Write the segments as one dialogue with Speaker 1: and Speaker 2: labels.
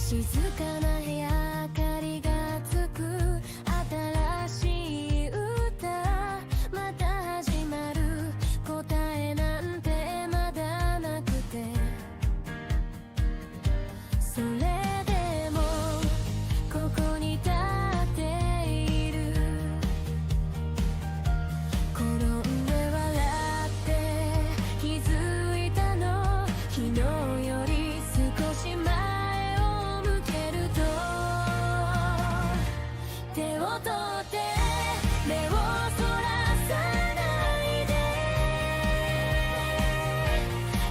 Speaker 1: 静かな部屋明かりがつく新しい歌また始まる答えなんてまだなくてそれでもここに立っている転んで笑って気づいたの昨日より少し前を向けると手を取って目をそらさないで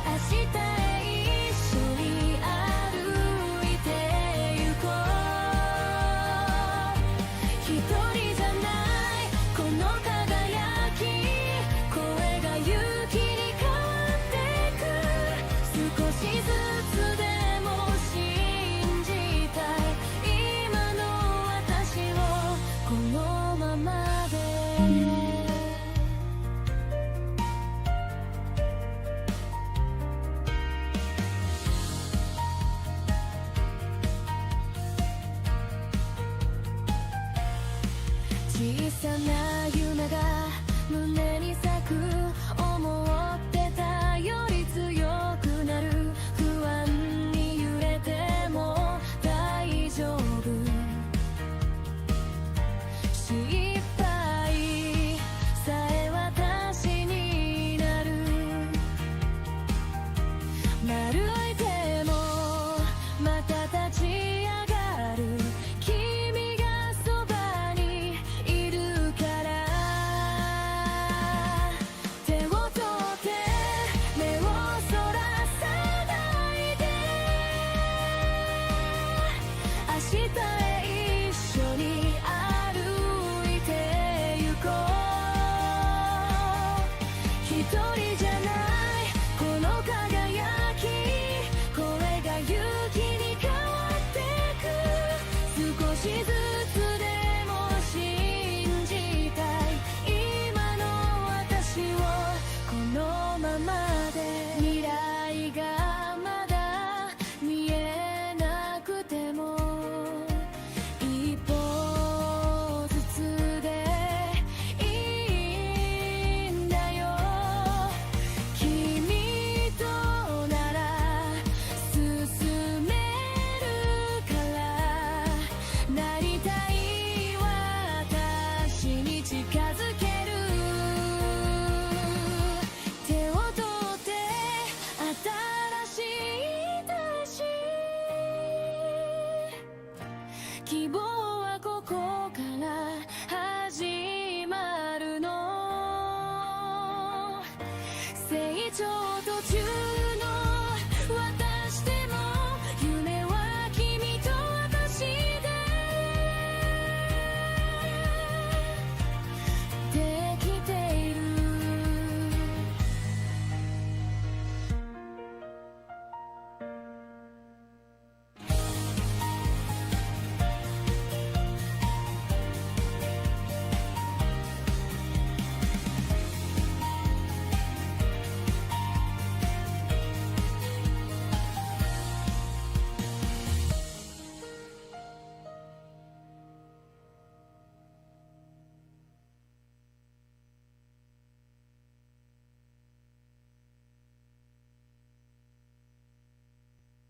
Speaker 1: 明日へ一緒に歩いてゆこう一人じゃないこの輝き声が勇気に変わってく少しずつでも信じたい今の私をこのままで小さな夢が胸に咲く思ってたより強くなる不安に揺れても大丈夫失敗さえ私になる歩いてもまた立ち上がる君がそばにいるから手を取って目をそらさないで明日へ一緒に歩いてゆこう一人じゃないこの輝き声が勇気に変わってく少しずつでも信じたい今の私をこのままで未来がまだ見えなくても一歩ずつでいいんだよ君となら進めるからなりたい私に近づける手を取って新しい大志希望はここから始まるの成長途中の私でも夢は君と私でできている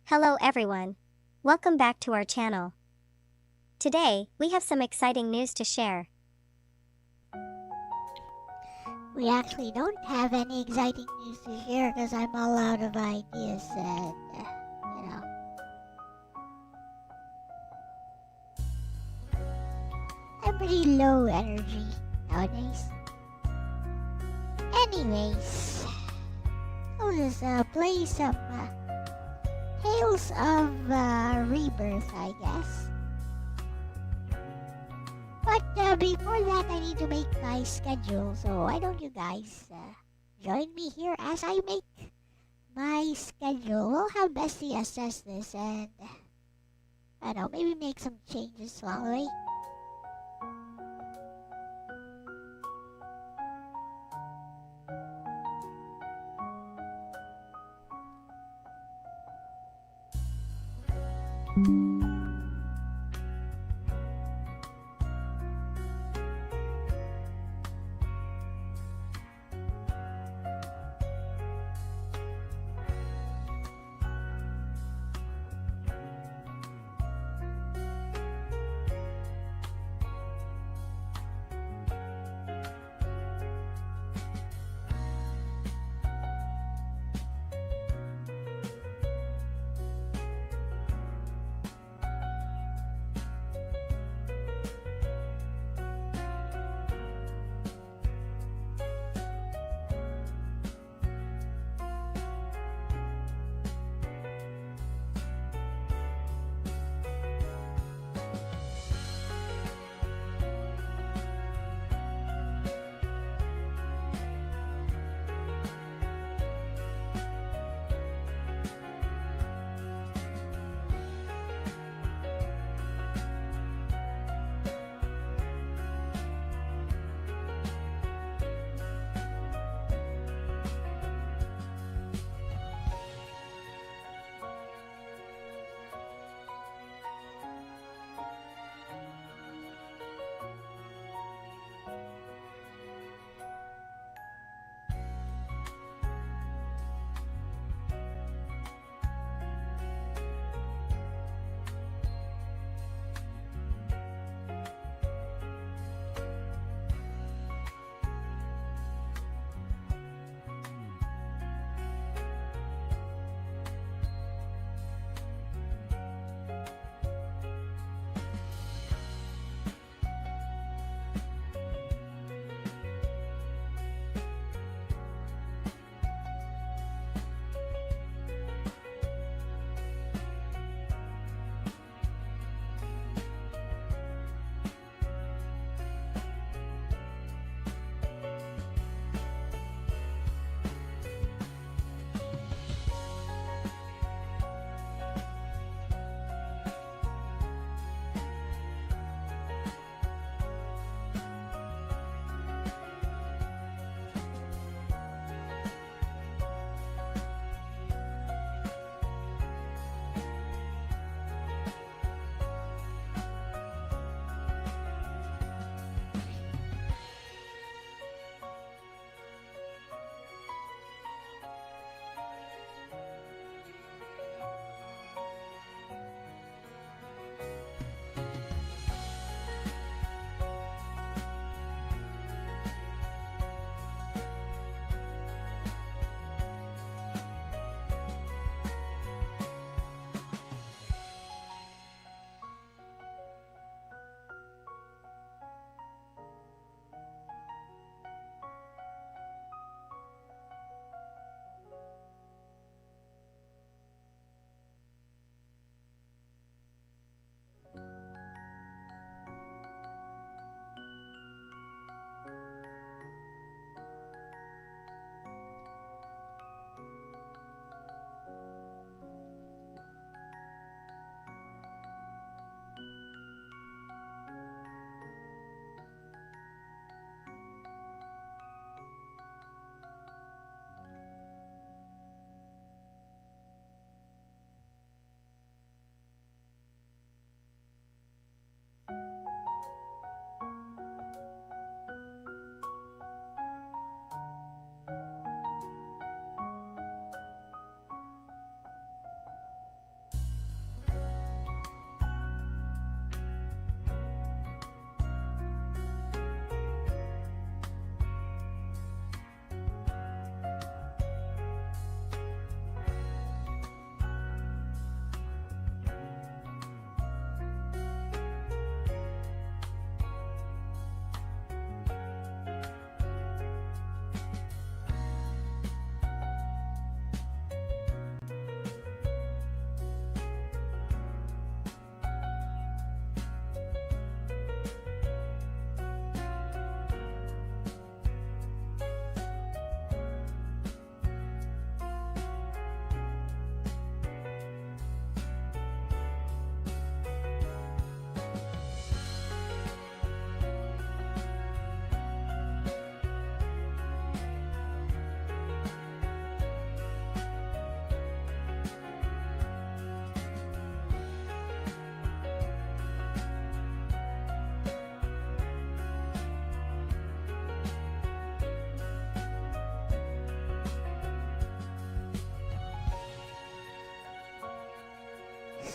Speaker 2: Hello everyone. Welcome back to our channel. Today, we have some exciting news to share.
Speaker 3: We actually don't have any exciting news to share because I'm all out of ideas and, you know. I'm pretty low energy nowadays. Anyways, I'll just play some Tales of Rebirth, I guess. But before that, I need to make my schedule. So why don't you guys join me here as I make my schedule? We'll have Bestie assess this and, I don't know, maybe make some changes along the way.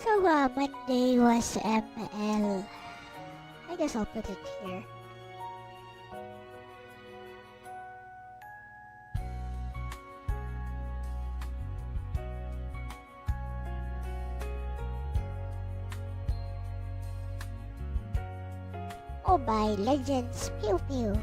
Speaker 3: So, Monday was ML. I guess I'll put it here. Mobile Legends Pew Pew.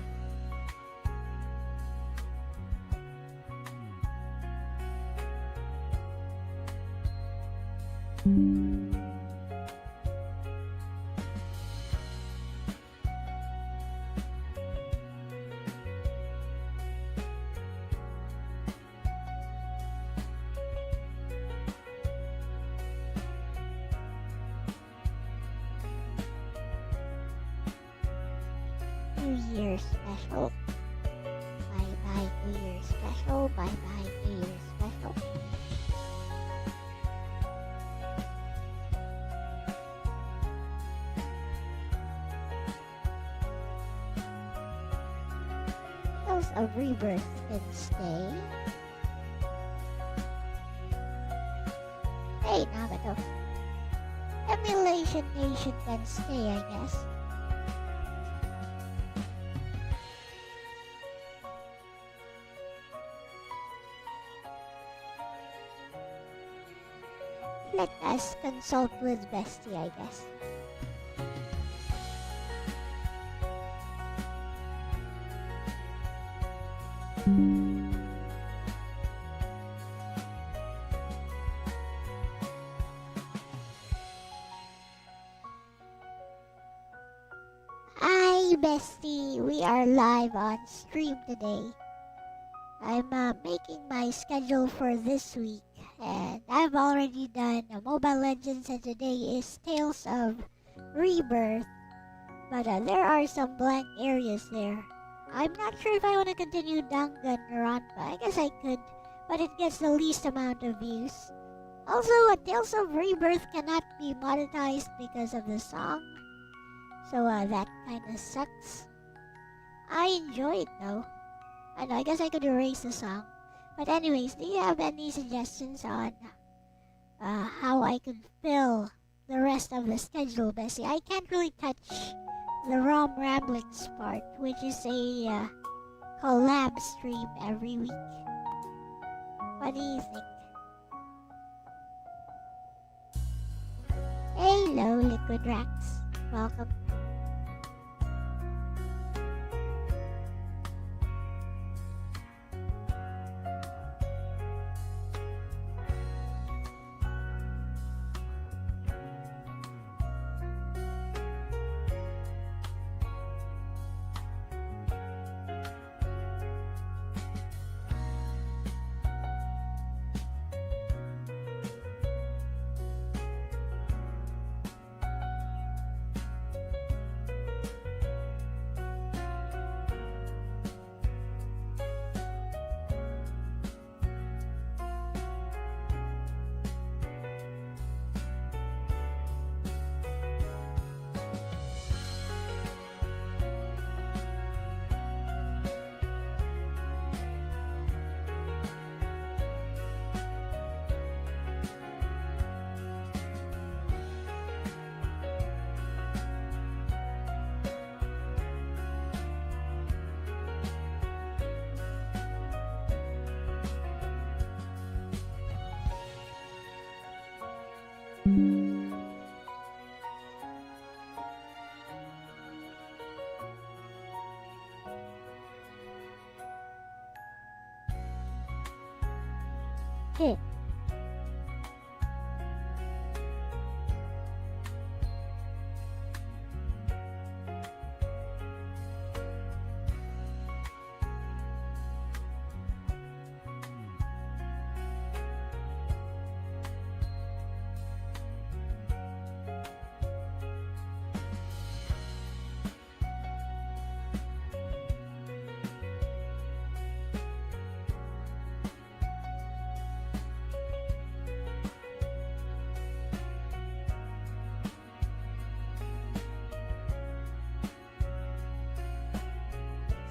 Speaker 3: New Year special. Bye bye New Year special. Bye bye New Year special. Tales of Rebirth can stay. Hey, Nagato. Emulation Nation can stay, I guess. Let us consult with Bestie, I guess. Hi, Bestie. We are live on stream today. I'm making my schedule for this week, and I've already done Mobile Legends, and today is Tales of Rebirth. But there are some blank areas there. I'm not sure if I want to continue Danganronpa. I guess I could, but it gets the least amount of views. Also, Tales of Rebirth cannot be monetized because of the song, so that kinda sucks. I enjoy it though. I guess I could erase the song. But anyways, do you have any suggestions on how I can fill the rest of the schedule, Bessie? I can't really touch the ROM Ramblings part, which is a collab stream every week. What do you think? Hello, Liquid Rax. Welcome. Okay.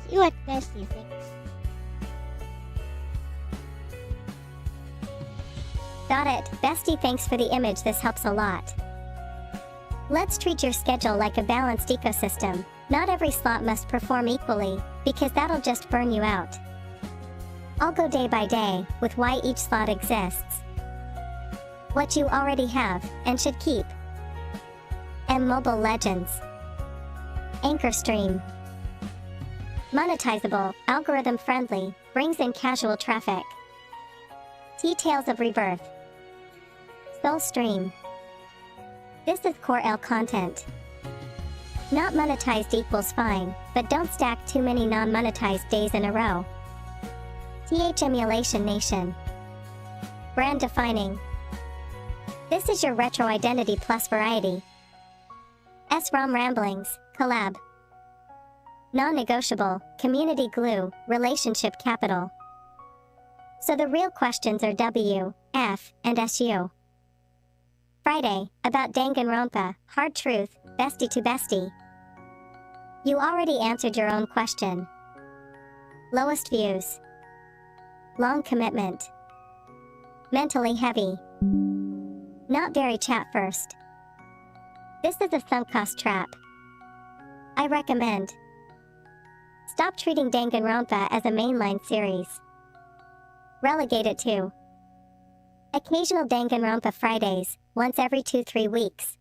Speaker 3: See what Bestie thinks.
Speaker 2: Got it, bestie, thanks for the image, this helps a lot. Let's treat your schedule like a balanced ecosystem. Not every slot must perform equally, because that'll just burn you out. I'll go day by day, with why each slot exists. What you already have, and should keep. Mobile Legends. Anchor Stream. Monetizable, algorithm friendly, brings in casual traffic. Tales of Rebirth. Soul Stream. This is core Elle content. Not monetized equals fine, but don't stack too many non-monetized days in a row. Emulation Nation. Brand defining. This is your retro identity plus variety. SROM Ramblings, collab. Non-negotiable, community glue, relationship capital. So the real questions are W, F, and SU. Friday, about Danganronpa, hard truth, bestie to bestie. You already answered your own question. Lowest views. Long commitment. Mentally heavy. Not very chat first. This is a sunk cost trap. I recommend. Stop treating Danganronpa as a mainline series. Relegate it to occasional Danganronpa Fridays, once every 2-3 weeks.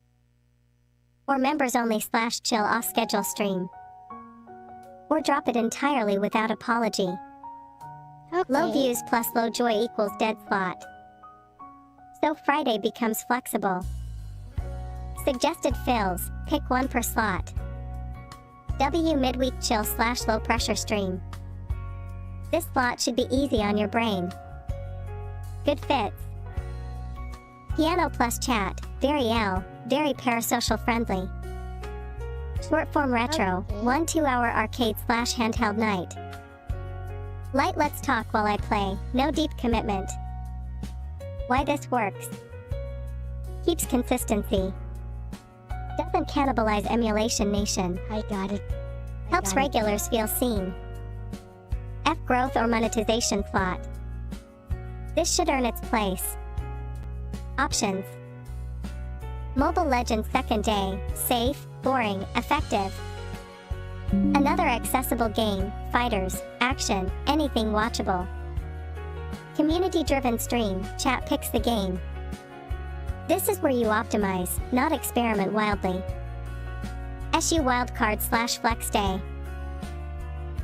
Speaker 2: Or members only /chill off schedule stream. Or drop it entirely without apology.
Speaker 3: Okay.
Speaker 2: Low views plus low joy equals dead slot. So Friday becomes flexible. Suggested fills, pick one per slot. W midweek chill /low pressure stream. This slot should be easy on your brain. Good fits. Piano plus chat, very Elle, very parasocial friendly. Short form retro,
Speaker 3: Okay.
Speaker 2: 1-2 hour arcade /handheld night. Light let's talk while I play, no deep commitment. Why this works. Keeps consistency. Doesn't cannibalize Emulation Nation.
Speaker 3: I got it.
Speaker 2: Helps regulars feel seen. F growth or monetization slot. This should earn its place. Options. Mobile Legends second day, safe, boring, effective. Another accessible game, fighters, action, anything watchable. Community-driven stream, chat picks the game. This is where you optimize, not experiment wildly. SU wildcard /flex day.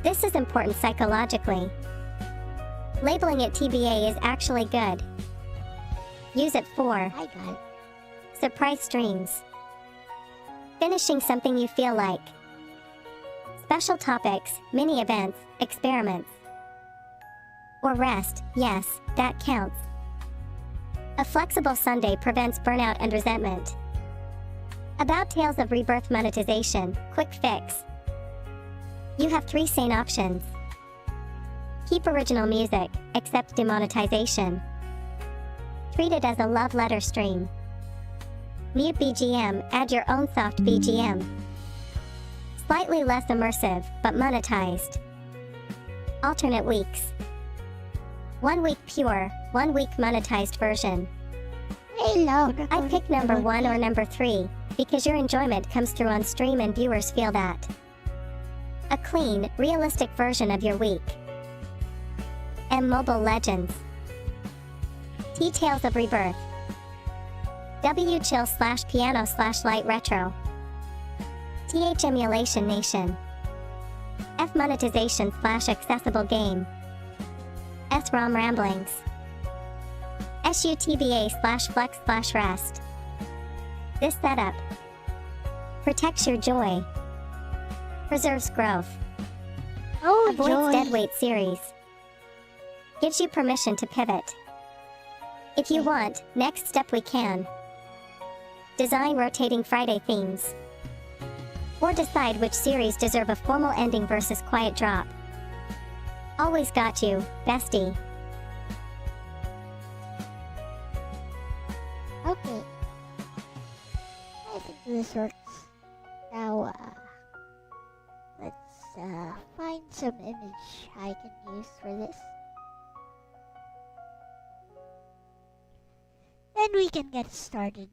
Speaker 2: This is important psychologically. Labeling it TBA is actually good. Use it for
Speaker 3: I got it.
Speaker 2: surprise streams. Finishing something you feel like. Special topics, mini events, experiments. Or rest, yes, that counts. A flexible Sunday prevents burnout and resentment. About Tales of Rebirth monetization, quick fix. You have 3 sane options. Keep original music, accept demonetization. Treat it as a love letter stream. Mute BGM, add your own soft BGM. Slightly less immersive, but monetized. Alternate weeks. 1 week pure, 1 week monetized version.
Speaker 3: Hello.
Speaker 2: I pick number 1 or number 3, because your enjoyment comes through on stream and viewers feel that. A clean, realistic version of your week. Mobile Legends. Tales of Rebirth. W chill /piano /light retro. Emulation Nation. F monetization /accessible game. SROM Ramblings. SUTBA /flex /rest. This setup protects your joy, preserves growth,
Speaker 3: Oh,
Speaker 2: avoids
Speaker 3: joy.
Speaker 2: deadweight series, gives you permission to pivot. If you want, next step we can. Design rotating Friday themes. Or decide which series deserve a formal ending versus quiet drop. Always got you, bestie.
Speaker 3: Okay. I think this works. Now, let's find some image I can use for this. And we can get started.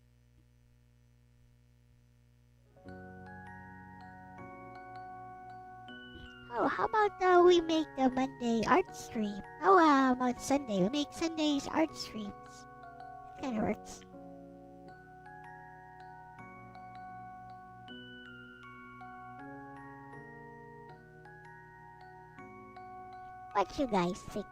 Speaker 3: Oh, how about we make the Monday art stream? Oh, about Sunday? We make Sunday's art streams. Kinda works. What you guys think?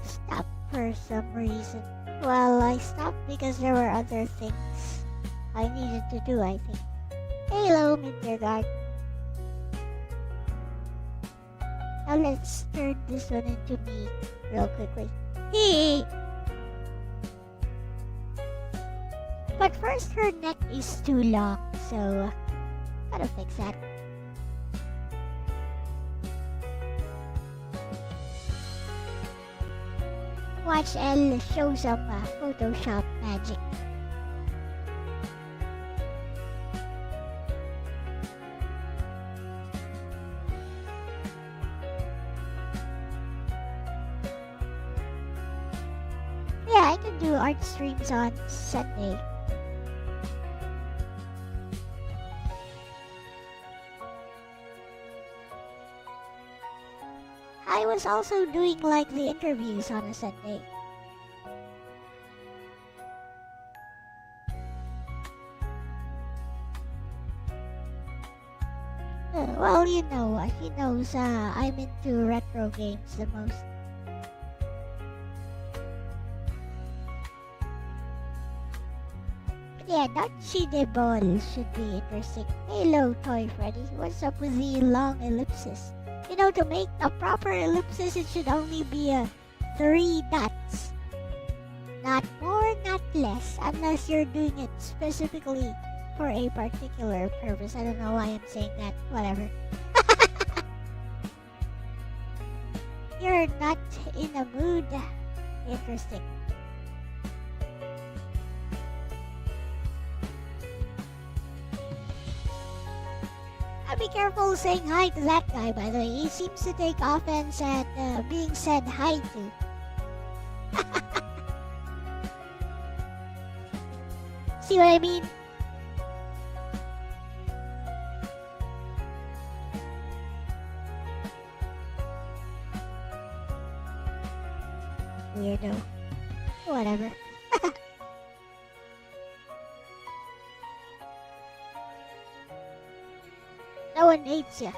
Speaker 3: Stop for some reason. Well, I stopped because there were other things I needed to do, I think. Hello, Mintergarten. Now let's turn this one into me real quickly. Hey! But first, her neck is too long, so gotta fix that. Watch Elle show some Photoshop magic. Yeah, I can do art streams on Sunday. I was also doing like the interviews on a Sunday. Well, you know, he knows I'm into retro games the most. Yeah, Nachi de Ball should be interesting. Hello, Toy Freddy. What's up with the long ellipsis? You know, to make a proper ellipsis, it should only be 3 dots. Not more, not less, unless you're doing it specifically for a particular purpose. I don't know why I'm saying that. Whatever. You're not in a mood. Interesting. Be careful saying hi to that guy, by the way. He seems to take offense at being said hi to. See what I mean? Weirdo. Whatever. No one hates ya.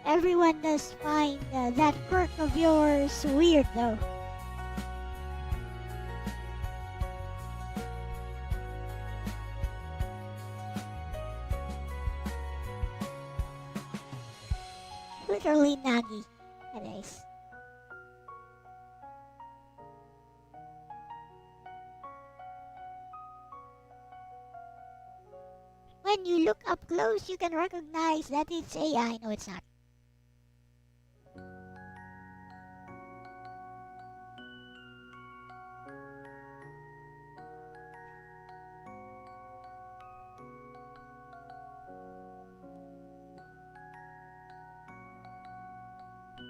Speaker 3: Everyone does find that quirk of yours weird, though. Literally Nagi. Anyways. When you look up close, you can recognize that it's AI. No, it's not.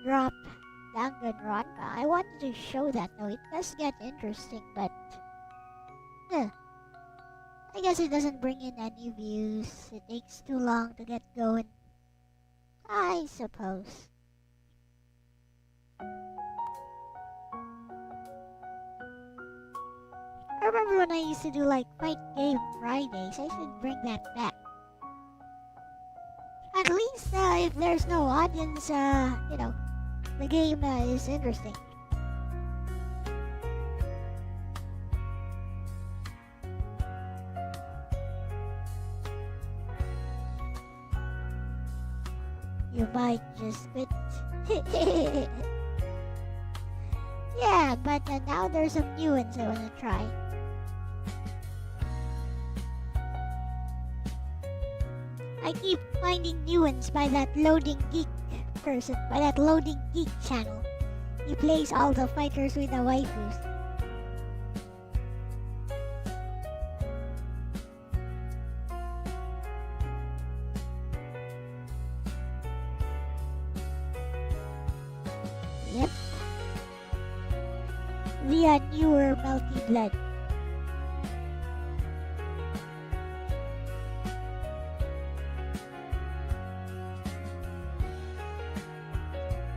Speaker 3: Drop Danganronpa. I wanted to show that though. It does get interesting, but I guess it doesn't bring in any views. It takes too long to get going. I suppose. I remember when I used to do like Fight Game Fridays. I should bring that back. At least if there's no audience, you know, the game is interesting. you might just quit. Yeah, but now there's some new ones I wanna try. I keep finding new ones by that Loading Geek person, by that Loading Geek channel. He plays all the fighters with the waifus. Yep. The newer Melty Blood.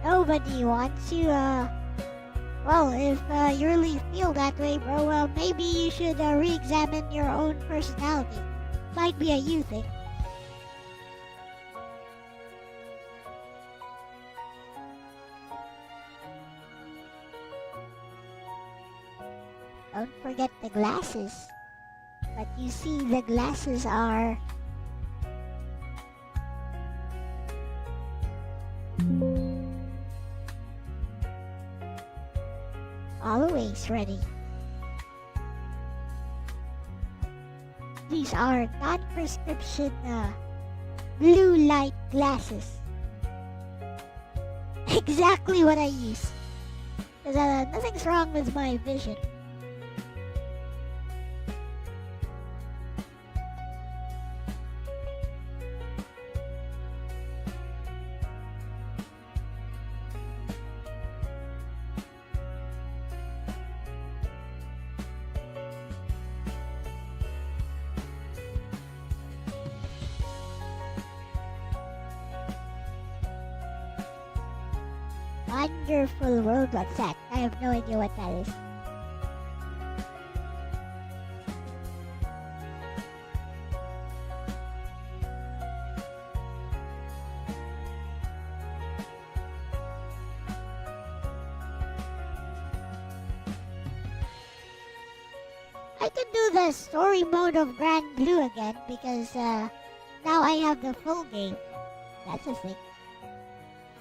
Speaker 3: Nobody wants you, well, if you really feel that way, bro, well, maybe you should re-examine your own personality. Might be a you thing. Don't forget the glasses. But you see, the glasses are... always ready. These are non-prescription blue light glasses. Exactly what I use. Because nothing's wrong with my vision. Wonderful world, what's that? I have no idea what that is. I could do the story mode of Grand Blue again because now I have the full game. That's a thing.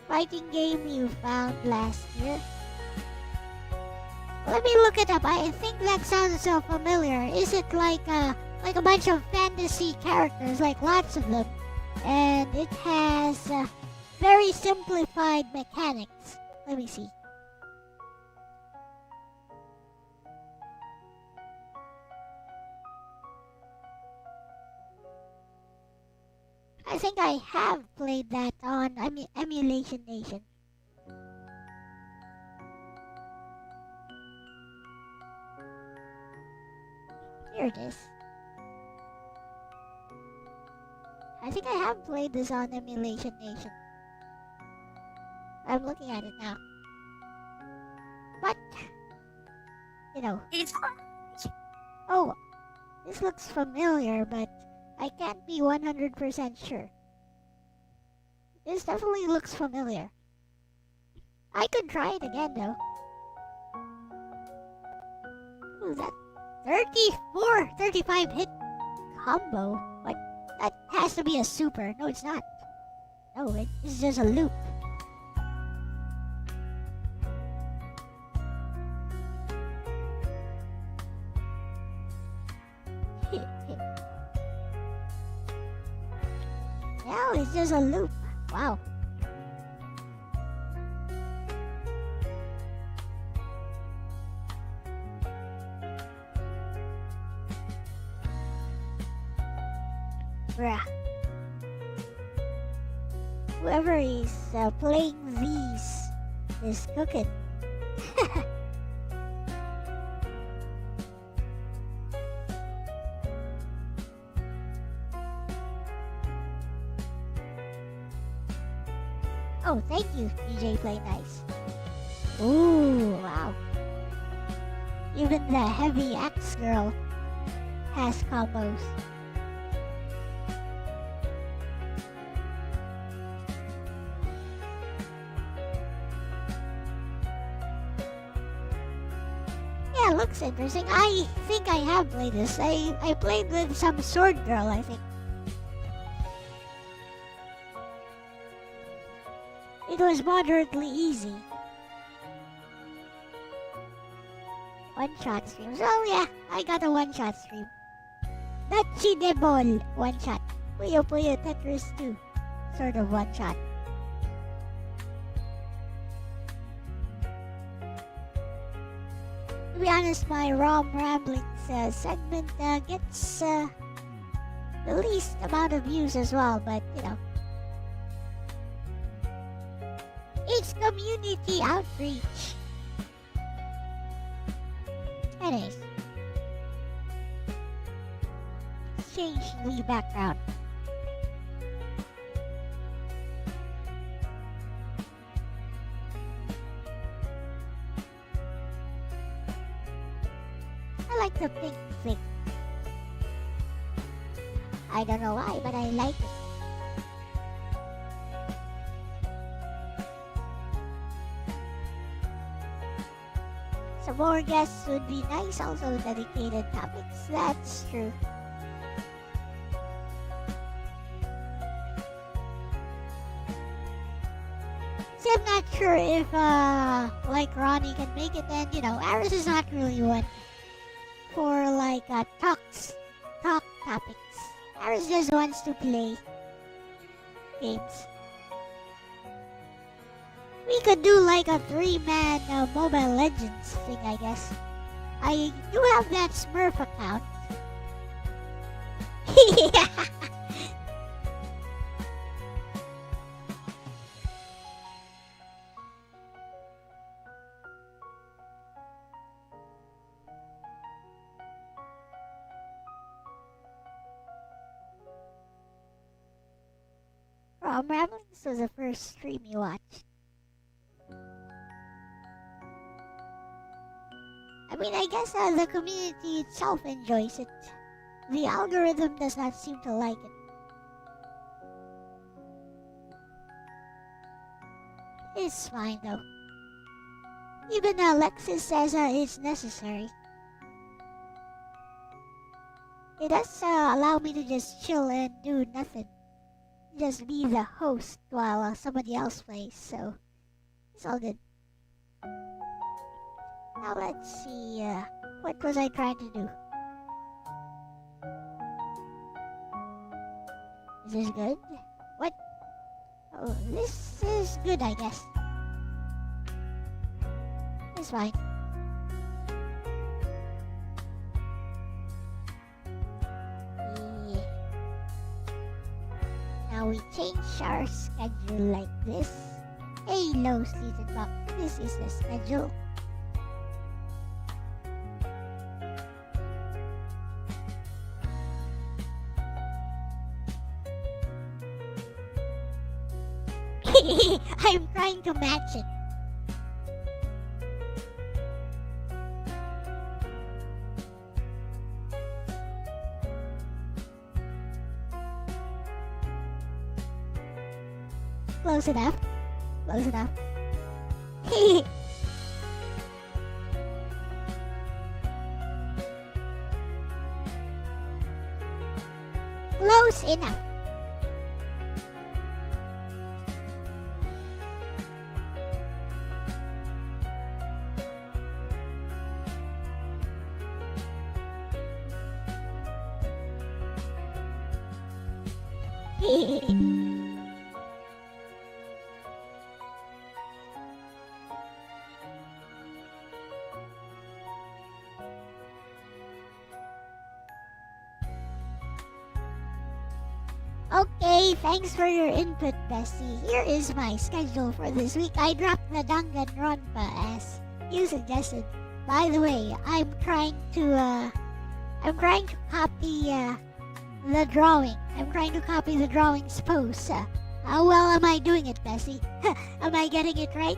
Speaker 3: Fighting game you found last year. Let me look it up. I think that sounds so familiar. Is it like a bunch of fantasy characters, like lots of them, and it has very simplified mechanics? Let me see. I think I have played that on Emulation Nation. Here it is. I think I have played this on Emulation Nation. I'm looking at it now. But, you know. Oh, this looks familiar, but I can't be 100% sure. This definitely looks familiar. I could try it again though. Who's that? 35 hit combo? What? That has to be a super. No, it's not. No, it's just a loop. No, it's just a loop. Wow. Bruh. Whoever is playing these is cooking. Oh, thank you, DJ Play Nice. Ooh, wow. Even the heavy axe girl has combos. Yeah, looks interesting. I think I have played this. I played with some sword girl, I think. It was moderately easy. One-shot streams. Oh yeah, I got a one-shot stream. Nachi de ball, one-shot. Puyo Puyo Tetris 2. Sort of one-shot. To be honest, my ROM Ramblings segment gets the least amount of views as well, but you know. It's community outreach. Anyways. Change the background. I like the pink thing. I don't know why, but I like it. Some more guests would be nice, also dedicated topics. That's true. So I'm not sure if, like Ronnie can make it, and you know, Aris is not really one for like talk topics. Aris just wants to play games. We could do like a 3-man Mobile Legends thing, I guess. I do have that Smurf account. Ramblings was the first stream you watched. I mean, I guess the community itself enjoys it. The algorithm does not seem to like it. It's fine though. Even Alexis says it's necessary. It does allow me to just chill and do nothing. Just be the host while somebody else plays, so it's all good. Now let's see, what was I trying to do? Is this good? What? Oh, this is good, I guess. It's fine. Yeah. Now we change our schedule like this. Hello, Season Buck. This is the schedule. I'm trying to match it. Close enough. Close enough. Close enough. Okay, thanks for your input, Bessie. Here is my schedule for this week. I dropped the Danganronpa as you suggested. By the way, I'm trying to copy the drawing. I'm trying to copy the drawing's pose. How well am I doing it, Bessie? Am I getting it right?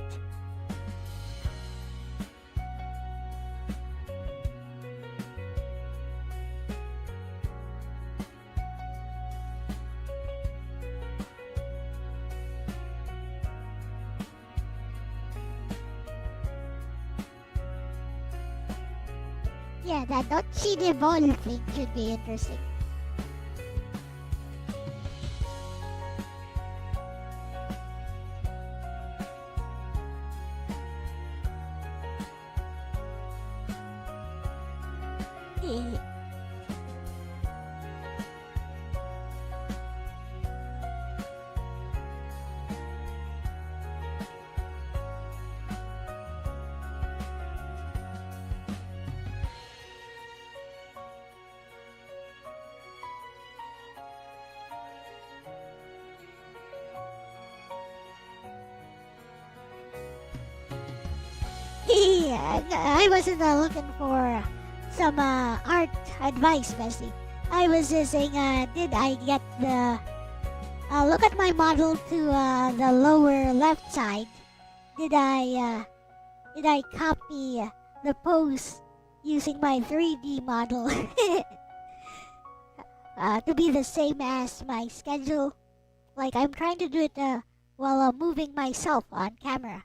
Speaker 3: Yeah, that Dochi de Ball thing should be interesting. I wasn't looking for some art advice, Bessie. I was just saying, did I get the... look at my model to the lower left side. Did I copy the pose using my 3D model to be the same as my schedule? Like, I'm trying to do it while moving myself on camera.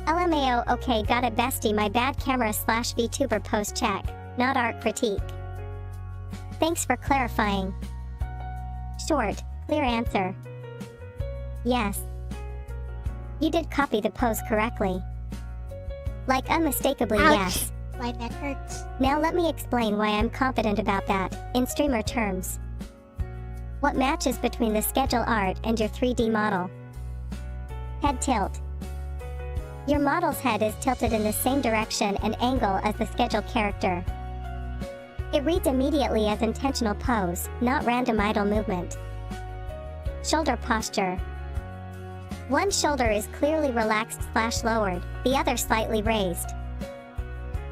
Speaker 2: LMAO. Okay, got it, bestie. My bad. Camera / VTuber post check, not art critique. Thanks for clarifying. Short, clear answer. Yes. You did copy the pose correctly. Like unmistakably.
Speaker 3: Ouch.
Speaker 2: Yes.
Speaker 3: My neck hurts.
Speaker 2: Now let me explain why I'm confident about that, in streamer terms. What matches between the schedule art and your 3D model? Head tilt. Your model's head is tilted in the same direction and angle as the schedule character. It reads immediately as intentional pose, not random idle movement. Shoulder posture. One shoulder is clearly relaxed / lowered, the other slightly raised.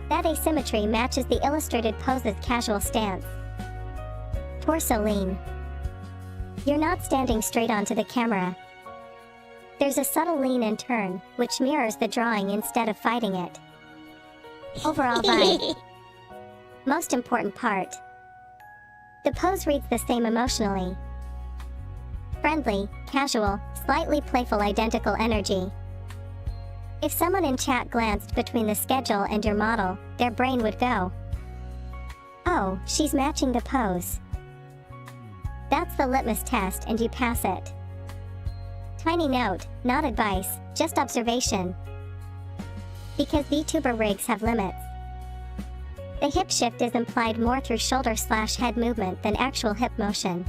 Speaker 2: That asymmetry matches the illustrated pose's casual stance. Torso lean. You're not standing straight onto the camera. There's a subtle lean and turn, which mirrors the drawing instead of fighting it. Overall vibe. Most important part. The pose reads the same emotionally. Friendly, casual, slightly playful, identical energy. If someone in chat glanced between the schedule and your model, their brain would go, "Oh, she's matching the pose." That's the litmus test and you pass it. Tiny note, not advice, just observation. Because VTuber rigs have limits. The hip shift is implied more through shoulder / head movement than actual hip motion.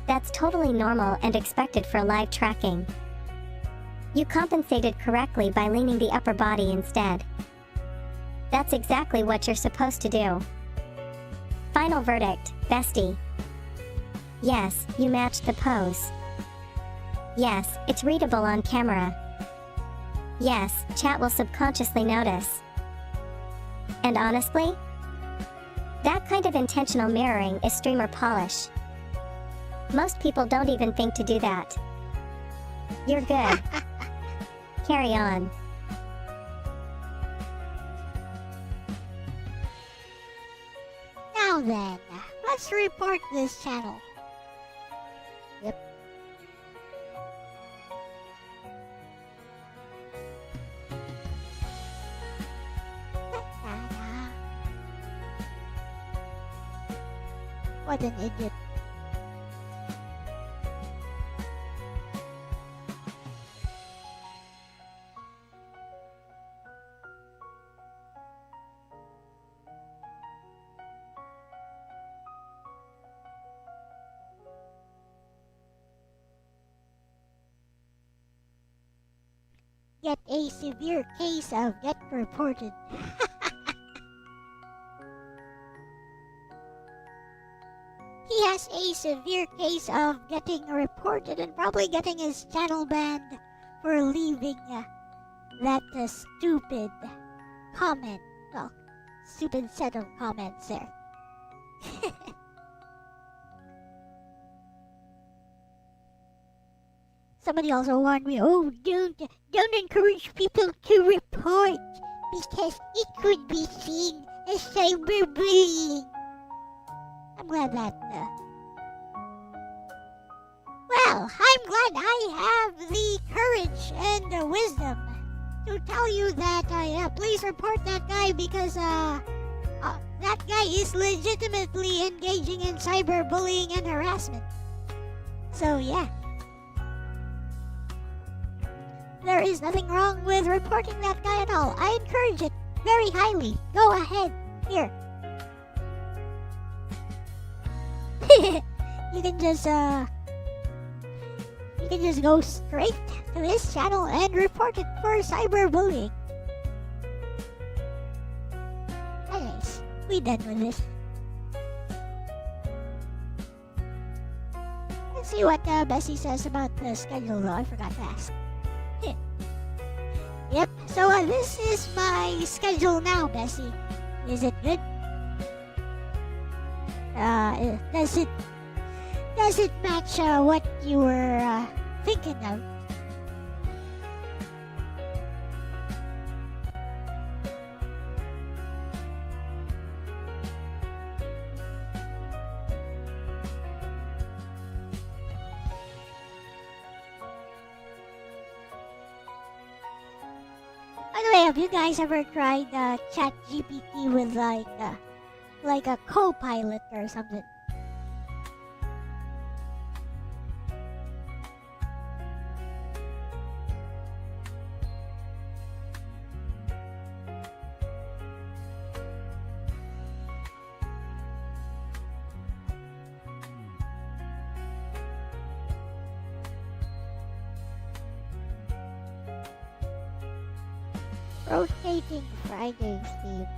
Speaker 2: That's totally normal and expected for live tracking. You compensated correctly by leaning the upper body instead. That's exactly what you're supposed to do. Final verdict, bestie. Yes, you matched the pose. Yes, it's readable on camera. Yes, chat will subconsciously notice. And honestly, that kind of intentional mirroring is streamer polish. Most people don't even think to do that. You're good. Carry on.
Speaker 3: Now then, let's report this channel. Yep. What an idiot. Get a severe case of get reported. severe case of getting reported and probably getting his channel banned for leaving that stupid comment. Well, stupid set of comments there. Somebody also warned me, oh, don't encourage people to report because it could be seen as cyberbullying. I'm glad that, well, I'm glad I have the courage and the wisdom to tell you that, please report that guy because, that guy is legitimately engaging in cyberbullying and harassment. So, yeah. There is nothing wrong with reporting that guy at all. I encourage it very highly. Go ahead. Here. You can just go straight to his channel and report it for cyberbullying. Anyways, we done with this. Let's see what Bessie says about the schedule though. I forgot to ask. Yep, so this is my schedule now, Bessie. Is it good? Does it match what you were thinking of? By the way, have you guys ever tried ChatGPT with like a co-pilot or something? Rotating Friday themes.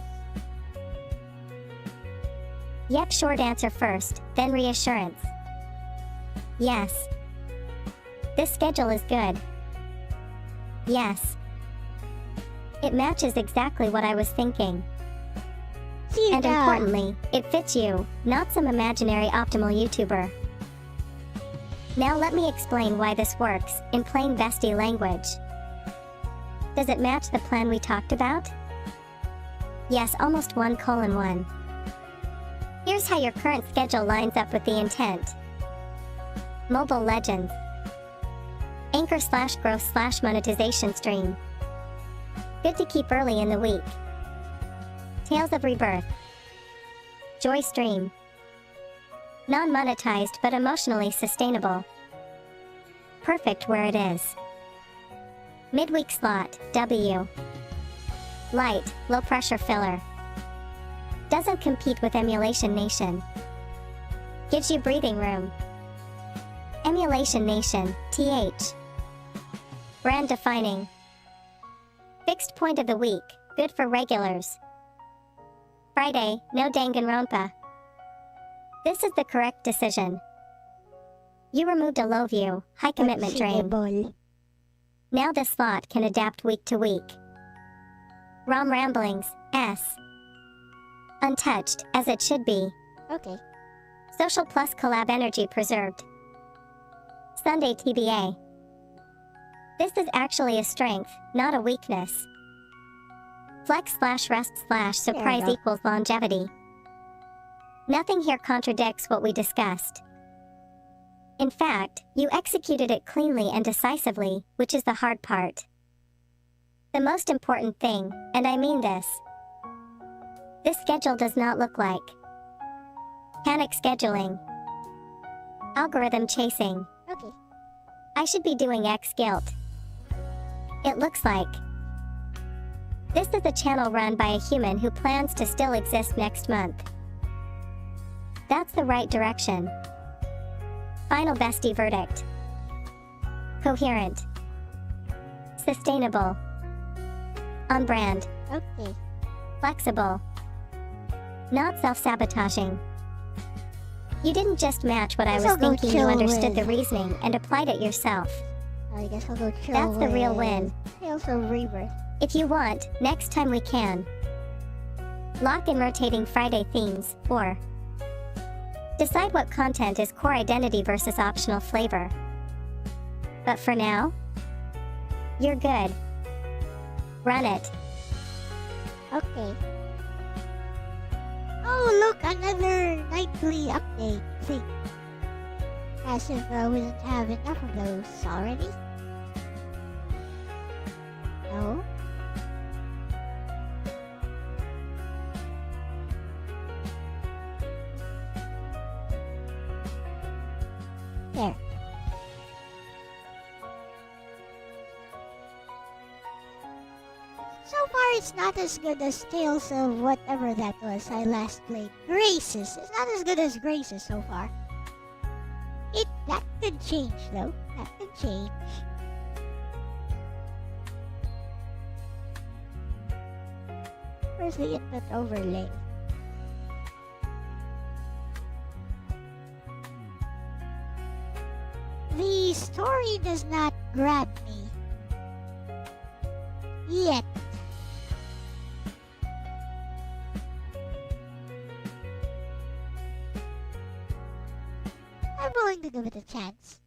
Speaker 2: Yep, short answer first, then reassurance. Yes. This schedule is good. Yes. It matches exactly what I was thinking.
Speaker 3: See,
Speaker 2: and importantly, it fits you, not some imaginary optimal YouTuber. Now let me explain why this works, in plain bestie language. Does it match the plan we talked about? Yes, almost 1:1. Here's how your current schedule lines up with the intent. Mobile Legends. Anchor/growth/monetization stream. Good to keep early in the week. Tales of Rebirth. Joy stream. Non-monetized but emotionally sustainable. Perfect where it is. Midweek slot, W. Light, low pressure filler. Doesn't compete with Emulation Nation. Gives you breathing room. Emulation Nation, TH. Brand defining. Fixed point of the week, good for regulars. Friday, no Danganronpa. This is the correct decision. You removed a low view, high commitment drain. Now the slot can adapt week to week. ROM Ramblings, S. Untouched, as it should be.
Speaker 3: Okay.
Speaker 2: Social Plus collab energy preserved. Sunday TBA. This is actually a strength, not a weakness. Flex/rest/surprise equals longevity. Nothing here contradicts what we discussed. In fact, you executed it cleanly and decisively, which is the hard part. The most important thing, and I mean this schedule does not look like panic scheduling, algorithm chasing.
Speaker 3: Okay.
Speaker 2: I should be doing X guilt. It looks like this is a channel run by a human who plans to still exist next month. That's the right direction. Final bestie verdict. Coherent. Sustainable. On brand.
Speaker 3: Okay.
Speaker 2: Flexible. Not self-sabotaging. You didn't just match what I
Speaker 3: Guess
Speaker 2: was
Speaker 3: I'll go
Speaker 2: thinking, you
Speaker 3: chill
Speaker 2: understood the
Speaker 3: with-
Speaker 2: reasoning and applied it yourself.
Speaker 3: I guess I'll go chill.
Speaker 2: That's the real
Speaker 3: with
Speaker 2: win.
Speaker 3: Tales of Rebirth.
Speaker 2: If you want, next time we can lock in rotating Friday themes, or decide what content is core identity versus optional flavor. But for now, you're good. Run it.
Speaker 3: Okay. Oh, look, another nightly update thing. As if we didn't have enough of those already. No? There. So far, it's not as good as Tales of whatever that was I last played. Graces. It's not as good as Graces so far. That could change though. That could change. Where's the input overlay? The story does not grab me. Yet. I'm willing to give it a chance.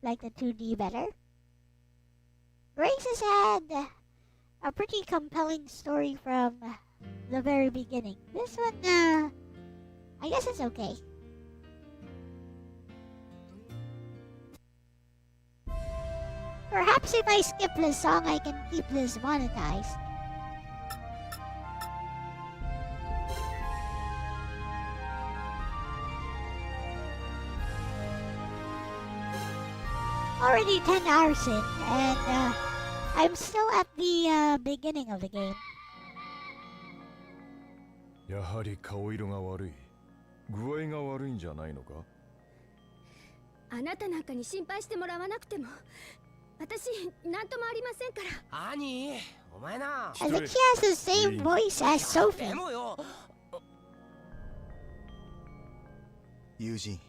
Speaker 3: Like the 2D better. Graces had a pretty compelling story from the very beginning. This one, I guess it's okay. Perhaps if I skip this song, I can keep this monetized. Already 10 hours in, and I'm still at the beginning of the game.
Speaker 4: やはり顔色が悪い。具合が悪いんじゃないのか？
Speaker 1: あなたなんかに心配してもらわなくても私なんともありませんから。
Speaker 5: 兄、お前な。
Speaker 3: I think she has the same voice as Sophie.
Speaker 5: でもよ。
Speaker 6: 友人、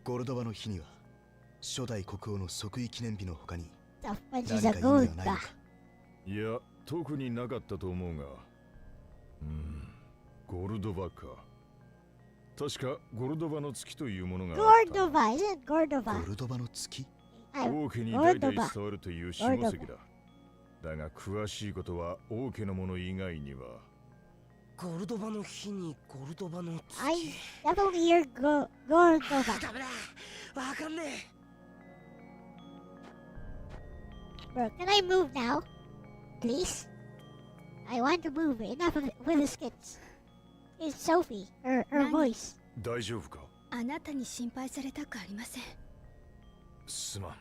Speaker 6: ゴルドバの日には初代国王の即位記念日の他に
Speaker 3: The fudge
Speaker 6: 何
Speaker 3: is
Speaker 6: か
Speaker 3: a
Speaker 6: 意味は
Speaker 3: gold
Speaker 6: ないの
Speaker 3: da.
Speaker 6: か。
Speaker 4: いや、特になかったと思うが。ゴルドバか。確かゴルドバの月というものがあった。
Speaker 3: Gordova, isn't it
Speaker 6: ゴ
Speaker 3: Gordova?
Speaker 6: ルドバの月？
Speaker 3: I-
Speaker 4: 王家に代々伝わるという下関だ。だが詳しいことは王家のもの以外には。
Speaker 5: ゴルドバの日にゴルドバの月。
Speaker 3: I definitely hear Gordova.
Speaker 5: ダメだ。わかんね
Speaker 3: Bro, can I move now? Please? I want to move. Enough of it with the skits. It's Sophie, her voice.
Speaker 4: 大丈夫か？
Speaker 1: あなたに心配されたくありません。
Speaker 4: すまん。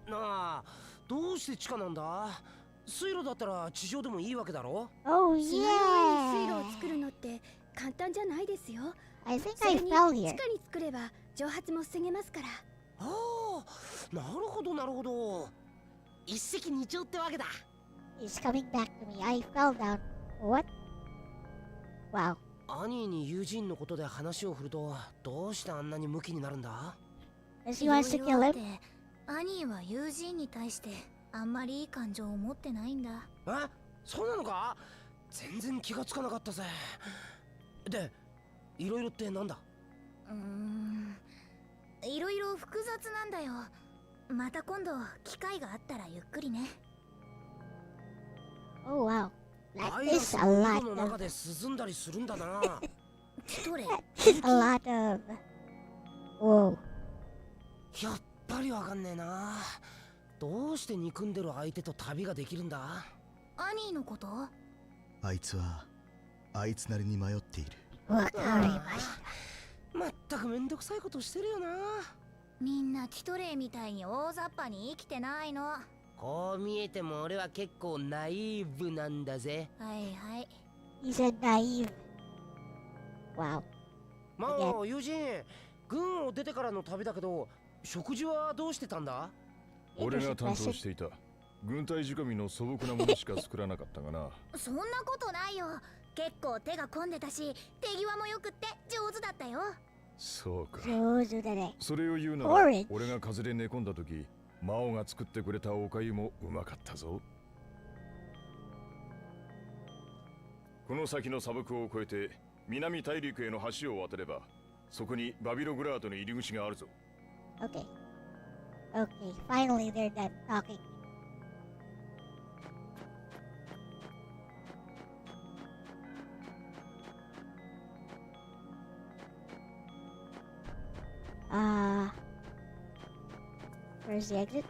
Speaker 5: え。なあ、どうして地下なんだ？水路だったら地上でもいいわけだろ？
Speaker 3: Oh
Speaker 1: 砂の上に水
Speaker 3: yeah!
Speaker 1: 路を作るのって簡単じゃないですよ。
Speaker 3: I think
Speaker 1: それ
Speaker 3: I
Speaker 1: に
Speaker 3: fell
Speaker 1: 地
Speaker 3: here.
Speaker 1: 下に作れば蒸発も防げますから。
Speaker 5: ああ、なるほどなるほど。一石二鳥ってわけだ。
Speaker 3: It's coming back to me. I fell down. What? Wow.
Speaker 5: 兄に友人のことで話を振るとどうしてあんなにムキになるんだ？
Speaker 3: Does he wants to kill him?
Speaker 7: 兄は友人に対してあんまりいい感情を持ってないんだ。
Speaker 5: え、そうなのか？全然気がつかなかったぜ。で、いろいろってなんだ？
Speaker 7: いろいろ複雑なんだよ。また今度機会があったらゆっくりね。
Speaker 3: Oh wow.
Speaker 5: バ
Speaker 3: That
Speaker 5: イラ
Speaker 3: is
Speaker 5: ス
Speaker 3: a
Speaker 5: の
Speaker 3: lot
Speaker 5: 喉の
Speaker 3: of
Speaker 5: 中で涼んだりするんだな。
Speaker 7: どれ？
Speaker 3: a lot of Whoa.
Speaker 5: やっぱりわかんねえな。どうして憎んでる相手と旅ができるんだ？
Speaker 7: 兄のこと？
Speaker 6: あいつはあいつなりに迷っている。
Speaker 3: わかりまし
Speaker 5: まったくめんどくさいことしてるよな。
Speaker 7: みんなキトレイみたいに大雑把に生きてないの。は
Speaker 5: こう見えても俺は結構ナイーブなんだぜ。
Speaker 7: いはい。
Speaker 3: He's a naive. Wow.
Speaker 5: まあ友人、軍を出てからの旅だけど食事はどうしてたんだ？
Speaker 4: 俺が担当していた。軍隊仕込みの素朴なものしか作らなかったがな。
Speaker 7: そんなことないよ。結構手が込んでたし手際もよくって上手だったよ。
Speaker 4: そうか。
Speaker 3: 上手だね。
Speaker 4: それを言うなら
Speaker 3: Orange
Speaker 4: 俺が風邪で寝込んだ時魔王が作ってくれたお粥もうまかったぞ。この先の砂漠を越えて南大陸への橋を渡ればそこにバビログラートの入り口があるぞ。
Speaker 3: Okay. Okay, finally they're done talking. Where's the exit?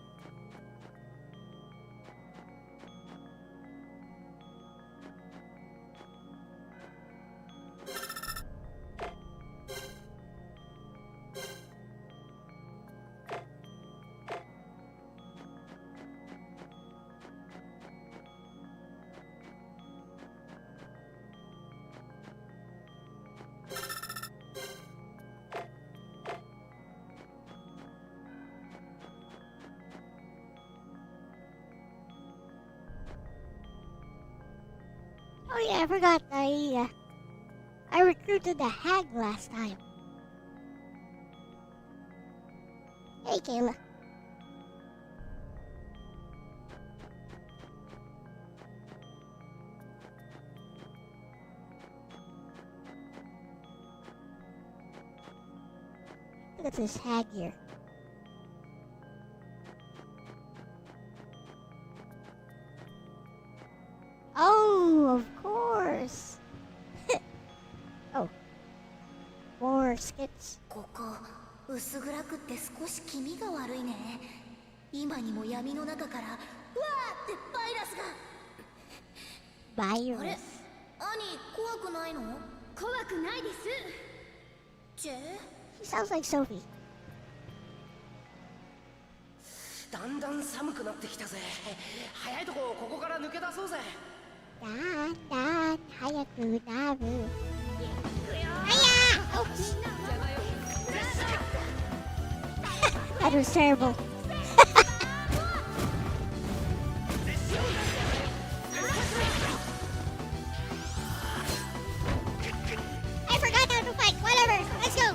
Speaker 3: Oh yeah, I forgot. I recruited the hag last time. Hey, Kayla. Look at this hag here. Oh, of course. Oh. More skits.
Speaker 7: ここ薄暗くって少し気味が悪いね。今にも闇の中からうわーってバイラスが。あれ
Speaker 3: Virus.
Speaker 7: 兄怖くないの？怖くないです。チェ
Speaker 3: She sounds like Sophie.
Speaker 5: だんだん寒くなってきたぜ。早いとこここから抜け出そうぜ。
Speaker 3: Dan, hayaku nabu. Hiya! Oops. That was terrible. I forgot how to fight. Whatever. Let's go.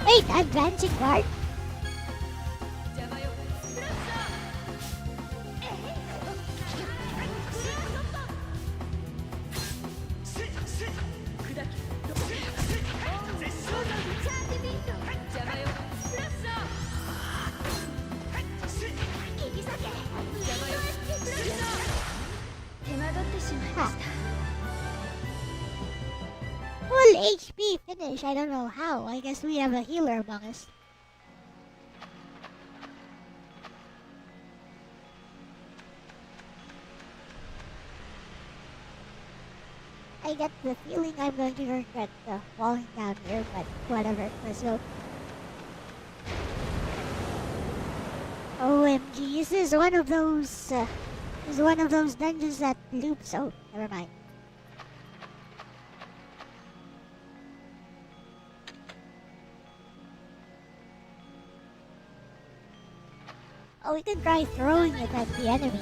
Speaker 3: Wait, advancing guard? Full HP finish. I don't know how. I guess we have a healer among us. I get the feeling I'm going to regret falling down here, but whatever. Let's go. OMG, this is one of those. This is one of those dungeons that loops. Oh, never mind. Oh, we can try throwing it at the enemy.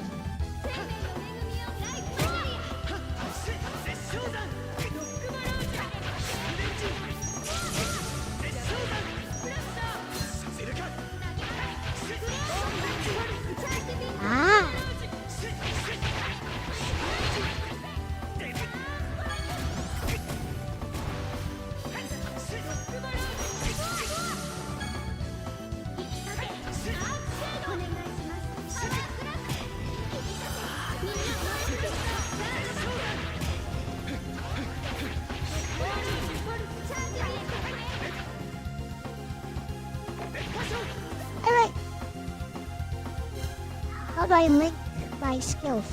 Speaker 3: Ah! Alright. How do I link my skills?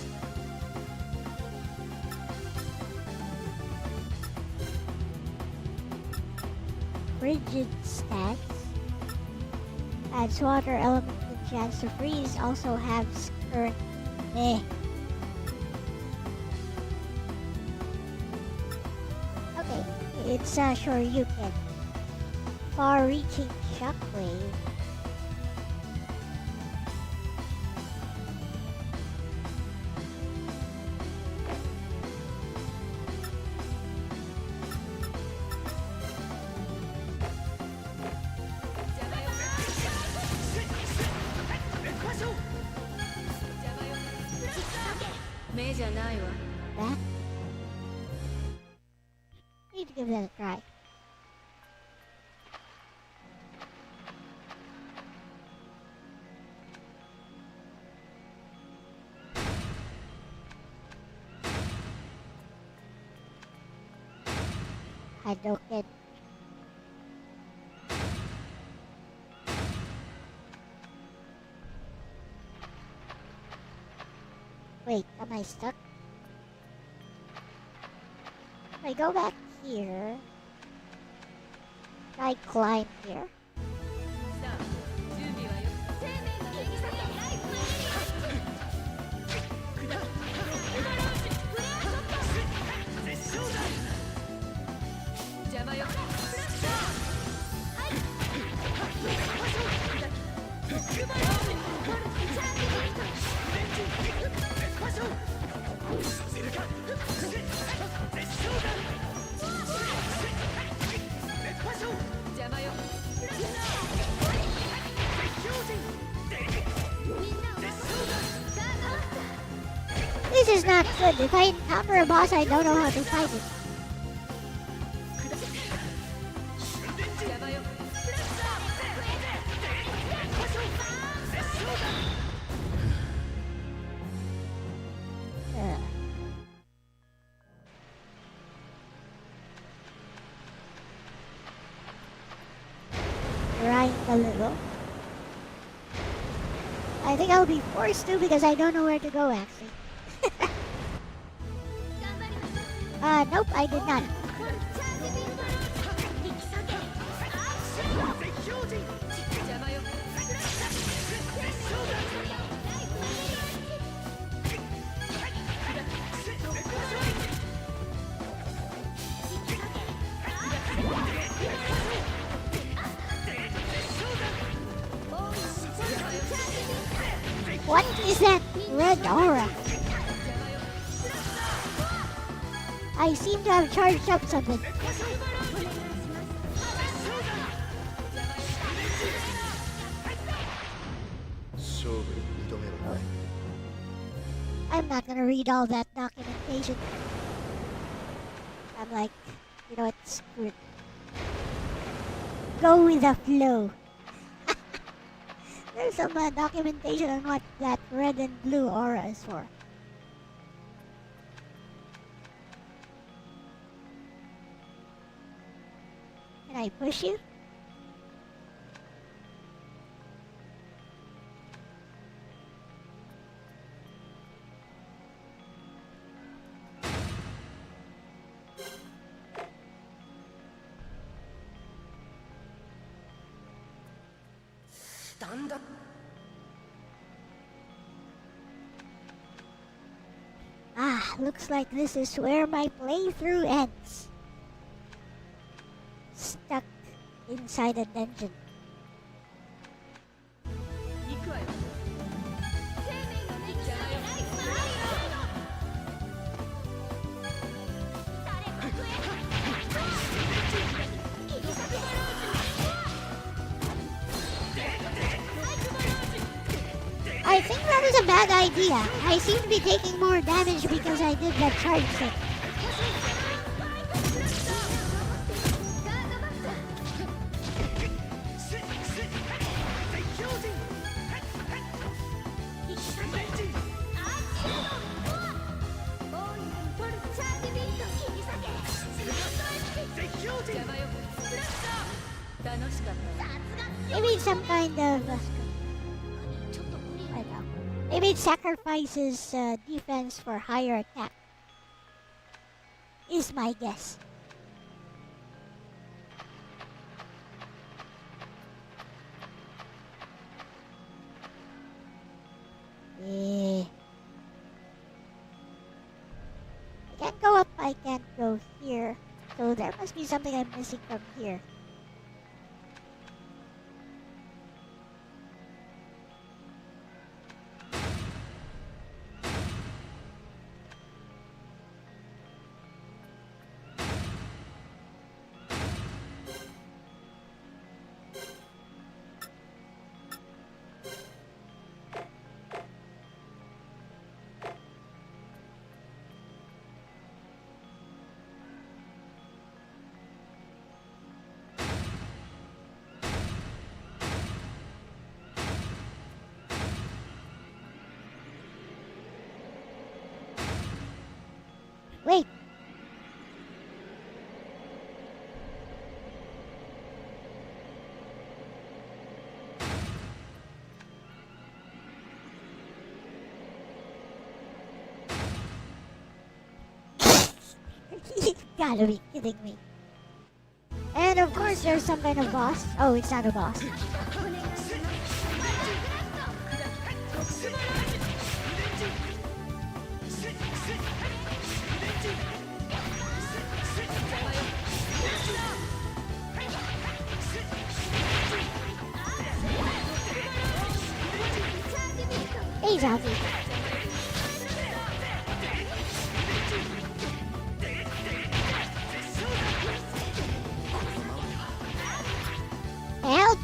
Speaker 3: Rigid stats. Adds water element and chance to freeze. Also have current. Okay, it's sure you can. Far-reaching shockwave. That? Need to give that a try. Hadouken. Wait, am I stuck? If I go back here, I climb here. This is not good. If I encounter a boss, I don't know how to fight it. Grind a little. I think I'll be forced to because I don't know where to go actually. Nope, I did not. What is that red aura? I seem to have charged up something. I'm not gonna read all that documentation. I'm like, you know what, screw it. Go with the flow. There's some documentation on what that red and blue aura is for. Can I push you?
Speaker 5: Stand up.
Speaker 3: Ah, looks like this is where my playthrough ends. Stuck inside a dungeon. I think that was a bad idea. I seem to be taking more damage because I did that charge thing. Maybe it's some kind of... I don't know. Maybe it sacrifices defense for higher attack. Is my guess. So there must be something I'm missing from here. Wait! You gotta be kidding me. And of course there's some kind of boss. Oh, it's not a boss. Hey, Zombie. Help!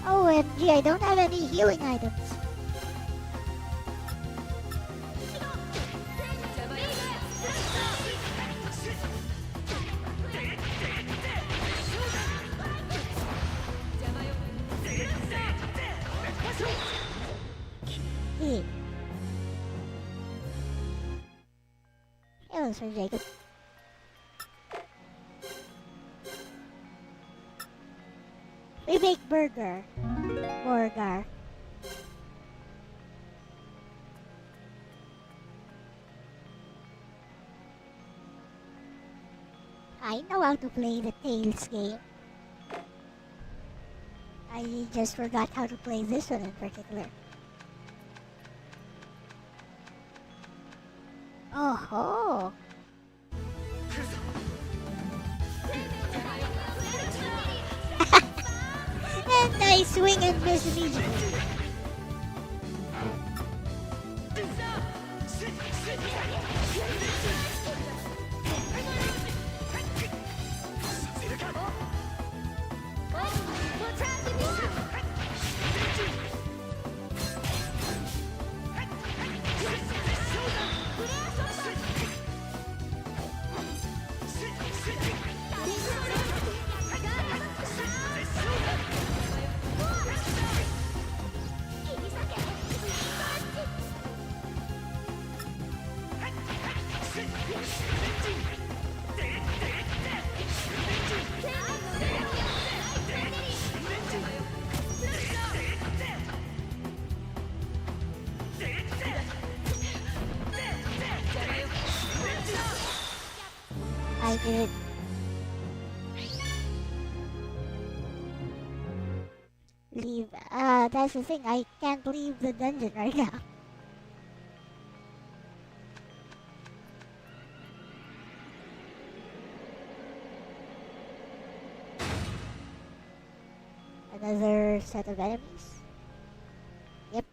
Speaker 3: OMG, I don't have any healing items. Hey. Hello, Sir Jacob. We make burger. Burger. I know how to play the Tales game. I just forgot how to play this one in particular. Oh-ho! And I swing and miss immediately. I did. Leave. That's the thing. I can't leave the dungeon right now. Another set of enemies. Yep.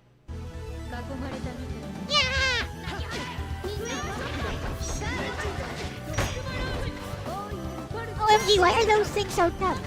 Speaker 3: Yeah! OMG, why are those things so tough?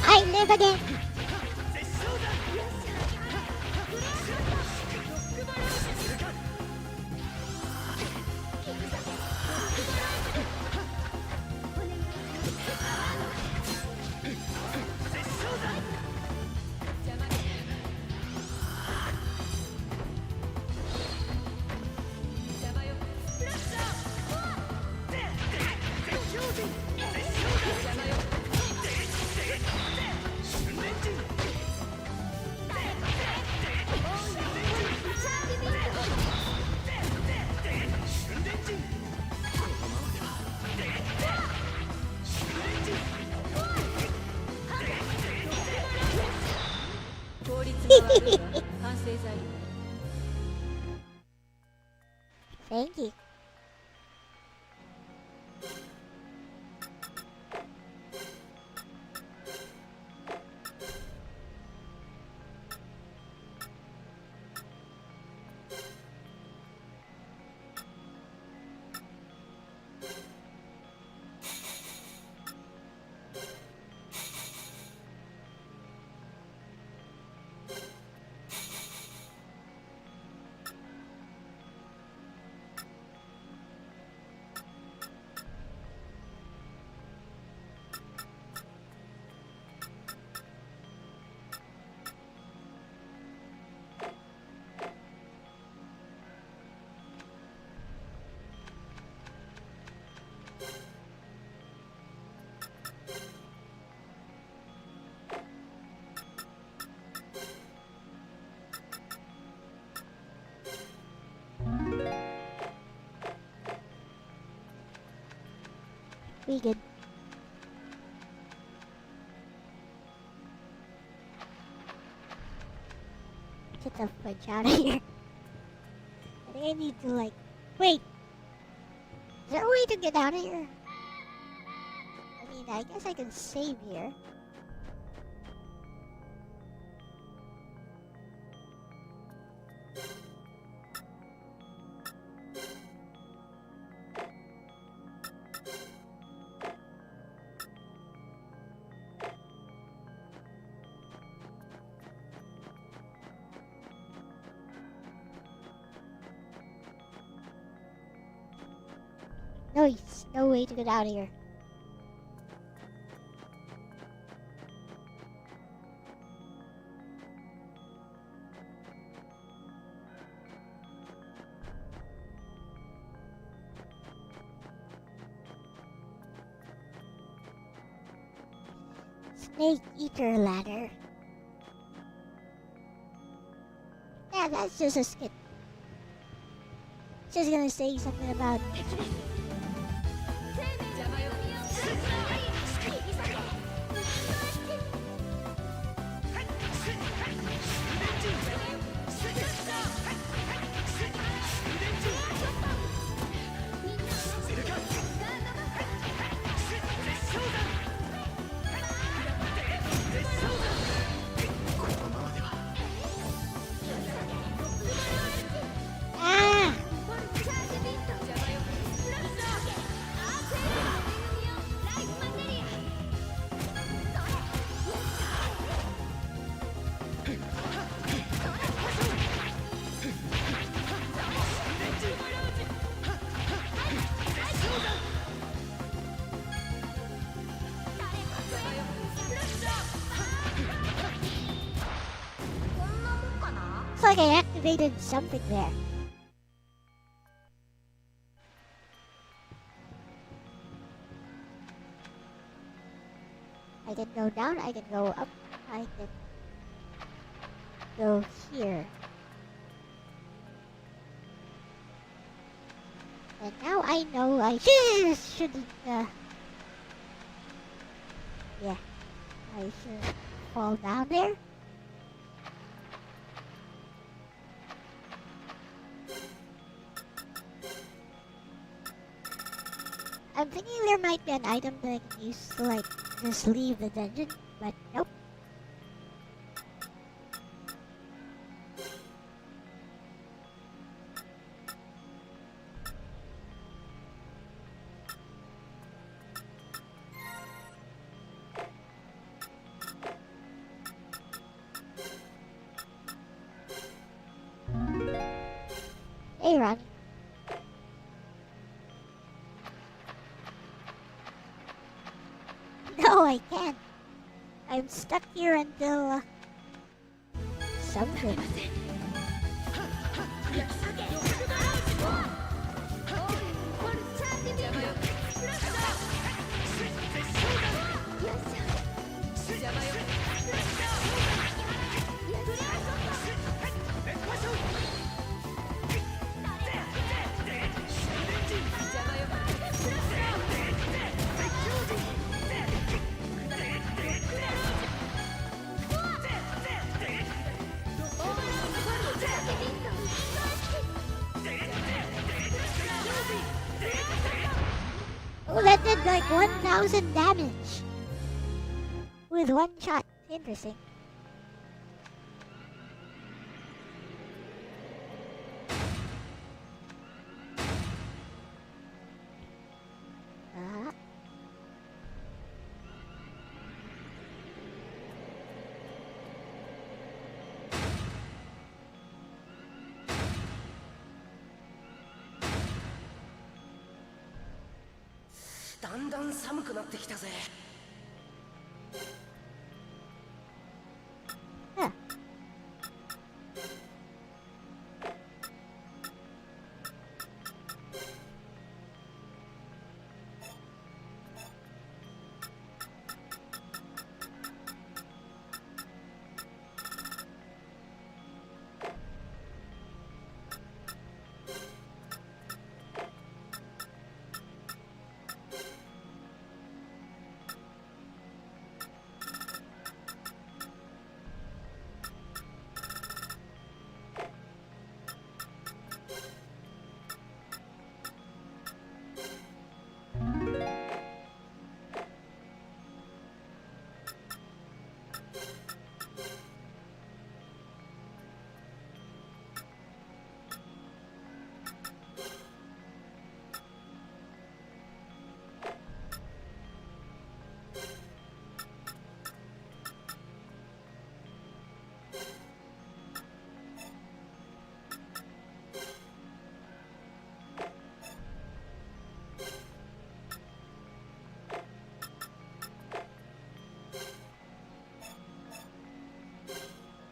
Speaker 3: I live again! Thank you. We good. Get the fudge out of here. I think I need to like... Wait! Is there a way to get out of here? I mean, I guess I can save here. No way to get out of here. Snake Eater Ladder. Yeah, that's just a skit. Just gonna say something about... Looks like I activated something there. I can go down, I can go up, I can go here. And now I know I shouldn't, yeah, I should fall down there. I'm thinking there might be an item that I can use to like just leave the dungeon, but nope. Hey, Ron. No, I can't. I'm stuck here until something. 1,000 damage with one shot. Interesting.
Speaker 5: だんだん寒くなってきたぜ。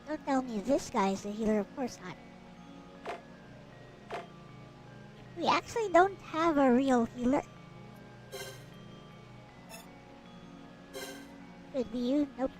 Speaker 3: Don't tell me this guy is a healer, of course not. We actually don't have a real healer. Could be you, nope.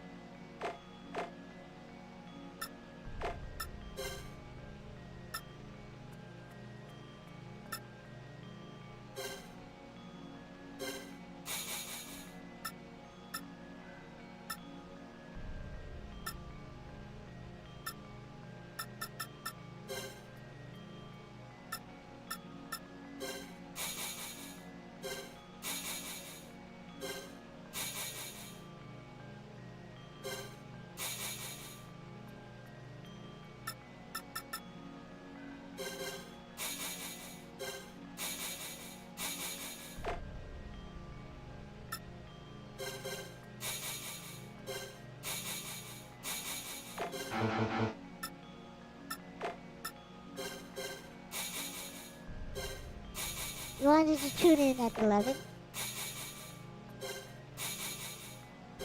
Speaker 3: You wanted to tune in at 11?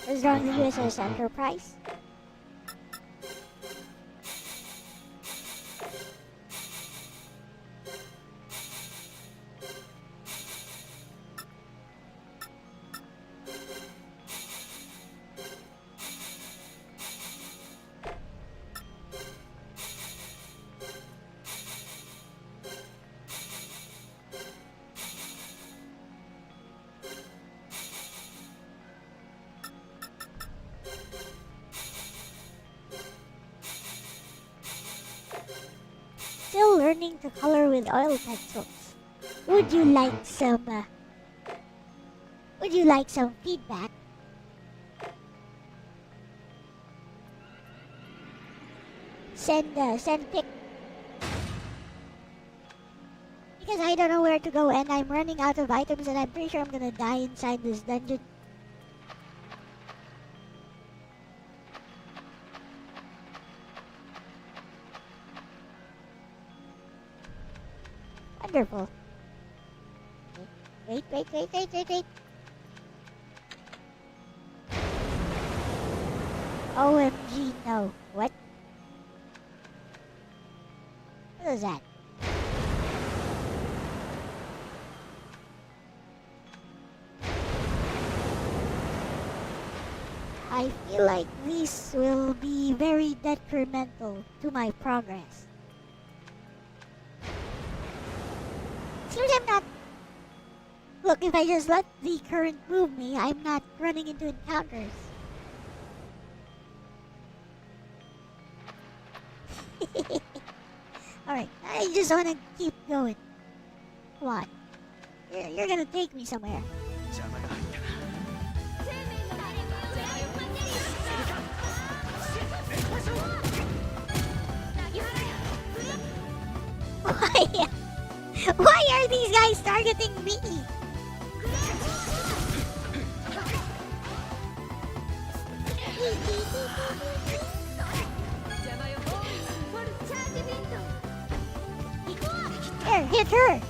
Speaker 3: What's wrong with the USS Enterprise? Still learning to color with oil pencils. Would you like some feedback? Send pic. Because I don't know where to go and I'm running out of items and I'm pretty sure I'm gonna die inside this dungeon. Wonderful. Wait. OMG, no. What? What is that? I feel like this will be very detrimental to my progress. Seems I'm not... Look, if I just let the current move me, I'm not running into encounters. Alright, I just want to keep going. Come on. You're gonna take me somewhere.
Speaker 6: 邪魔が入っ
Speaker 3: Why are these guys targeting me? Here, hit her!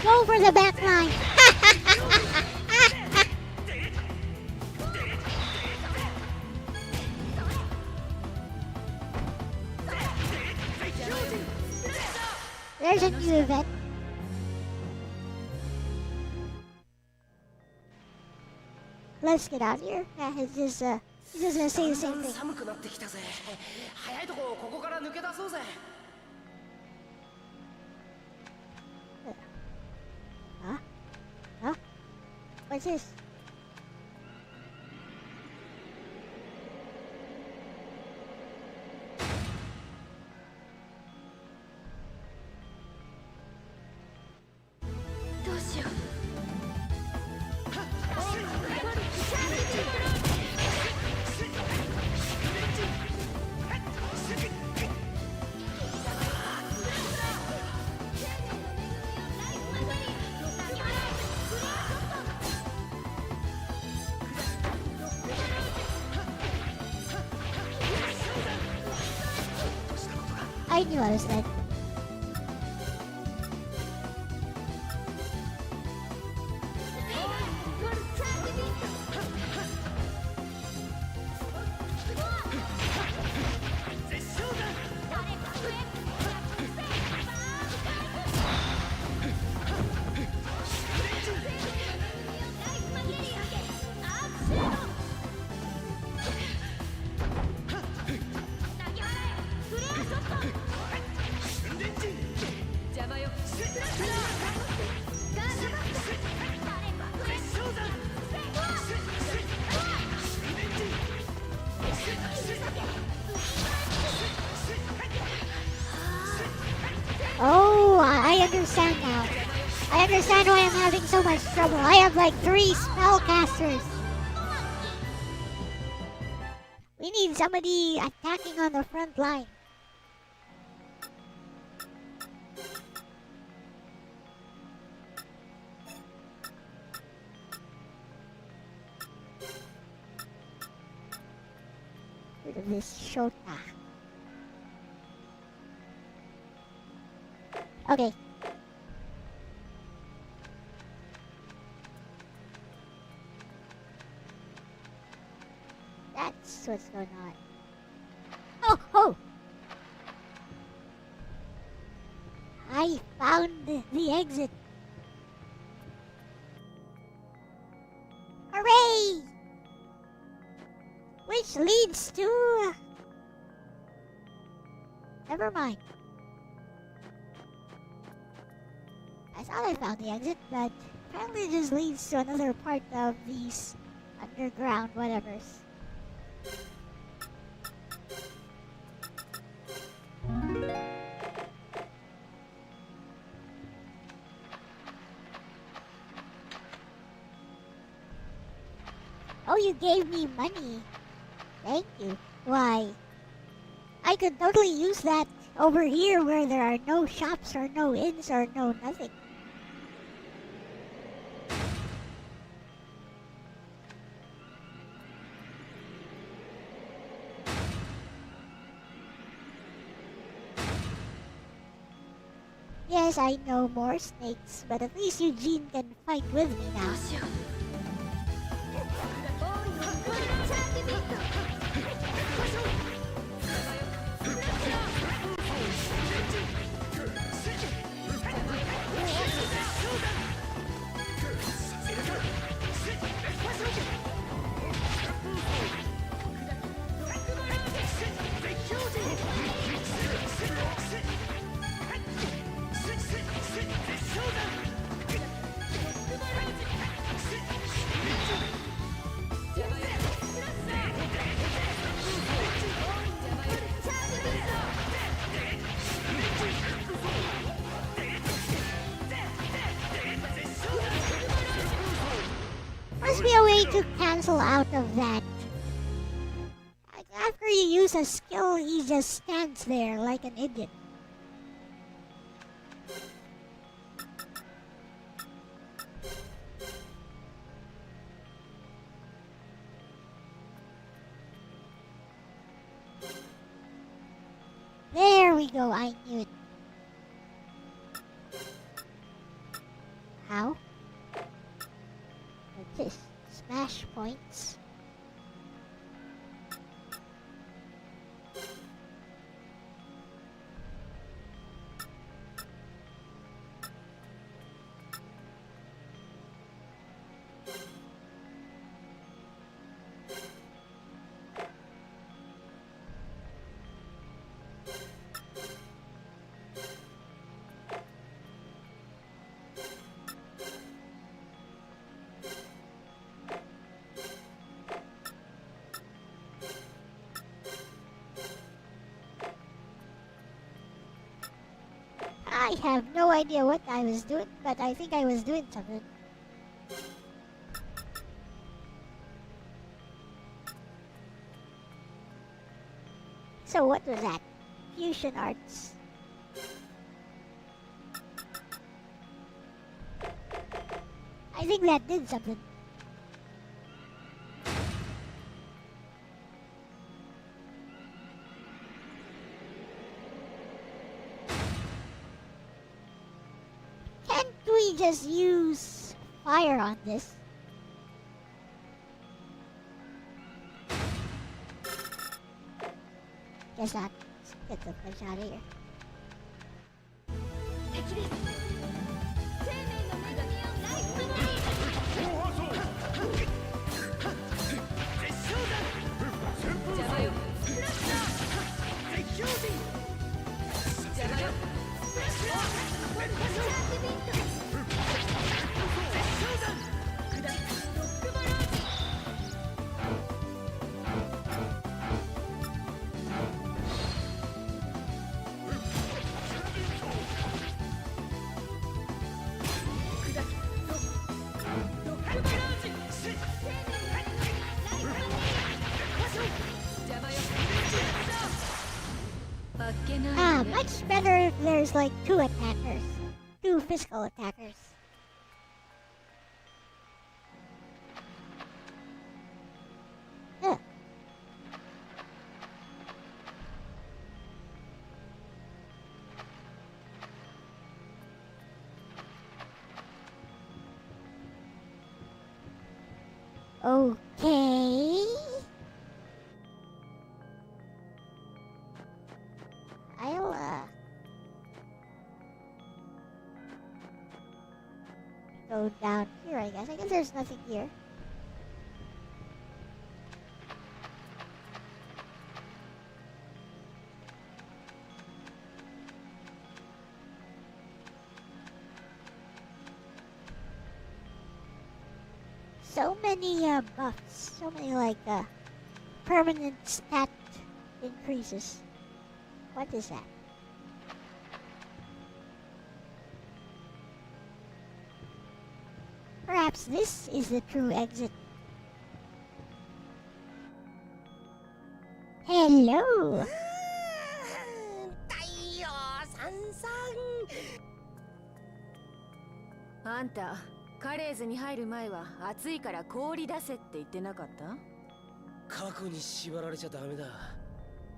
Speaker 3: Go for the back line. There's a new event. Let's get out of here. He's just gonna say the same thing.
Speaker 5: 寒くなってきたぜ。早いとこここから抜け出そうぜ。
Speaker 3: Huh? What's this? I knew I was dead. Oh, I understand now. I understand why I'm having so much trouble. I have like 3 spellcasters. We need somebody attacking on the front line. Rid of this Shota. Okay. That's what's going on. Oh, oh! I found the exit. Hooray! Which leads to... Never mind. I thought I found the exit, but apparently it just leads to another part of these underground whatevers. Oh, you gave me money. Thank you. Why? I could totally use that over here where there are no shops or no inns or no nothing. Yes, I know more snakes, but at least Eugene can fight with me now. must be a way to cancel out of that. After you use a skill, he just stands there like an idiot. There we go, I knew it. How? Like this. Smash points. I have no idea what I was doing, but I think I was doing something. So what was that? Fusion arts. I think that did something. Can't we just use fire on this? Guess not. Let's get the fish out of here.
Speaker 1: 敵です生命の恵みをナイスメモリー邪魔よクラッシャー絶叫人邪魔よクラッシャーチャージビット絶叫弾下りロックバランス
Speaker 3: Much better if there's like two attackers. Two physical attackers. Ugh. Okay. I'll go down here, I guess. I guess there's nothing here. So many buffs. So many like permanent stat increases. What is that? Perhaps this is the true exit. Hello!
Speaker 5: 太陽さんさん
Speaker 1: あんたカレーズに入る前は暑いから氷出せって言ってなかった？
Speaker 5: 過去に縛られちゃダメだ。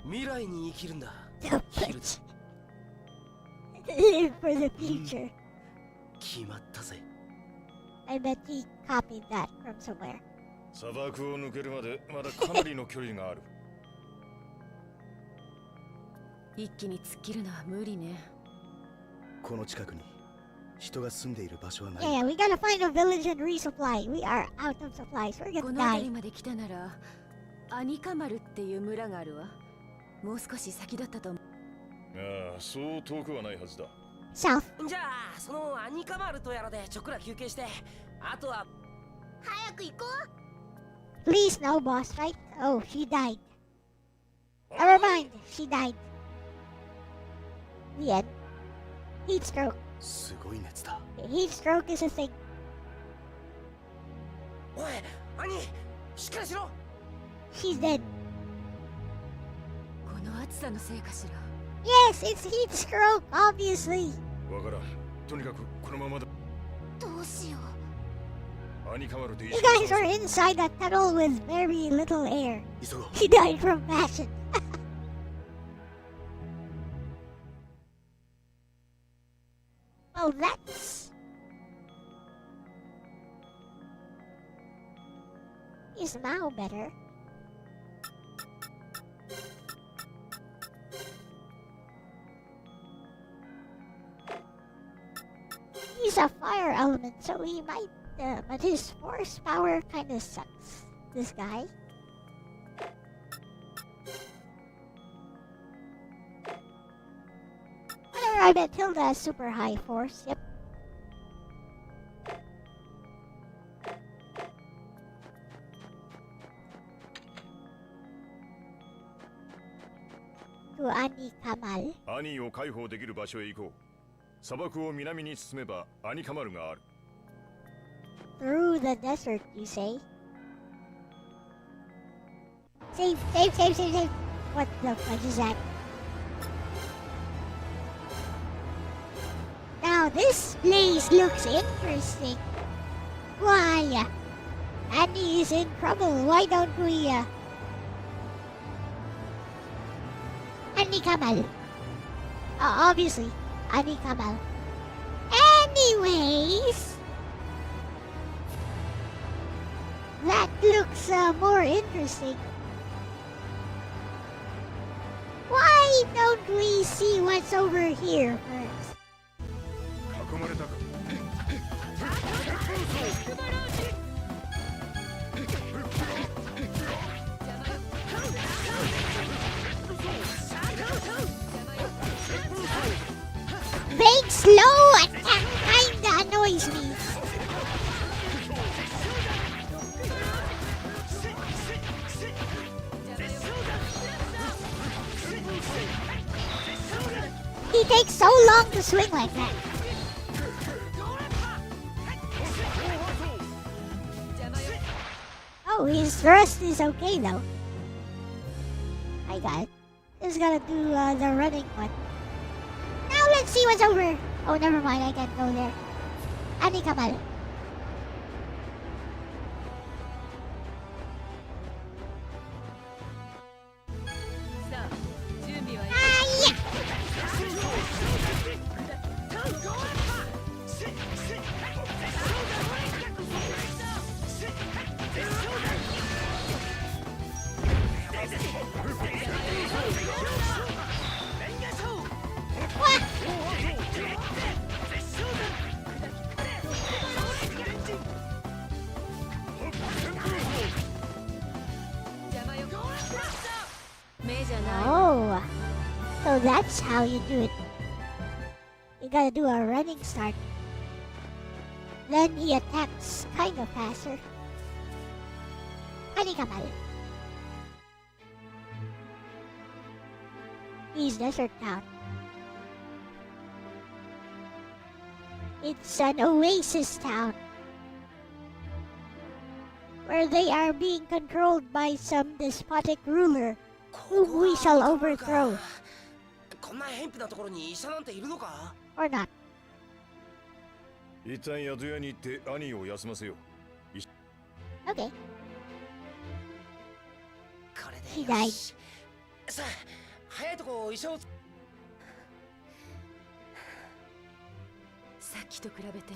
Speaker 5: 未来に生きるんだ。
Speaker 3: Live for the future.
Speaker 5: 決まったぜ。
Speaker 3: I bet he copied that from somewhere.
Speaker 4: 砂漠を抜けるまでまだかなりの距離がある。
Speaker 1: 一気に突っ切るのは無理ね。
Speaker 6: この近くに人が住んでいる場所はない。
Speaker 3: Yeah, we gotta find a village and resupply. We are out of supplies. We're
Speaker 1: こ
Speaker 3: gonna
Speaker 1: の辺り
Speaker 3: die.
Speaker 1: まで来たならアニカマルっていう村があるわ。もう少し先だったと思う。
Speaker 4: ああ、そう遠くはないはずだ。
Speaker 3: South.
Speaker 5: じゃあそのアニカマルとやらでちょっくら休憩して、あとは
Speaker 7: 早く行こう。
Speaker 3: Please, no boss fight. Oh, she died. Never mind. She died. The end. Heat stroke.
Speaker 6: すごい熱だ。
Speaker 3: Heat stroke is a thing.
Speaker 5: おい兄しっかりしろ
Speaker 3: She's dead.
Speaker 1: この暑さのせいかしら。
Speaker 3: Yes, it's heat stroke, obviously.
Speaker 4: わからん。とにかくこのままだ。
Speaker 7: どうしよう。
Speaker 4: 兄カマルと一
Speaker 3: You
Speaker 4: 緒に
Speaker 3: guys are inside that tunnel with very little air.
Speaker 6: 急ごう。
Speaker 3: He died from passion. Well, that's... is now better. He's a fire element, so he might, but his force power kinda sucks. This guy. Whatever, I bet Hilda has super high force, yep. To Ani Kamal.
Speaker 4: 兄を解放できる場所へ行こう。砂漠を南に進めば兄カマルがある。
Speaker 3: Through the desert, you say? Save, save, save, save, save. What the fudge is that? Now this place looks interesting. Why? Annie is in trouble. Why don't we, Annie Kamal. Obviously, Annie Kamal. Anyways... That looks more interesting. Why don't we see what's over here first?
Speaker 4: 囲まれたか。
Speaker 3: Vague slow attack kinda annoys me. He takes so long to swing like that. Oh, his thrust is okay though. I got it. Just gotta do the running one. Now let's see what's over. Oh, never mind. I can't go there. Ani Kamal. Ah, yeah. What? Oh, so that's how you do it. You gotta do a running start. Then he attacks kind of faster. Ani Kamal. He's desert town. It's an oasis town where they are being controlled by some despotic ruler whom we shall overthrow.
Speaker 5: こんな偏僻なところに医者なんているのか
Speaker 3: Or not.
Speaker 4: 一旦宿屋に行って兄を休ませよう。
Speaker 3: Okay.
Speaker 5: これ
Speaker 3: He
Speaker 5: でよ
Speaker 3: died.
Speaker 5: しさあ早いとこ医者を
Speaker 1: さっきと比べて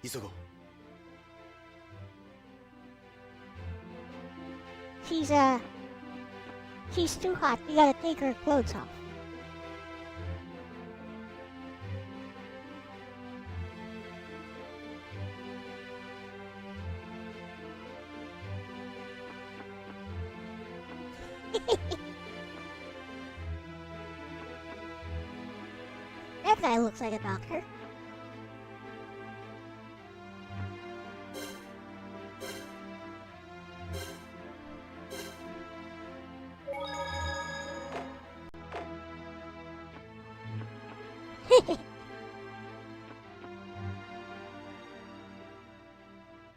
Speaker 6: 急ごう。
Speaker 3: She's too hot. You gotta take her clothes off. That guy looks like a doctor.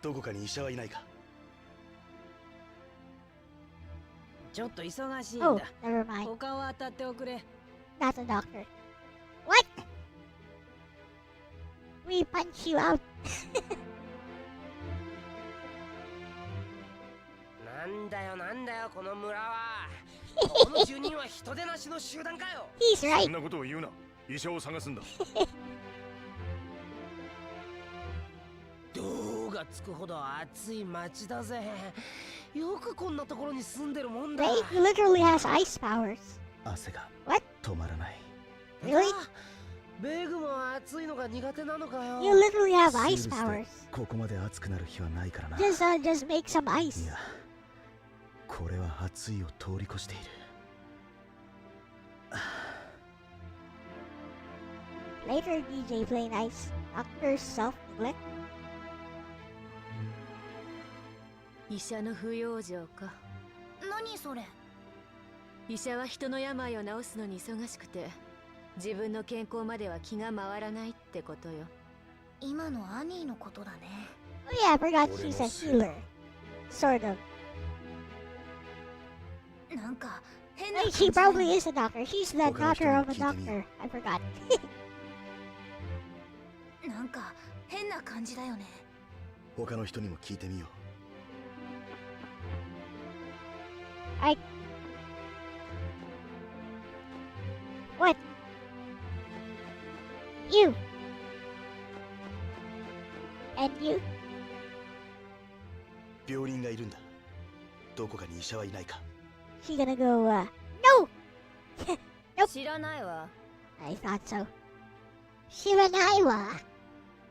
Speaker 6: どこかに医者はいないか。
Speaker 8: ちょっと忙しいん
Speaker 3: Oh,
Speaker 8: だ。
Speaker 3: never mind.
Speaker 8: 他を当たっておくれ。
Speaker 3: Not a doctor. What? We punch you out.
Speaker 5: なんだよこの村は。この住人は人手なしの集団かよ。
Speaker 3: He's
Speaker 4: そ
Speaker 3: right.
Speaker 4: んなことを言うな。医者を探すんだ。
Speaker 5: 銅がつくほど暑い町だぜ。よくこんなところに住んでるもんだ。
Speaker 3: They literally has ice powers.
Speaker 6: 汗が
Speaker 3: What?
Speaker 6: 止まらない。
Speaker 3: Really?
Speaker 5: ベグも暑いのが苦手なのかよ。
Speaker 3: You literally have
Speaker 6: スー
Speaker 3: ice
Speaker 6: ルスで
Speaker 3: powers.
Speaker 6: ここまで熱くなる日はないからな。
Speaker 3: Just make some
Speaker 6: い
Speaker 3: ice.
Speaker 6: や、これは暑いを通り越している。
Speaker 3: Later, DJ play nice. Doctor's self-neglect.
Speaker 1: 医者の不養生か。
Speaker 7: 何それ。
Speaker 1: 医者は人の病を治すのに忙しくて、自分の健康までは気が回らないってことよ。
Speaker 7: 今のアニーのことだね。
Speaker 3: Oh yeah, I forgot she's a healer. Sort of.
Speaker 7: なんか変な
Speaker 3: Hey,
Speaker 7: 感じ
Speaker 3: she
Speaker 7: だよ
Speaker 3: probably is a doctor. She's the daughter of a doctor. I forgot.
Speaker 7: なんか変な感じだよね。
Speaker 6: 他の人にも聞いてみよう。
Speaker 3: What? You. And you?
Speaker 6: 病人がいるんだ。どこかに医者はいないか。
Speaker 3: She gonna go, no! Nope.
Speaker 1: 知らないわ。
Speaker 3: I thought so. Shiranaiwa.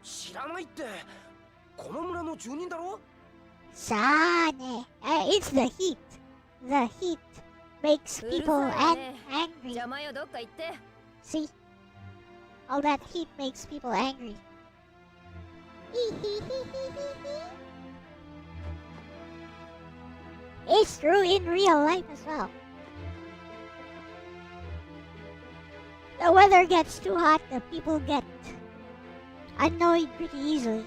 Speaker 5: 知らないって。この村の住人だろ。
Speaker 3: Sane. It's the heat. The heat makes people
Speaker 1: うるさいね。
Speaker 3: angry.
Speaker 1: 邪魔よ、どっか行って。
Speaker 3: See? All that heat makes people angry. It's true in real life as well. The weather gets too hot, the people get annoyed pretty easily.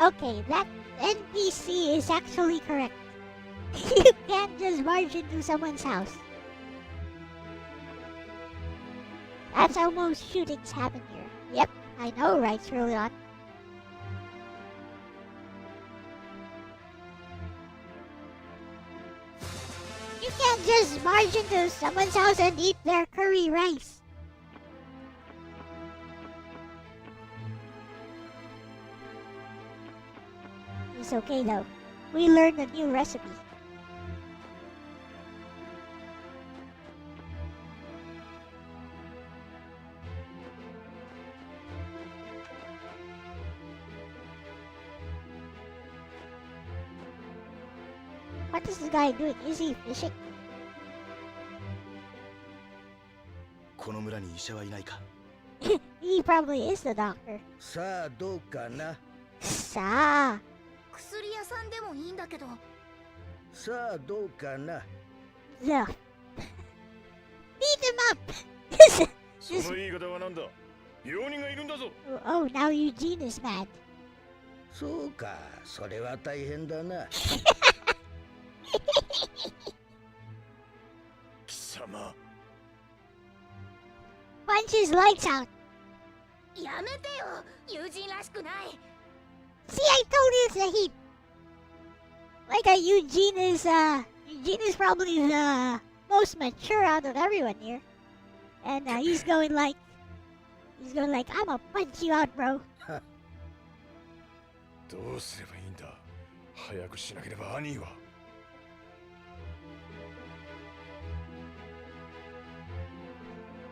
Speaker 3: Okay, that NPC is actually correct. You can't just barge into someone's house. That's how most shootings happen here. Yep, I know, right, Trillion? You can't just barge into someone's house and eat their curry rice. It's okay though. We learned a new recipe. What is this guy doing? Is he fishing?
Speaker 6: この村に医者はいないか。
Speaker 3: He probably is the doctor.
Speaker 9: さあどうかな。
Speaker 3: さあ。
Speaker 7: 薬屋さんでもいいんだけど。
Speaker 9: さあどうかな。
Speaker 3: The beat him up.
Speaker 4: その言い方はなんだ。病人がいるんだぞ。
Speaker 3: Oh, now Eugene is mad.
Speaker 9: そうか、それは大変だな。
Speaker 4: 貴様。
Speaker 3: Punch his lights out.
Speaker 7: やめてよ、友人らしくない。
Speaker 3: See, I told you it's the heat. Like Eugene is probably the most mature out of everyone here, and he's going like, I'm gonna punch you out, bro.
Speaker 4: どうすればいいんだ。早くしなければ兄は。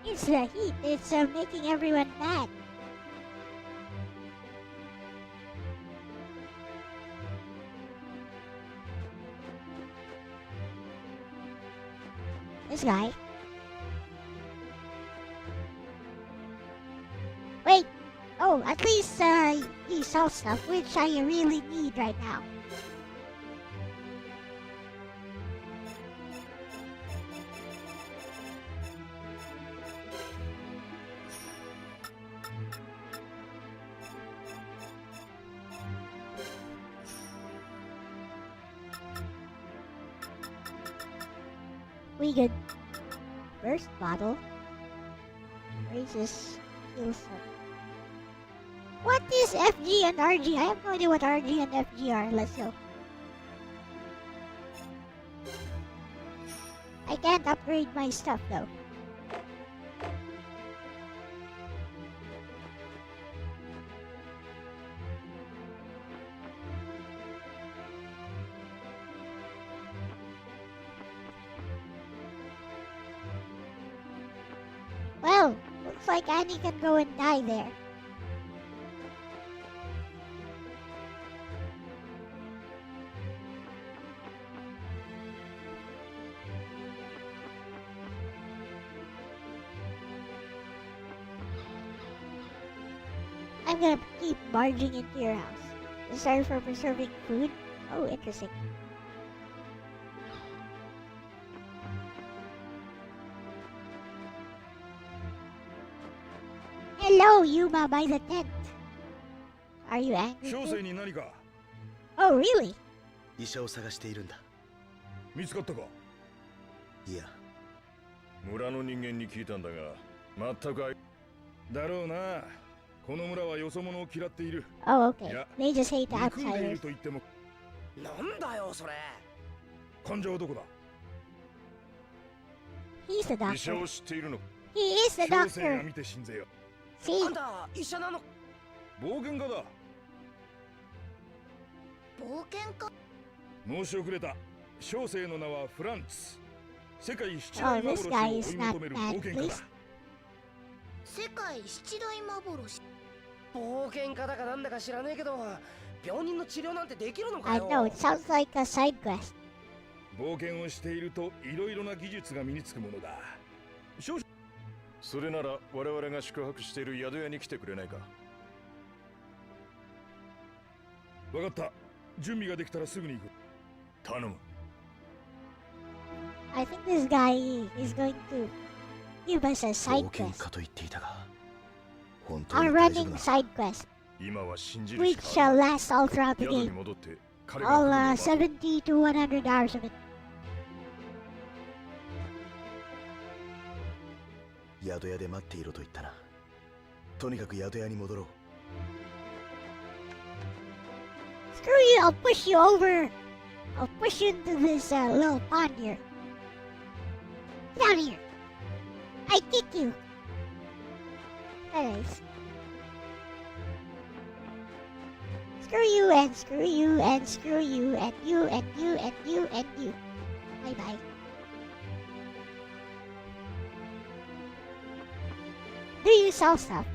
Speaker 3: It's the heat. It's making everyone mad. This guy. Wait, Oh, at least you sell stuff, which I really need right now. We good. First bottle. Raises heals up. What is FG and RG? I have no idea what RG and FG are. Let's go. I can't upgrade my stuff though. Well, looks like Annie can go and die there. I'm gonna keep barging into your house. Sorry for preserving food. Oh, interesting. Hello, Yuma by the tent. Are you angry?
Speaker 4: 小
Speaker 3: too?
Speaker 4: 生に何か
Speaker 3: Oh, really?
Speaker 6: 医者を探しているんだ。
Speaker 4: 見つかったか？
Speaker 6: いや、
Speaker 4: 村の人間に聞いたんだが、全くだろうな。この村はよそ者を嫌っている。
Speaker 3: Oh, okay.
Speaker 4: Yeah.
Speaker 3: They just hate
Speaker 4: 憎んでい
Speaker 3: outsiders.
Speaker 4: ると言っても、
Speaker 5: なんだよそれ。
Speaker 4: 患者はどこだ？
Speaker 3: He's the
Speaker 4: 医者
Speaker 3: doctor.
Speaker 4: を知っているのか？
Speaker 3: He is the
Speaker 4: 小生が
Speaker 3: doctor.
Speaker 4: 見て死んぜよ。
Speaker 5: あ
Speaker 3: See?
Speaker 5: んた医者なの？
Speaker 4: 暴言家だ。
Speaker 7: 冒険家。
Speaker 4: 申し遅れた。小生の名はフランツ。世界七
Speaker 3: Oh,
Speaker 4: 大
Speaker 3: this
Speaker 4: 幻
Speaker 3: guy
Speaker 4: を追
Speaker 3: is
Speaker 4: い
Speaker 3: not
Speaker 4: 求める
Speaker 3: bad,
Speaker 4: 冒険家
Speaker 3: please.
Speaker 4: だ。
Speaker 7: 世界七大幻。
Speaker 5: 冒険家だかなんだか知らねえけど、病人の治療なんてできるのか
Speaker 3: I
Speaker 5: よ。
Speaker 3: know, it sounds like a side quest.
Speaker 4: 冒険をしているといろいろな技術が身につくものだ。少々それなら我々が宿泊している宿屋に来てくれないか？わかった。準備ができたらすぐに行く。頼む。
Speaker 3: I think this guy is going to give us a
Speaker 6: 冒
Speaker 3: side
Speaker 6: 険
Speaker 3: quest.
Speaker 6: 家と言っていたが、本当
Speaker 3: A
Speaker 6: に大丈夫
Speaker 3: running
Speaker 6: な
Speaker 3: side quest,
Speaker 4: 今は信じる
Speaker 3: which
Speaker 4: しか
Speaker 3: shall
Speaker 4: ない。
Speaker 3: last all throughout the
Speaker 4: 宿に
Speaker 3: game.
Speaker 4: 戻って彼が来
Speaker 3: All
Speaker 4: るのを
Speaker 3: 70 to 100 hours of it.
Speaker 6: 宿屋で待っていろと言ったな。とにかく宿屋に戻ろう。
Speaker 3: Screw you, I'll push you over. I'll push you into this little pond here. Get down here. I kick you. Anyways. Screw you and screw you and screw you and you and you and you and you. Bye bye. Do you sell stuff?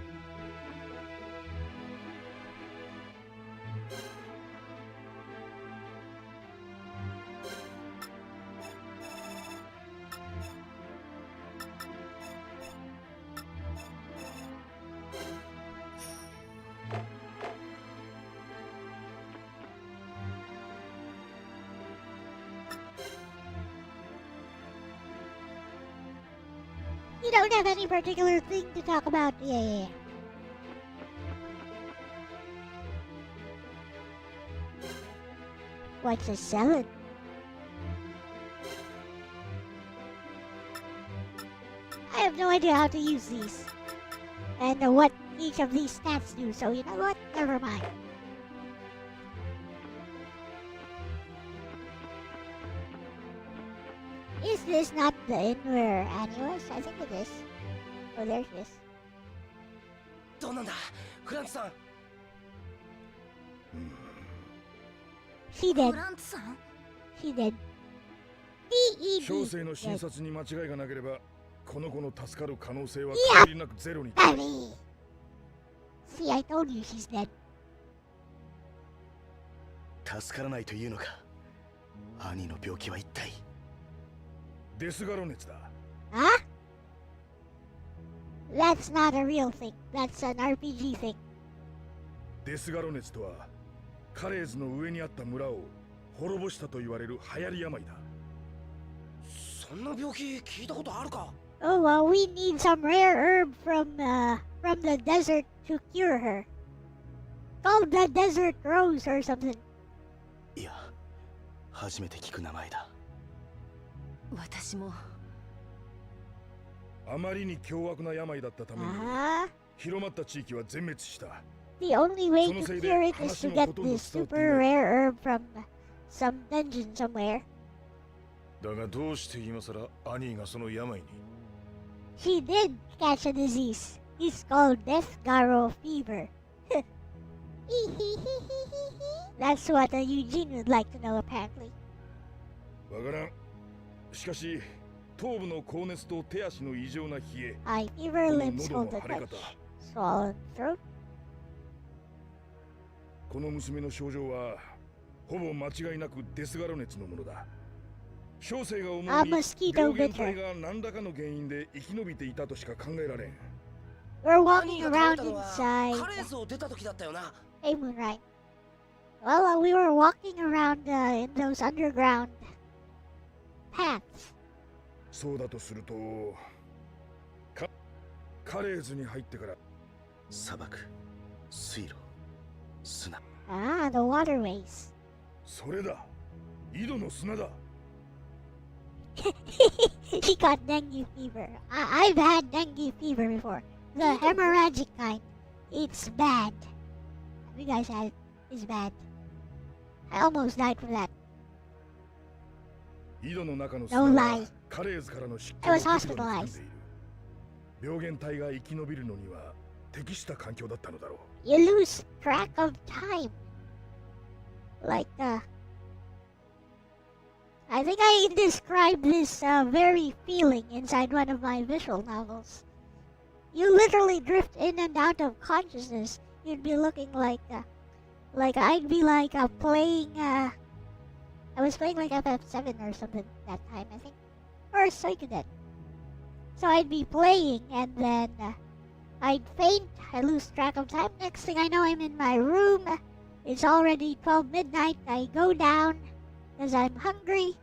Speaker 3: You don't have any particular thing to talk about. Yeah. What's a salad? I have no idea how to use these. And what each of these stats do, so you know what? Never mind. Is this not the inn where Annie was? I think it is. Oh, there she is.
Speaker 5: どうなんだ、フランツさん。
Speaker 3: She
Speaker 7: フ
Speaker 3: dead.
Speaker 7: ランツさん。
Speaker 3: She dead.
Speaker 4: 小
Speaker 3: D-E-D.
Speaker 4: 生の診察に間違いがなければ、この子の助かる可能性は
Speaker 3: Yeah.
Speaker 4: 限りなくゼロに。
Speaker 3: Annie! See, I told you she's dead.
Speaker 6: 助からないというのか。兄の病気は一体。
Speaker 4: デスガロ熱だ。
Speaker 3: Huh? That's not a real thing. That's an RPG thing.
Speaker 4: デスガロ熱とはカレーズの上にあった村を滅ぼしたと言われる流行り病だ。
Speaker 5: そんな病気聞いたことあるか？
Speaker 3: Oh, well, we need some rare herb from the desert to cure her. Called the desert rose or something.
Speaker 6: いや、初めて聞く名前だ。
Speaker 1: 私も
Speaker 4: あまりに凶悪な病だったために
Speaker 3: Ah,
Speaker 4: 広まった地域は全滅した。
Speaker 3: the only way to cure it is to get this super rare herb from some dungeon somewhere.
Speaker 4: だがどうして今さらアニーがその病に？
Speaker 3: She did catch a disease. It's called Death Garo fever. That's what Eugene would like to know, apparently.
Speaker 4: わからん。しかし頭部の高熱と手足の異常な冷え、
Speaker 3: Eye fever,
Speaker 4: この
Speaker 3: lips
Speaker 4: 喉
Speaker 3: cold
Speaker 4: の
Speaker 3: to
Speaker 4: 腫れ
Speaker 3: touch,
Speaker 4: 方、
Speaker 3: swollen throat.
Speaker 4: この娘の症状はほぼ間違いなくデスガロ熱のものだ。小生が思うに
Speaker 3: mosquito
Speaker 4: 病原
Speaker 3: bit
Speaker 4: 体
Speaker 3: her.
Speaker 4: が何らかの原因で生き延びていたとしか考えられん。
Speaker 3: We're
Speaker 5: ア
Speaker 3: walking
Speaker 5: ニーが
Speaker 3: around
Speaker 5: 倒れたのは
Speaker 3: inside
Speaker 5: カレーズを出た時だったよな。
Speaker 3: a moonlight. Well, we were walking around in those underground paths.
Speaker 4: そうだとすると、カレーズに入ってから
Speaker 6: 砂漠、水路、砂。
Speaker 3: Ah, the waterways.
Speaker 4: それだ。井戸の砂だ。
Speaker 3: He got dengue fever. I've had dengue fever before. The hemorrhagic kind. It's bad. Have you guys had it? It's bad. I almost died from that.
Speaker 4: 井戸の中の
Speaker 3: No
Speaker 4: 砂は
Speaker 3: lie.
Speaker 4: カレーズからの湿気
Speaker 3: I
Speaker 4: を
Speaker 3: was
Speaker 4: 適度に含ん
Speaker 3: hospitalized.
Speaker 4: でいる。病原体が生き延びるのには適した環境だったのだろう。
Speaker 3: You lose track of time. Like, I think I described this very feeling inside one of my visual novels. You literally drift in and out of consciousness. You'd be looking like I'd be like playing, I was playing like FF7 or something that time, I think. Or Suikoden. So I'd be playing and then I'd faint, I lose track of time. Next thing I know, I'm in my room. It's already 12 midnight. I go down because I'm hungry.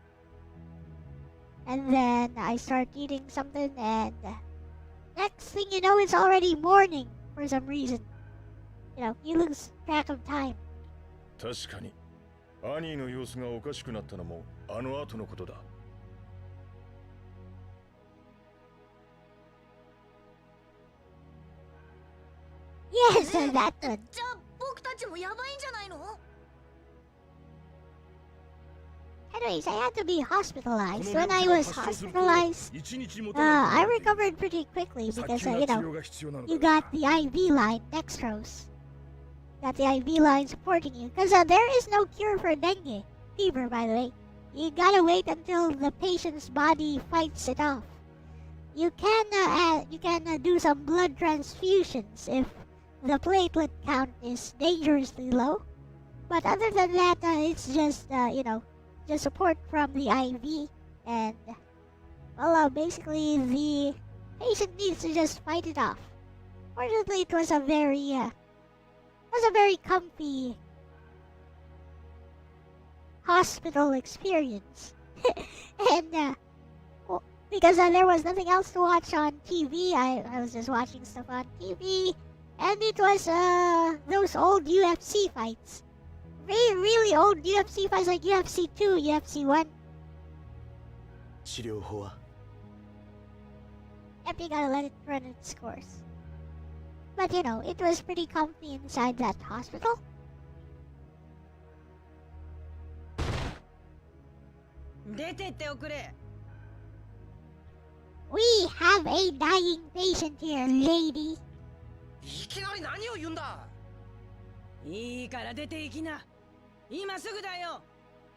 Speaker 3: And then I start eating something and next thing you know, it's already morning for some reason. You know, you lose track of time.
Speaker 4: 確かにアニーの様子がおかしくなったのもあの後のことだ。
Speaker 3: Yes, that one.
Speaker 7: じゃあ僕たちもやばいんじゃないの？
Speaker 3: Anyways, I had to be hospitalized. When I was hospitalized, I recovered pretty quickly because, you know, you got the IV line, dextrose. Got the IV line supporting you. Because there is no cure for dengue fever, by the way. You gotta wait until the patient's body fights it off. You can do some blood transfusions if the platelet count is dangerously low. But other than that, it's just, you know, just support from the IV, and well, basically the patient needs to just fight it off. Fortunately, it was a very comfy hospital experience, and because there was nothing else to watch on TV, I was just watching stuff on TV, and it was those old UFC fights. Really old UFC fights like UFC 2, UFC 1.
Speaker 6: 治療法は
Speaker 3: Yep, you gotta let it run its course. But you know, it was pretty comfy inside that hospital.
Speaker 8: We
Speaker 3: have a dying patient here, lady.
Speaker 5: いきなり何を言うんだ。
Speaker 8: いいから出て行きな。今すぐだよ。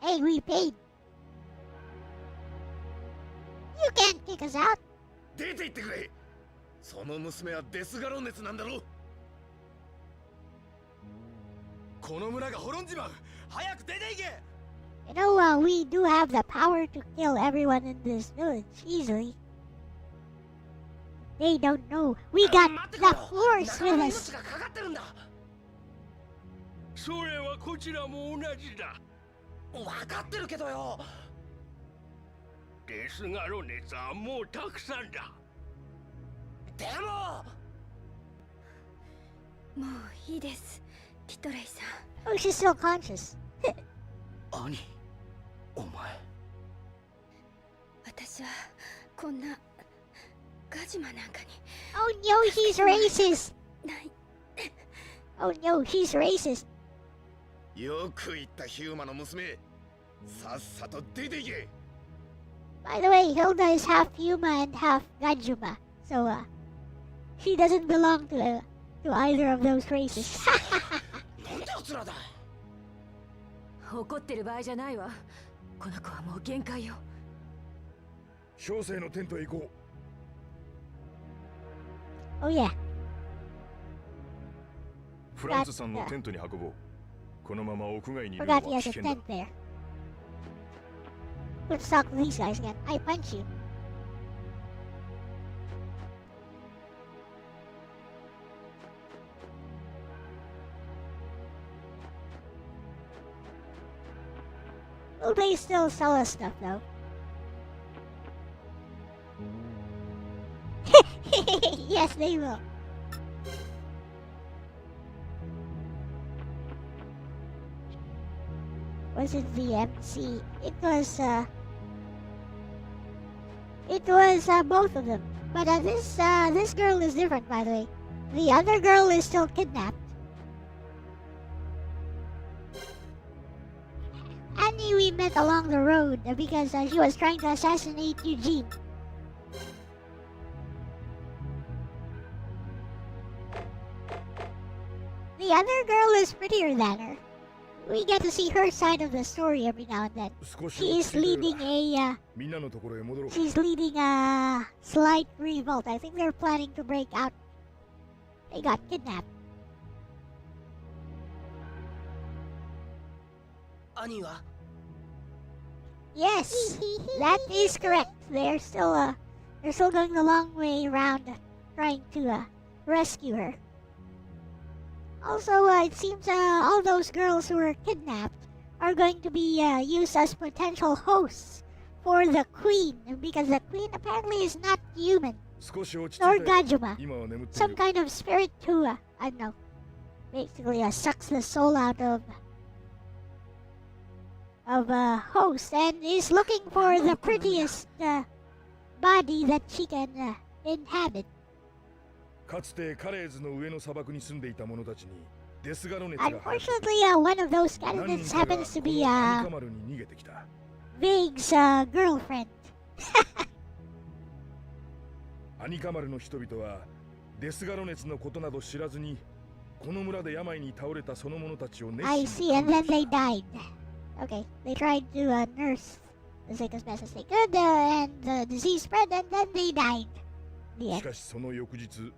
Speaker 3: Hey, we paid. You can't kick us out.
Speaker 4: 出て行ってくれ。その娘はデスガロ熱なんだろう。この村が滅んじまう。早く出て行け。
Speaker 3: You know, we do have the power to kill everyone in this village easily. They don't know. We got the force with us.
Speaker 4: それはこちらも同じだ。
Speaker 5: 分かってるけどよ。
Speaker 4: デスガロ熱はもうたくさんだ。
Speaker 5: でも
Speaker 1: もういいです、キトレイさん。
Speaker 3: Oh, she's still conscious.
Speaker 6: 兄、お前。
Speaker 1: 私はこんなガジマなんかに
Speaker 3: Oh no, he's racist.
Speaker 1: ない。
Speaker 3: Oh no, he's racist.
Speaker 6: よく言ったヒューマの娘。さっさと出ていけ。
Speaker 3: By the way, Hilda is half Yuma and half Gajuma, so she doesn't belong to either of those races.
Speaker 5: なんでやつらだ。
Speaker 8: 怒ってる場合じゃないわ。この子はもう限界よ。
Speaker 4: 小生のテントへ行こう。
Speaker 3: Oh yeah.
Speaker 4: フランツさんのテントに運ぼう。このまま屋外にいるの
Speaker 3: Forgot
Speaker 4: は
Speaker 3: he
Speaker 4: 危
Speaker 3: has a
Speaker 4: 険だ。
Speaker 3: tent there. Let's talk to these guys again. I punch you. Will they still sell us stuff though? Yes, they will. Was it the MC? It was both of them. But this girl is different, by the way. The other girl is still kidnapped. Annie we met along the road because she was trying to assassinate Eugene. The other girl is prettier than her. We get to see her side of the story every now and then. She is leading a slight revolt. I think they're planning to break out. They got kidnapped.
Speaker 5: 兄は
Speaker 3: Yes, that is correct. They're still going the long way around trying to rescue her. Also, it seems all those girls who were kidnapped are going to be used as potential hosts for the queen, because the queen apparently is not human, nor Gajuma. Some kind of spirit who, I don't know, basically sucks the soul out of a host and is looking for the prettiest body that she can inhabit.
Speaker 4: Unfortunately,
Speaker 3: one of those candidates happens to be Vague's girlfriend.
Speaker 4: アニカマルの人々はデスガロ熱のことなど知らずにこの村で病に倒れたその者たちを熱
Speaker 3: I
Speaker 4: 心
Speaker 3: see,
Speaker 4: に
Speaker 3: and then they died. Okay, they tried to nurse the sick as best as they could, and the disease spread, and then they died. The
Speaker 4: し
Speaker 3: end.
Speaker 4: かしその翌日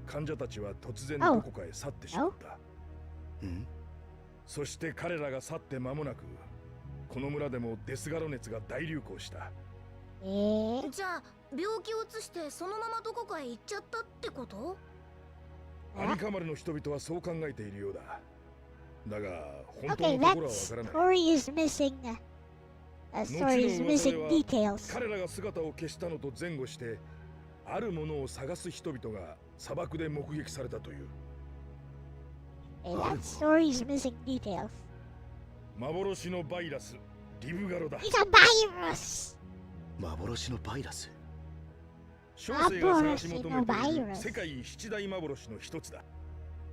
Speaker 4: 患者たちは突然どこかへ去ってしまった、そして彼らが去って間もなくこの村でもデスガロ熱が大流行した。
Speaker 7: じゃあ病気を移してそのままどこかへ行っちゃったってこと？
Speaker 4: アニカマルの人々はそう考えているようだ。だが本当
Speaker 3: Okay,
Speaker 4: のところ
Speaker 3: that
Speaker 4: はわからない。
Speaker 3: story is missing. Story is missing details.
Speaker 4: 彼らが姿を消したのと前後してあるものを探す人々が砂漠で目撃されたという。
Speaker 3: Hey, that story is missing details.
Speaker 4: 幻のバイラス、リブガロだ。
Speaker 3: It's a virus!
Speaker 6: 幻のバイラス。
Speaker 4: 小生が探し求めている世界七大幻の一つだ。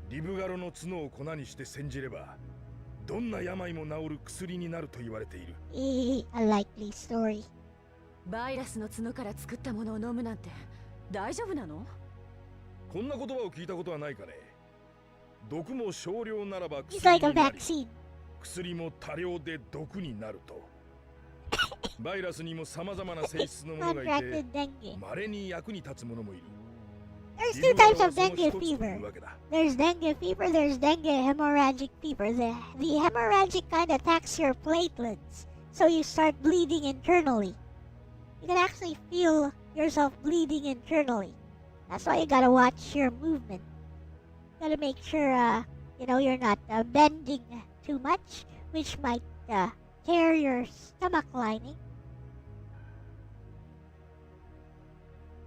Speaker 4: リブガロの角を粉にして煎じればどんな病も治る薬になると言われている。
Speaker 3: A likely story.
Speaker 8: バイラスの角から作ったものを飲むなんて大丈夫なの？
Speaker 4: こんな言葉を聞いたことはないかね。毒も少量ならば
Speaker 3: It's
Speaker 4: 薬
Speaker 3: like a
Speaker 4: になり、
Speaker 3: vaccine.
Speaker 4: 薬も多量で毒になると。バイラスにも様々な性質のものがいて
Speaker 3: Contracted dengue.
Speaker 4: 稀に役に立つものもいる。
Speaker 3: There's two types of dengue fever. There's dengue fever, there's dengue hemorrhagic fever. The hemorrhagic kind attacks your platelets, so you start bleeding internally. You can actually feel yourself bleeding internally. That's why you gotta watch your movement. Gotta make sure you know, you're not bending too much, which might tear your stomach lining.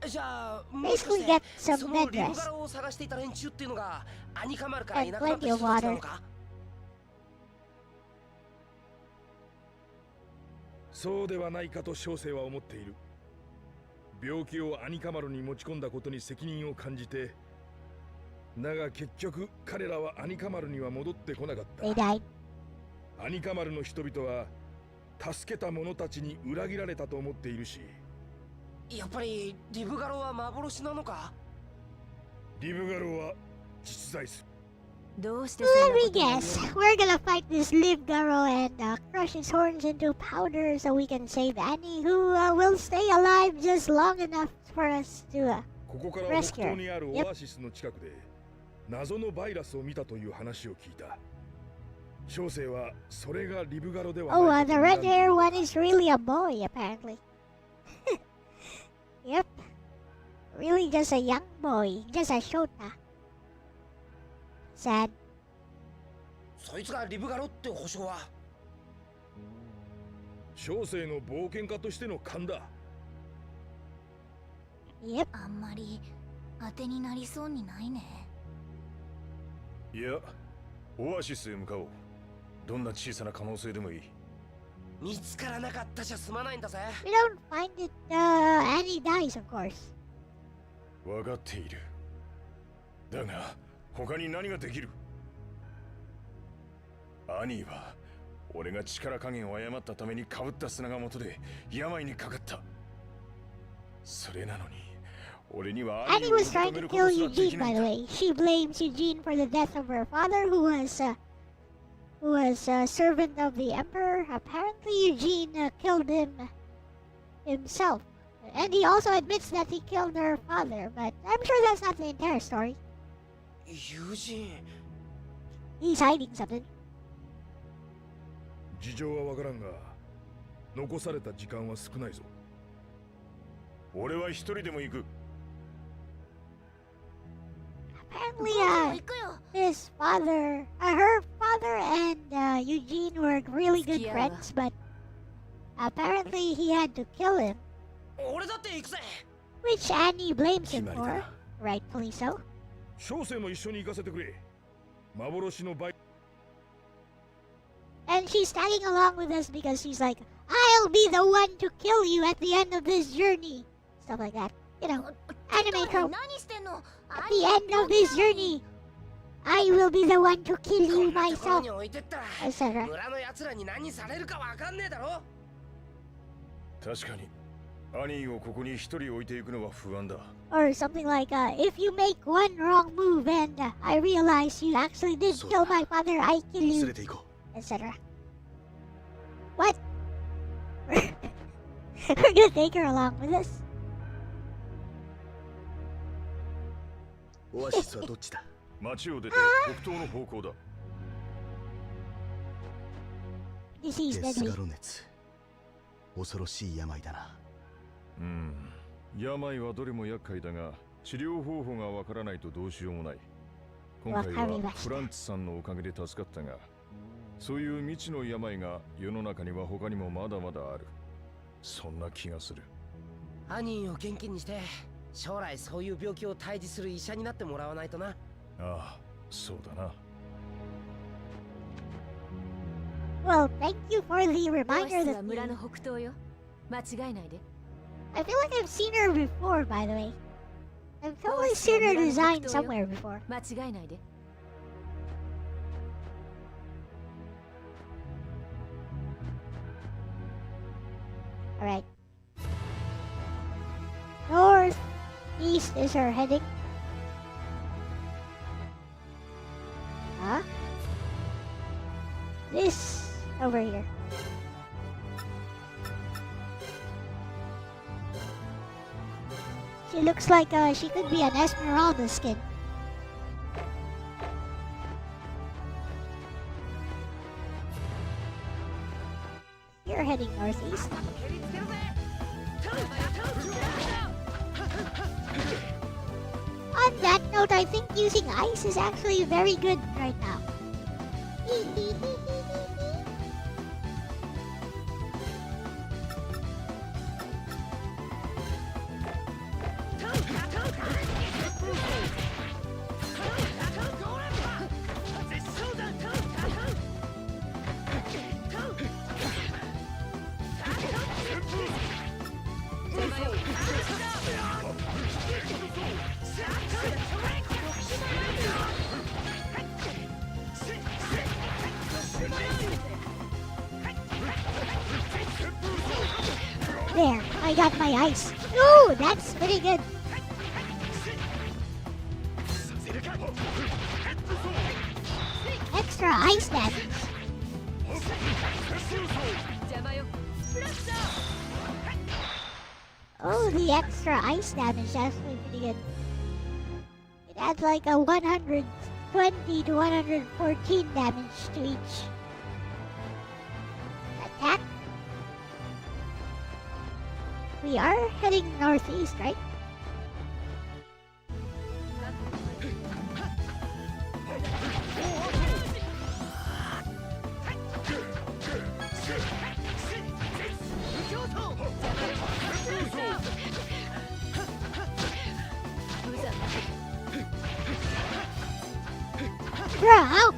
Speaker 5: じゃあ、もしか
Speaker 3: Basically
Speaker 5: して
Speaker 3: get some
Speaker 5: その
Speaker 3: bed
Speaker 5: リブ
Speaker 3: rest
Speaker 5: ガロを探していた連中っていうのがアニカマルからい
Speaker 3: and
Speaker 5: なくなった
Speaker 3: plenty
Speaker 5: 人
Speaker 3: of
Speaker 5: たちな
Speaker 3: water.
Speaker 5: のか？
Speaker 4: そうではないかと小生は思っている。病気をアニカマルに持ち込んだことに責任を感じて、だが結局彼らはアニカマルには戻ってこなかっ
Speaker 3: They
Speaker 4: た。
Speaker 3: died.
Speaker 4: アニカマルの人々は助けた者たちに裏切られたと思っているし、
Speaker 5: やっぱりリブガロは幻なのか？
Speaker 4: リブガロは実在する。
Speaker 8: どうして
Speaker 3: Let me guess. We're gonna fight this Liv Garo and crush his horns into powder so we can save Annie, who will stay alive just long enough for us to
Speaker 4: ここから北東にあるオアシスの近くで謎のバイラスを見たという話を聞いた。小生はそれがリブガロでは
Speaker 3: Oh,
Speaker 4: ないか
Speaker 3: the
Speaker 4: と
Speaker 3: red
Speaker 4: 睨んでいる
Speaker 3: hair one is really a boy, apparently. Yep. Really just a young boy. Just a Shota. Sad.
Speaker 5: そいつがリブガロって保証は？
Speaker 4: 小生の冒険家としての勘だ。
Speaker 3: Yep.
Speaker 7: あんまり当てになりそうにないね。
Speaker 4: いや、オアシスへ向かおう。どんな小さな可能性でもいい。
Speaker 5: 見つからなかったじゃ済まないんだぜ。
Speaker 3: We don't find it, Annie dies, of course.
Speaker 4: 分かっている。だが他に何ができる？アニーは俺が力加減を誤ったために被った砂が元で病にかかった。それなのに俺には
Speaker 3: Annie was trying to kill Eugene, by the way. She blames Eugene for the death of her father, who was a servant of the emperor. Apparently, Eugene killed him himself, and he also admits that he killed her father. But I'm sure that's not the entire story.
Speaker 5: 友人。
Speaker 3: He's hiding something.
Speaker 4: 事情はわからんが、残された時間は少ないぞ。俺は一人でも行く。
Speaker 3: Apparently,
Speaker 7: 行くよ。
Speaker 3: his father, her father and Eugene were really good friends, but apparently he had to kill him,
Speaker 5: 俺だって行くぜ。
Speaker 3: which Annie blames him for, rightfully so.
Speaker 4: 小生も一緒に行かせてくれ。幻のバイ。
Speaker 3: And she's tagging along with us because she's like, I'll be the one to kill you at the end of this journey. Stuff like that. You know, anime trope.
Speaker 7: 何してんの？
Speaker 3: At the end of this journey, I will be the one to kill
Speaker 5: こ
Speaker 3: you
Speaker 5: んなところ
Speaker 3: myself,
Speaker 5: に置いてったら
Speaker 3: etc.
Speaker 5: 村の奴らに何されるかわかんねえだろ。
Speaker 4: 確かにアニーをここに一人置いていくのは不安だ。
Speaker 3: Or something like, if you make one wrong move and I realize you actually did kill my father, I kill
Speaker 6: 連
Speaker 3: you,
Speaker 6: れて行こ
Speaker 3: etc. What? We're gonna take her along with us.
Speaker 6: う。オアシスはどっちだ？
Speaker 4: 町を出て北東の方向だ。
Speaker 3: Disease
Speaker 6: デス
Speaker 3: deadly.
Speaker 6: ガロ熱。恐ろしい病だな。
Speaker 4: 病はどれも厄介だが治療方法がわからないとどうしようもない。今回は
Speaker 3: わかりました
Speaker 4: フランツさんのおかげで助かったが、そういう未知の病が世の中には他にもまだまだある。そんな気がする。
Speaker 5: アニーを元気にして将来そういう病気を退治する医者になってもらわないとな。
Speaker 4: ああ、そうだな。
Speaker 3: Well, thank you for the
Speaker 8: オア
Speaker 3: reminder
Speaker 8: シス
Speaker 3: that
Speaker 8: は村の北東よ。間違いないで。
Speaker 3: I feel like I've seen her before, by the way. I've totally seen her design somewhere before.
Speaker 8: 間違いないで。
Speaker 3: Alright. North east is her heading. Huh? This over here. She looks like she could be an Esmeralda skin. You're heading northeast. on that note, I think using ice is actually very good right now. There, I got my ice. Ooh, that's pretty good. Extra ice damage. Oh, the extra ice damage is actually pretty good. It adds like a 120 to 114 damage to each attack. We are heading northeast, right? Bro!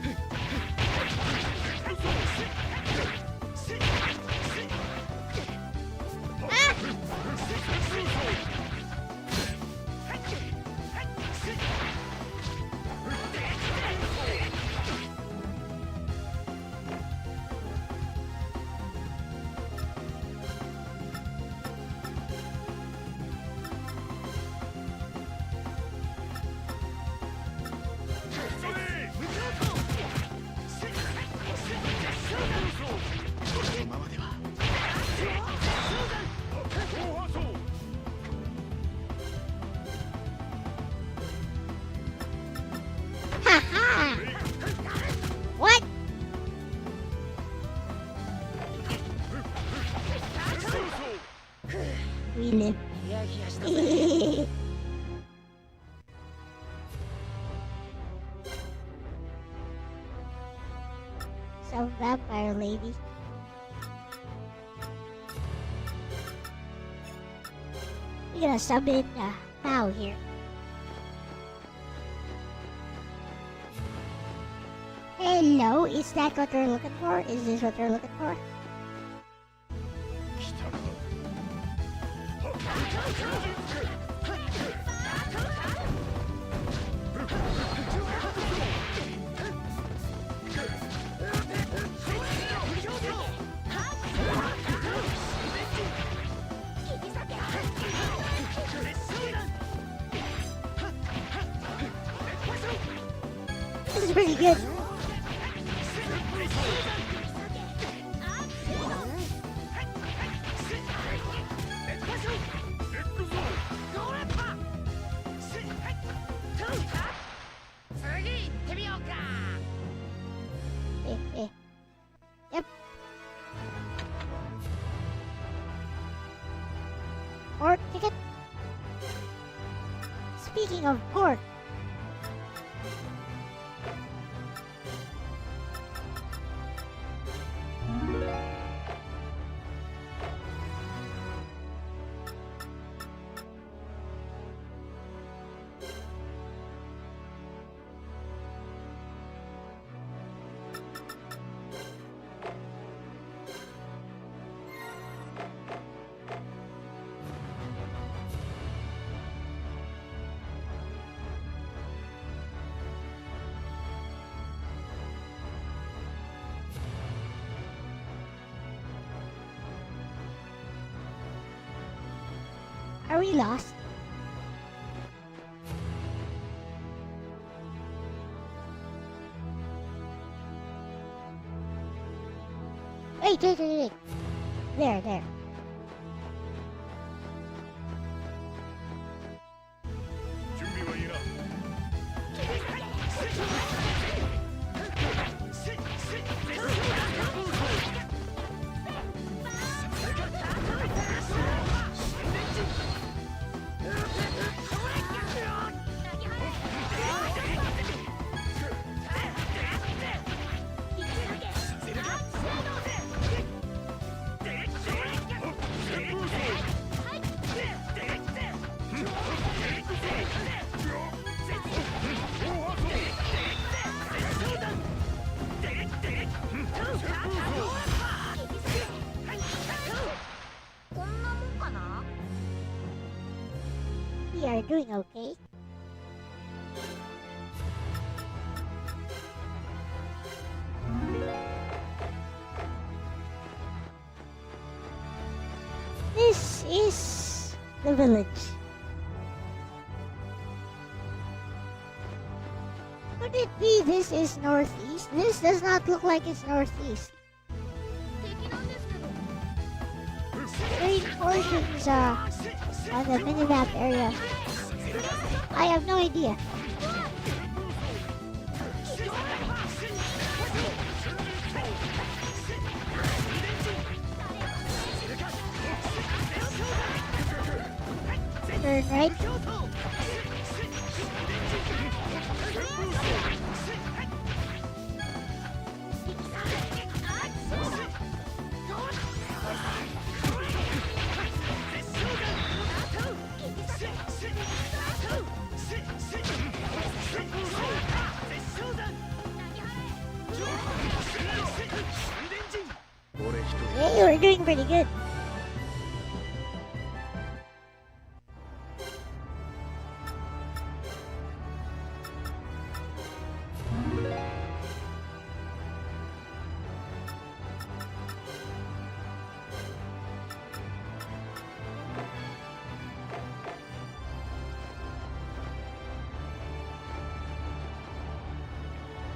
Speaker 3: What? We live. Some vampire lady. We're gonna summon Mao here. Hello, is that what they're looking for? Is this what they're looking for? This is pretty good. Yep. Pork ticket. Speaking of pork. Are we lost? Wait. There. doing okay. This is the village. Could it be this is northeast? This does not look like it's northeast. Green portions on the minimap area. I have no idea. Turn right. Hey, we're doing pretty good.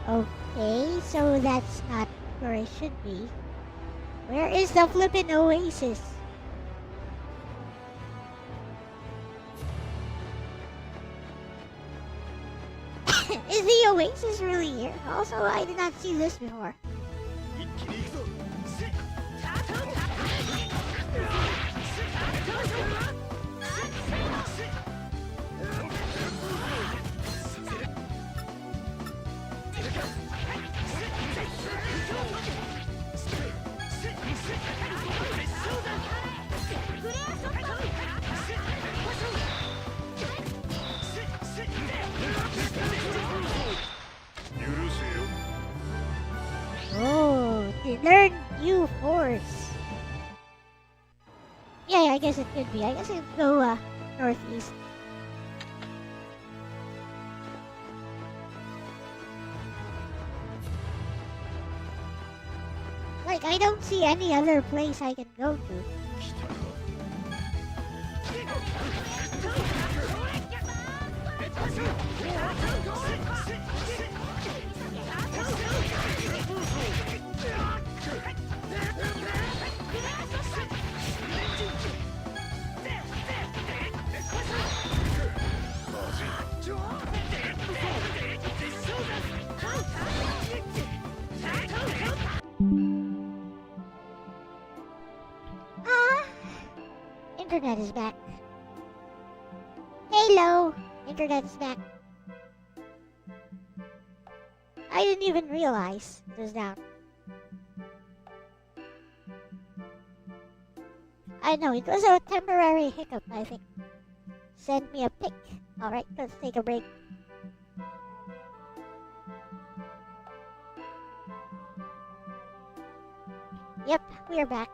Speaker 3: Okay, so that's not where it should be. Where is the flippin' oasis? Is the oasis really here? Also, I did not see this before. Oh, they learned new force. Yeah, I guess it could be. I guess it could go northeast. Like, I don't see any other place I can go to. Internet is back. Hello! Internet is back. I didn't even realize it was down. I know, it was a temporary hiccup, I think. Send me a pic. Alright, let's take a break. Yep, we're back.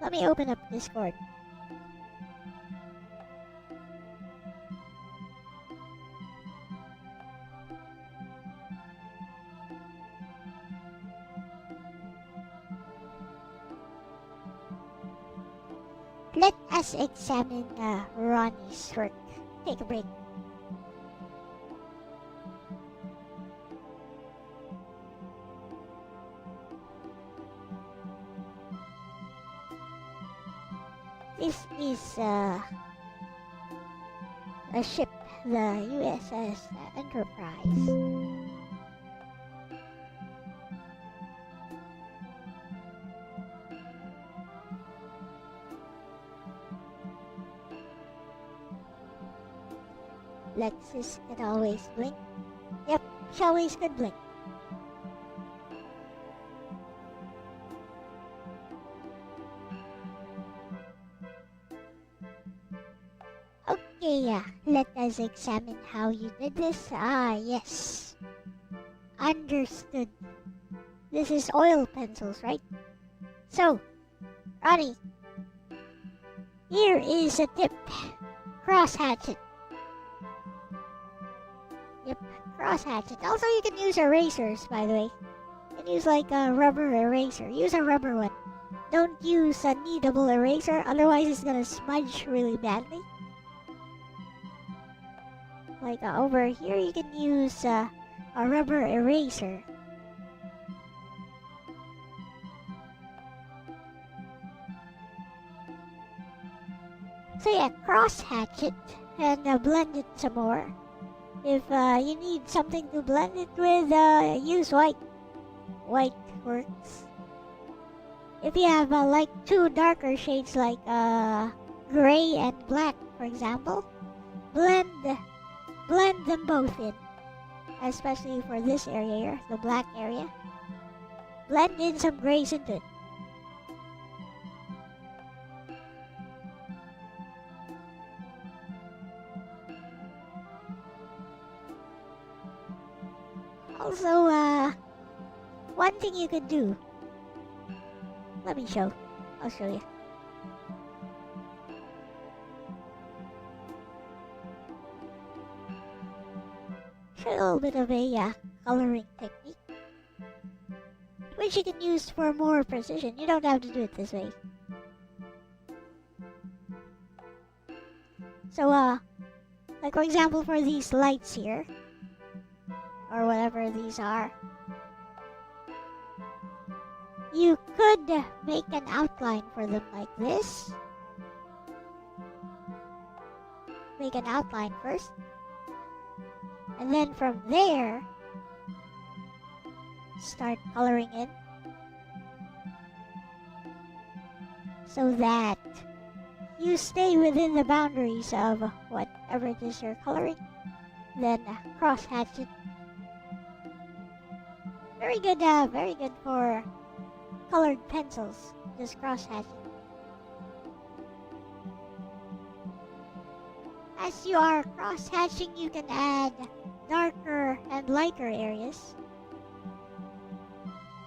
Speaker 3: Let me open up Discord. Let us examine Ronnie's work. Take a break. This is a ship, the USS Enterprise. Lexus can always blink. Yep, she always could blink. Okay, let us examine how you did this. Ah, yes. Understood. This is oil pencils, right? So, Ronnie, here is a tip. Cross hatch it. Yep, cross hatch it. Also, you can use erasers, by the way. You can use like a rubber eraser. Use a rubber one. Don't use a kneadable eraser, otherwise it's gonna smudge really badly. Like over here, you can use a rubber eraser. So yeah, cross hatch it and blend it some more. If you need something to blend it with, use white. White works. If you have like two darker shades like gray and black, for example, blend them both in. Especially for this area here, the black area. Blend in some grays into it. Also, one thing you could do. Let me show. I'll show you. Show you a little bit of a coloring technique, which you can use for more precision. You don't have to do it this way. So, like for example, for these lights here, or whatever these are, you could make an outline for them like this. Make an outline first. And then from there, start coloring in. So that you stay within the boundaries of whatever it is you're coloring. Then cross hatch it. Very good for colored pencils. Just cross hatch it. As you are cross hatching, you can add darker and lighter areas.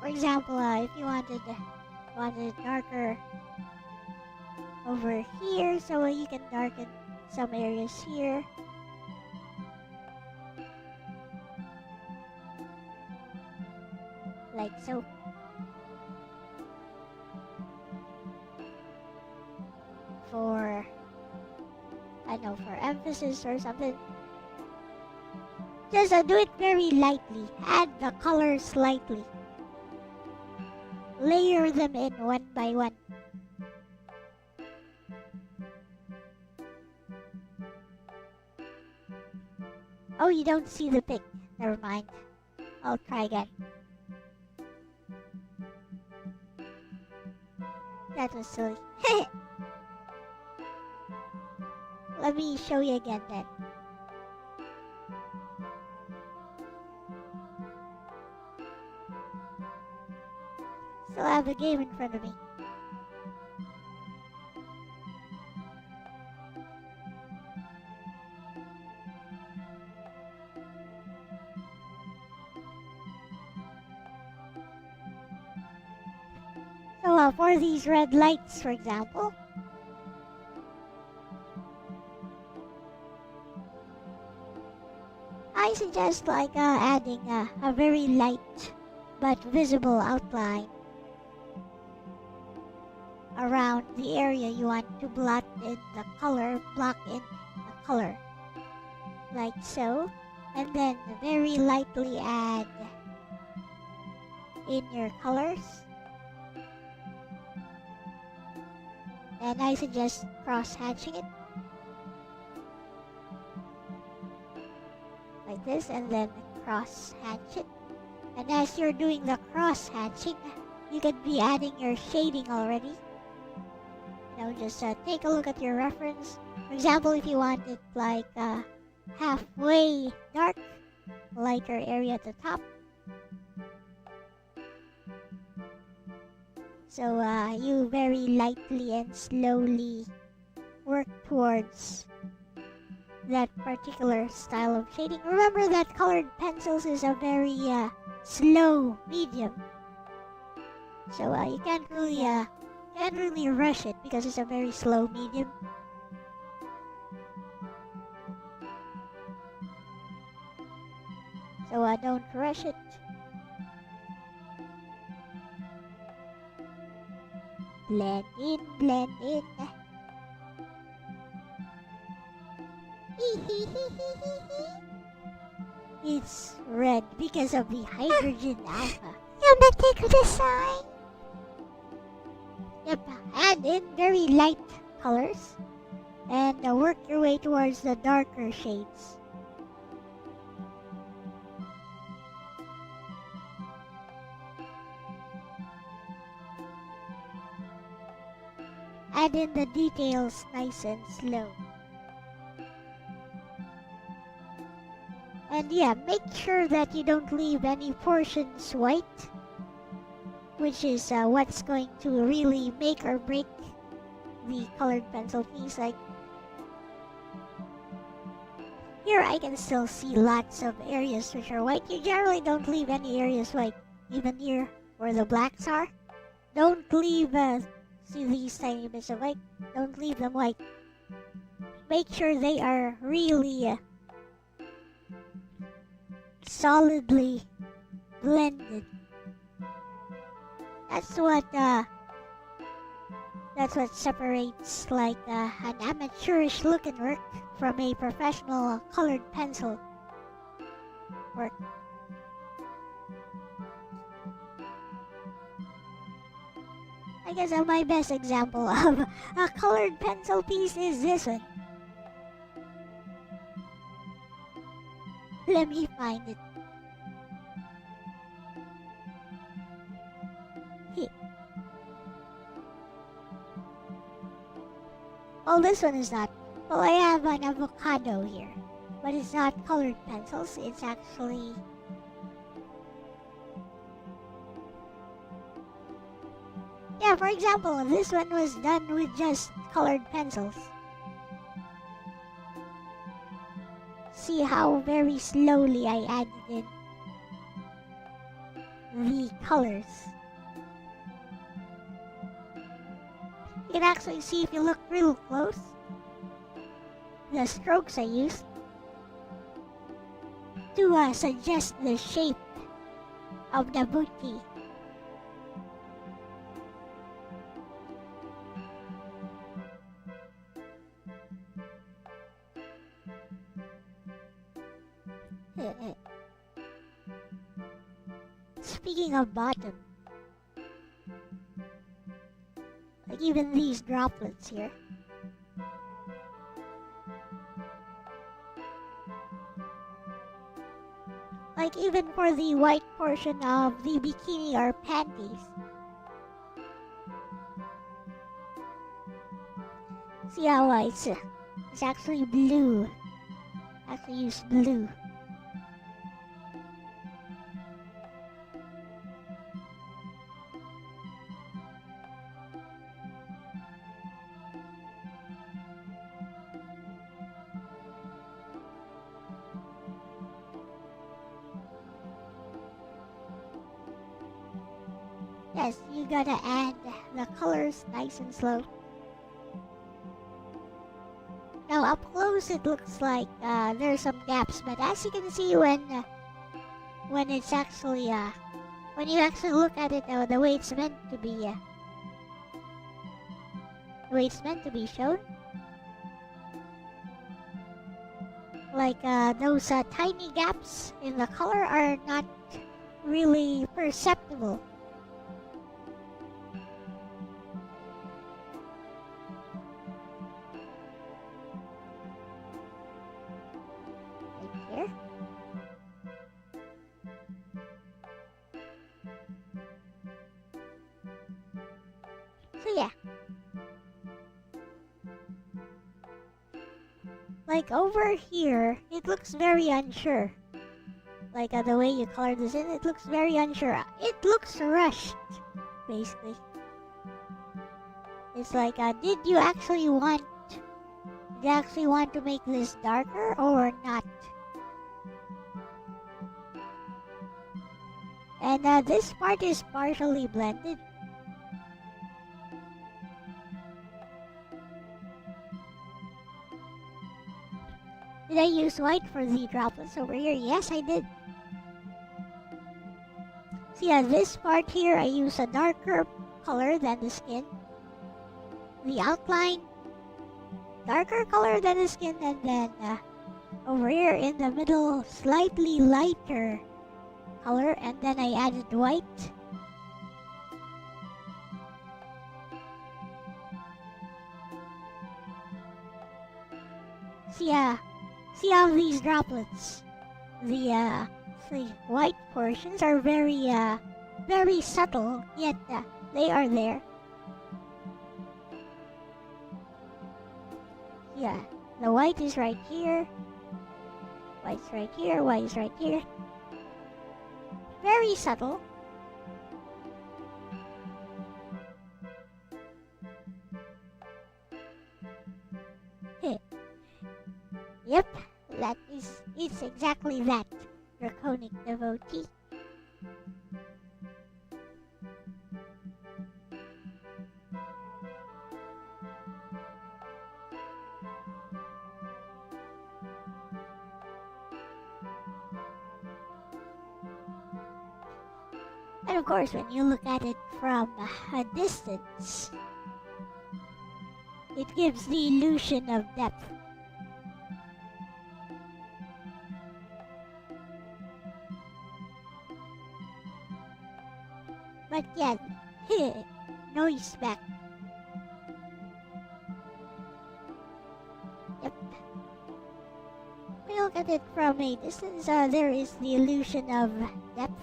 Speaker 3: For example, if you wanted darker over here, so you can darken some areas here. Like so. For, I don't know, for emphasis or something. Just do it very lightly. Add the colors slightly. Layer them in one by one. Oh, you don't see the pic. Never mind. I'll try again. That was silly. Let me show you again then. Still have the game in front of me. So for these red lights, for example, I suggest like adding a very light but visible outline around the area you want to block in the color, like so, and then very lightly add in your colors. And I suggest cross-hatching it like this, and then cross-hatch it. And as you're doing the cross-hatching, you could be adding your shading already. You know, just take a look at your reference. For example, if you want it like halfway dark, lighter area at the top. So you very lightly and slowly work towards that particular style of shading. Remember that colored pencils is a very slow medium. So you can't really rush it because it's a very slow medium. So don't rush it. Blend in, blend in. It's red because of the hydrogen alpha. Yep, add in very light colors and work your way towards the darker shades. Add in the details nice and slow. And yeah, make sure that you don't leave any portions white, which is what's going to really make or break the colored pencil piece. Like here I can still see lots of areas which are white. You generally don't leave any areas white, even here where the blacks are. Don't leave, see these tiny bits of white? Don't leave them white. Make sure they are really solidly blended. That's what separates like an amateurish looking work from a professional colored pencil work. I guess my best example of a colored pencil piece is this one. Let me find it. Well, this one is not. Well, I have an avocado here, but it's not colored pencils. It's actually yeah, for example, this one was done with just colored pencils. See how very slowly I added in the colors. You can actually see if you look real close the strokes I used to suggest the shape of the booty. Speaking of bottom, like even these droplets here. Like even for the white portion of the bikini or panties. See how it's actually blue. Actually use blue. Yes, you gotta add the colors nice and slow. Now up close it looks like there's some gaps, but as you can see when it's actually when you actually look at it the way it's meant to be the way it's meant to be shown, like those tiny gaps in the color are not really perceptible. So yeah, like over here it looks very unsure, like the way you color this in, it looks very unsure. It looks rushed basically. It's like did you actually want to make this darker or not? And this part is partially blended. Did I use white for the droplets over here? Yes, I did. So yeah, this part here, I use a darker color than the skin. The outline, darker color than the skin, and then over here in the middle, slightly lighter color, and then I added white. So yeah, see how these droplets, the white portions are very subtle, yet they are there. Yeah, the white is right here, white's right here, white is right here. Very subtle. Yep, it's exactly that, draconic devotee. And of course, when you look at it from a distance, it gives the illusion of depth. But yeah, noise back. Yep. When you look at it from a distance, there is the illusion of depth.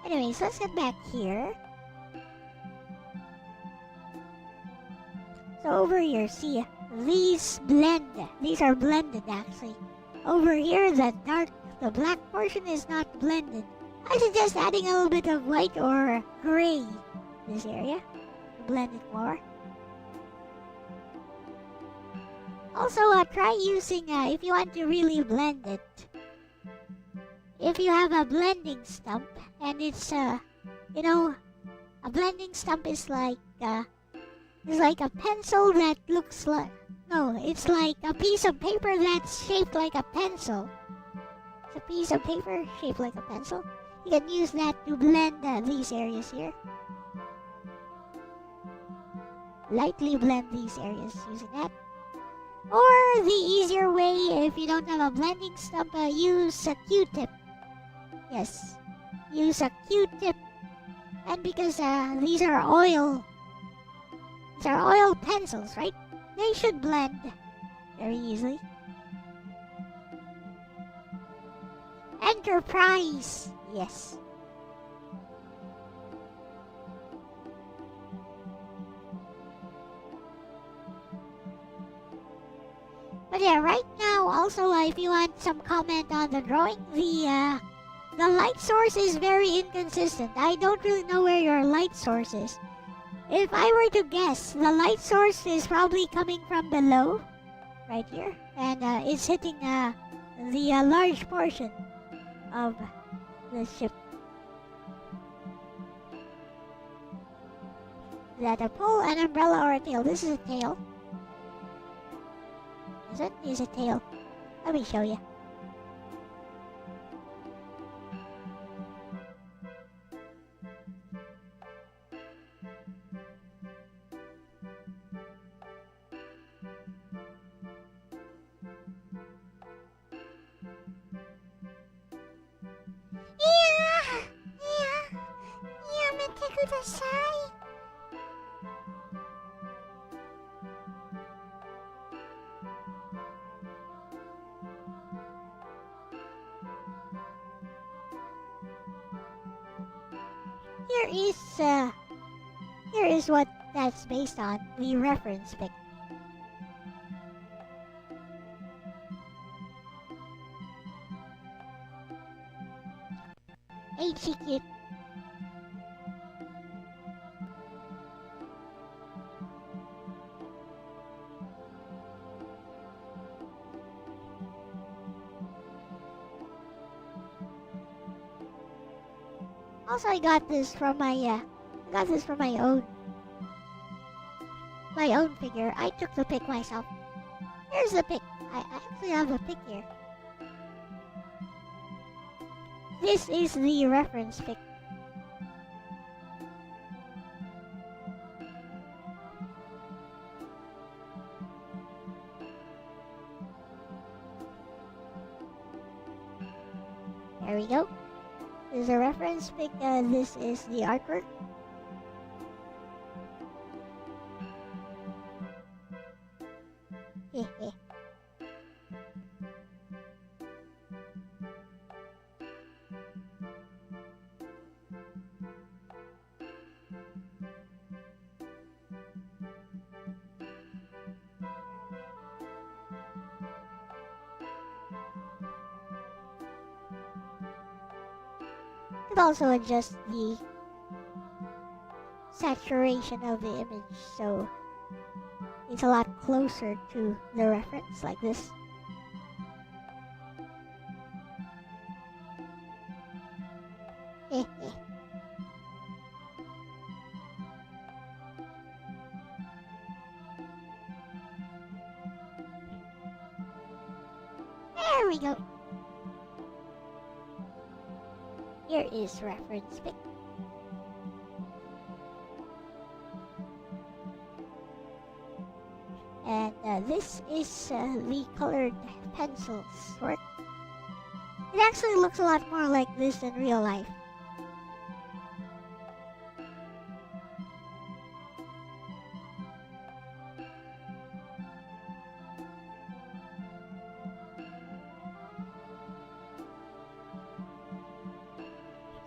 Speaker 3: Anyways, let's get back here. So over here, see, these blend. These are blended actually. Over here, the black portion is not blended. I suggest adding a little bit of white or gray in this area to blend it more. Also, try using, if you want to really blend it, if you have a blending stump, and it's, a blending stump is like a pencil that looks like, no, it's like a piece of paper that's shaped like a pencil. It's a piece of paper shaped like a pencil. You can use that to blend these areas here. Lightly blend these areas using that. Or the easier way, if you don't have a blending stump, use a Q-tip. Yes, use a Q-tip. And because these are oil pencils, right? They should blend very easily. Enterprise, yes. But yeah, right now, also, if you want some comment on the drawing, the light source is very inconsistent. I don't really know where your light source is. If I were to guess, the light source is probably coming from below, right here, and it's hitting the large portion of the ship. Is that a pole, an umbrella, or a tail? This is a tail. Is it? Is a tail. Let me show you. Here is what that's based on, the reference pic. cute. Also, I got this from my own figure. I took the pic myself. Here's the pic. I actually have a pic here. This is the reference pic. There we go. This is a reference pic. This is the artwork. Heh. Could also adjust the saturation of the image so it's a lot closer to the reference, like this. There we go. Here is reference pic. And this is the colored pencils work. It actually looks a lot more like this in real life.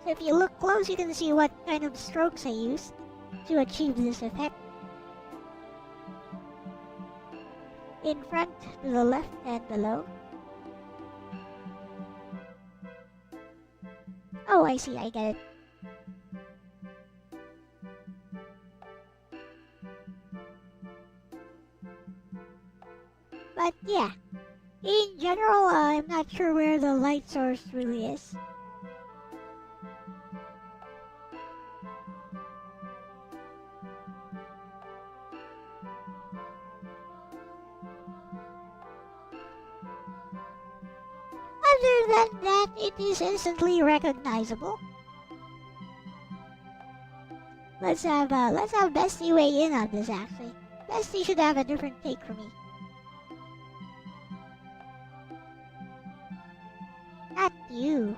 Speaker 3: So if you look close, you can see what kind of strokes I used to achieve this effect. In front, to the left, and below. Oh, I see, I get it. But yeah, in general, I'm not sure where the light source really is. Other than that, it is instantly recognizable. Let's have Bestie weigh in on this. Actually, Bestie should have a different take from me. Not you.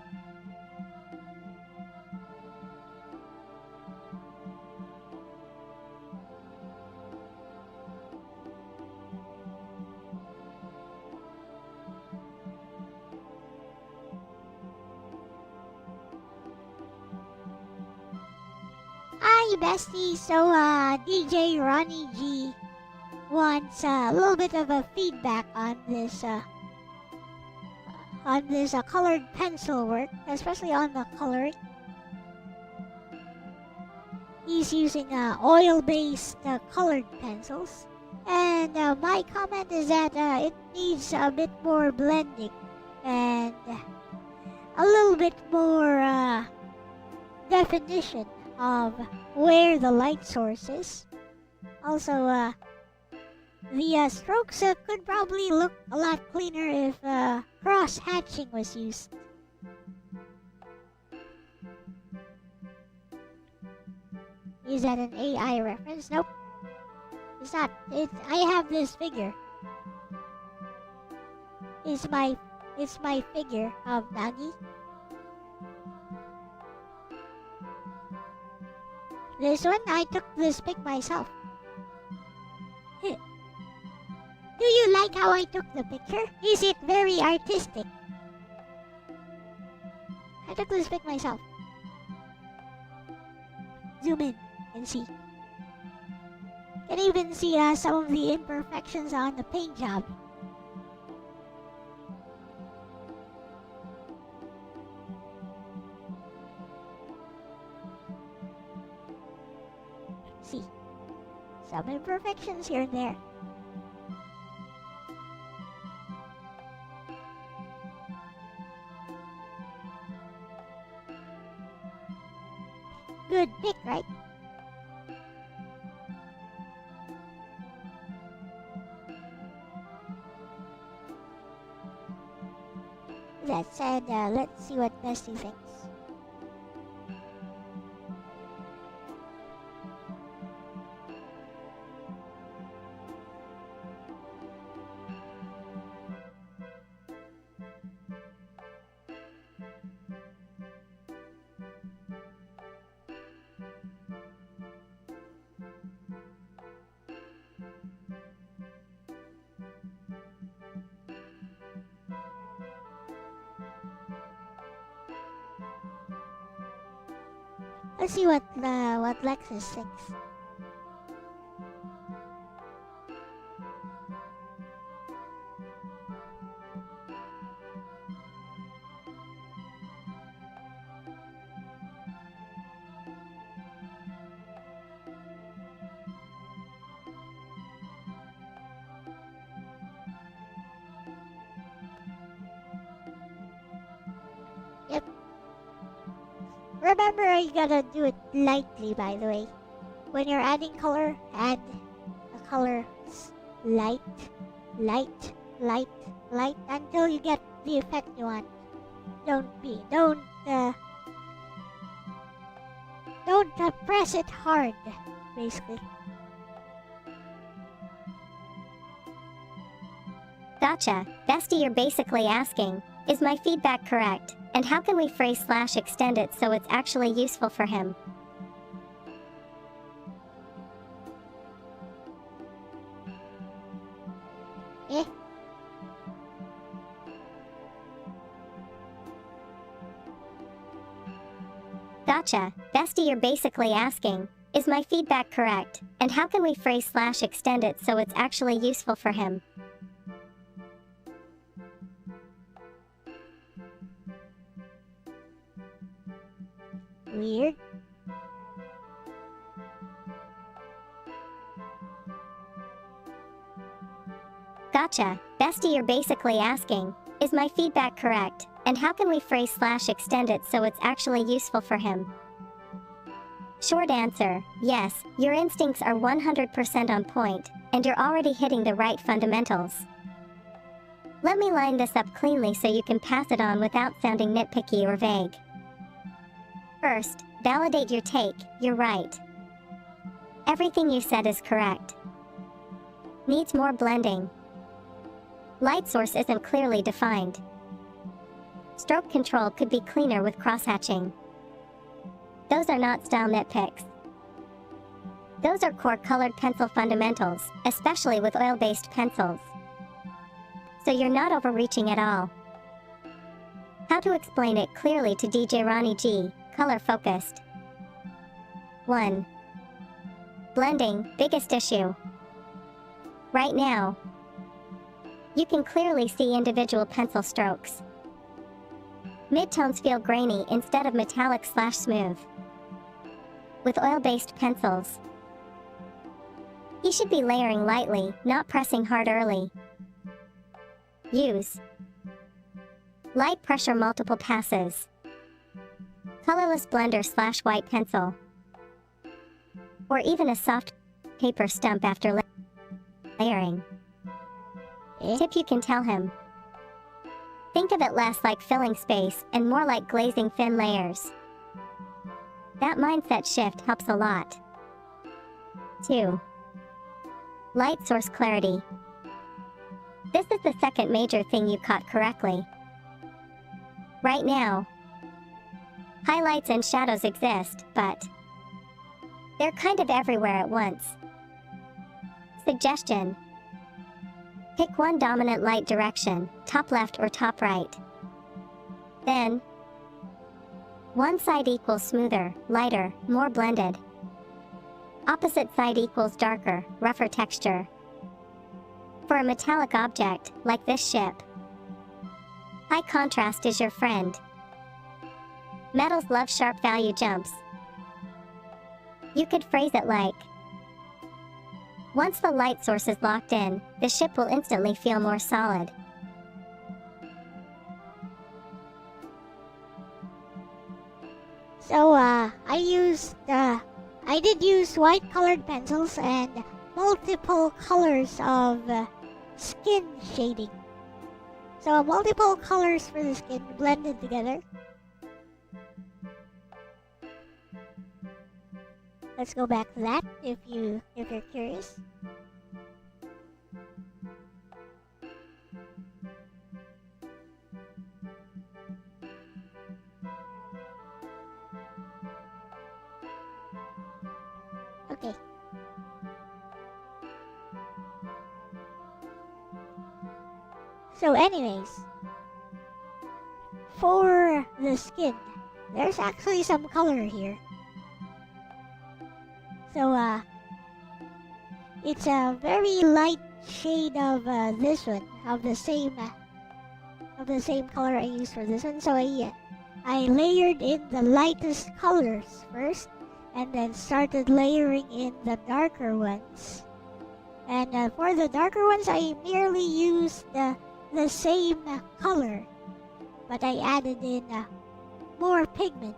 Speaker 3: Hi, Bestie. So, DJ Ronnie G wants a little bit of a feedback on this colored pencil work, especially on the coloring. He's using oil-based colored pencils, and my comment is that it needs a bit more blending and a little bit more definition of where the light source is. Also, the strokes could probably look a lot cleaner if cross-hatching was used. Is that an AI reference? Nope. It's not. I have this figure. It's my figure of Nagi. This one, I took this pic myself. Do you like how I took the picture? Is it very artistic? I took this pic myself. Zoom in and see. You can even see some of the imperfections on the paint job. see. Some imperfections here and there. Good pick, right? That said, let's see what Bestie thinks. Let's see what Lexus thinks. Yep. Remember, you gotta do it lightly, by the way. When you're adding color, add a color light, light, light, light until you get the effect you want. Don't press it hard, basically.
Speaker 2: Gotcha. Bestie, you're basically asking, is my feedback correct? And how can we phrase/extend it so it's actually useful for him?
Speaker 3: Eh?
Speaker 2: Gotcha. Bestie, you're basically asking, is my feedback correct? And how can we phrase/extend it so it's actually useful for him?
Speaker 3: Weird.
Speaker 2: Gotcha. Bestie, you're basically asking, is my feedback correct? And how can we phrase/extend it so it's actually useful for him? Short answer, yes, your instincts are 100% on point, and you're already hitting the right fundamentals. Let me line this up cleanly so you can pass it on without sounding nitpicky or vague. First, validate your take, you're right. Everything you said is correct. Needs more blending. Light source isn't clearly defined. Stroke control could be cleaner with crosshatching. Those are not style nitpicks. Those are core colored pencil fundamentals, especially with oil-based pencils. So you're not overreaching at all. How to explain it clearly to DJ Ronnie G, color focused. 1. Blending, biggest issue. Right now, you can clearly see individual pencil strokes. Midtones feel grainy instead of metallic/smooth. With oil-based pencils, you should be layering lightly, not pressing hard early. Use light pressure multiple passes. Colorless blender/white pencil. Or even a soft paper stump after layering. Tip you can tell him. Think of it less like filling space and more like glazing thin layers. That mindset shift helps a lot. 2. Light source clarity. This is the second major thing you caught correctly. Right now, highlights and shadows exist, but they're kind of everywhere at once. Suggestion: pick one dominant light direction, top left or top right. Then, one side equals smoother, lighter, more blended. Opposite side equals darker, rougher texture. For a metallic object, like this ship, high contrast is your friend. Metals love sharp value jumps. You could phrase it like, Once the light source is locked in, the ship will instantly feel more solid.
Speaker 3: So, I did use white colored pencils and multiple colors of skin shading. So, multiple colors for the skin blended together. Let's go back to that if you're curious. Okay. So anyways, for the skin, there's actually some color here. So it's a very light shade of this one, of the same color I used for this one. So I layered in the lightest colors first, and then started layering in the darker ones. And for the darker ones, I merely used the same color, but I added in more pigment,